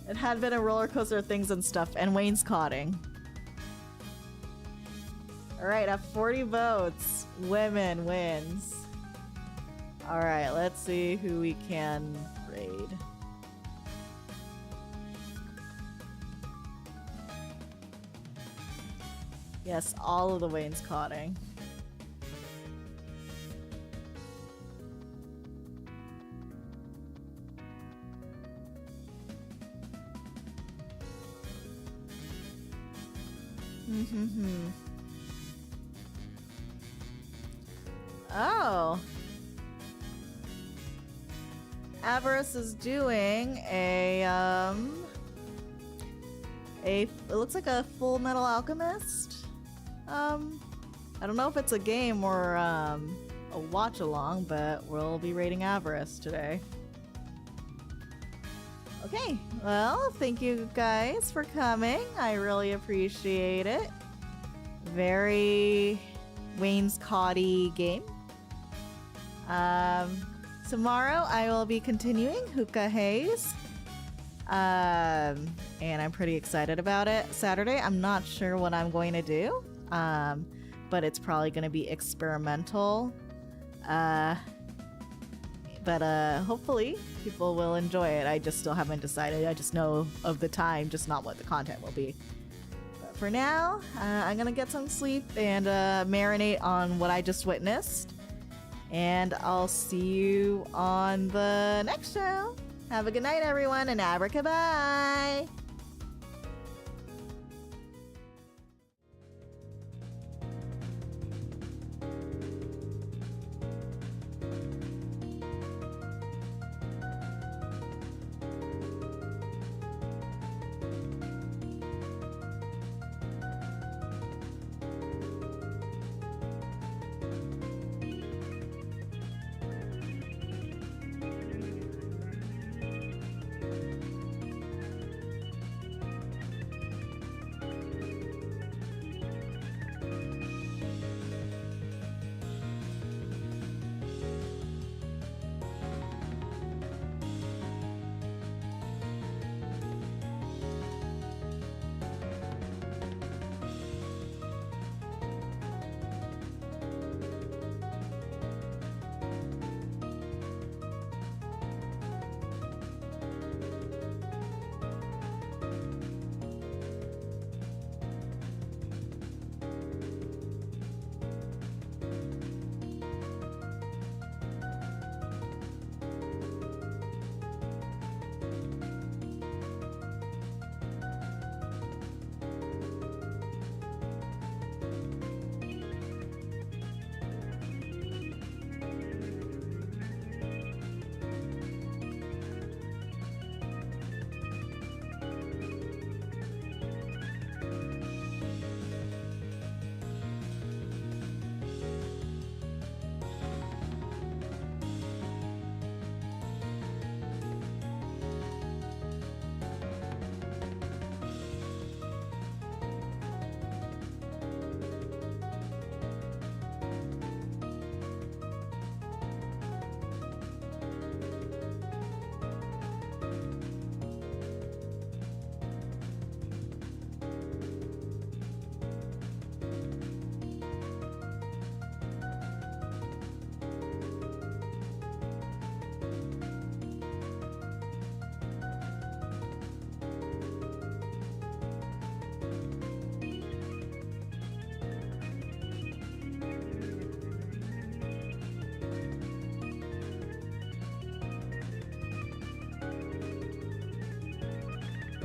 A: It had been a roller coaster of things and stuff, and wainscoting. Alright, at 40 votes, women wins. Alright, let's see who we can raid. Yes, all of the wainscoting. Oh. Avarice is doing it looks like a Full Metal Alchemist. I don't know if it's a game or a watch along, but we'll be rating Avarice today. Okay, well, thank you guys for coming. I really appreciate it. Very wainscoty game. Tomorrow I will be continuing Hookah Haze. And I'm pretty excited about it. Saturday, I'm not sure what I'm going to do. But it's probably going to be experimental. But hopefully people will enjoy it. I just still haven't decided. I just know of the time, just not what the content will be. But for now, I'm gonna get some sleep and marinate on what I just witnessed. And I'll see you on the next show. Have a good night, everyone, and abracabye!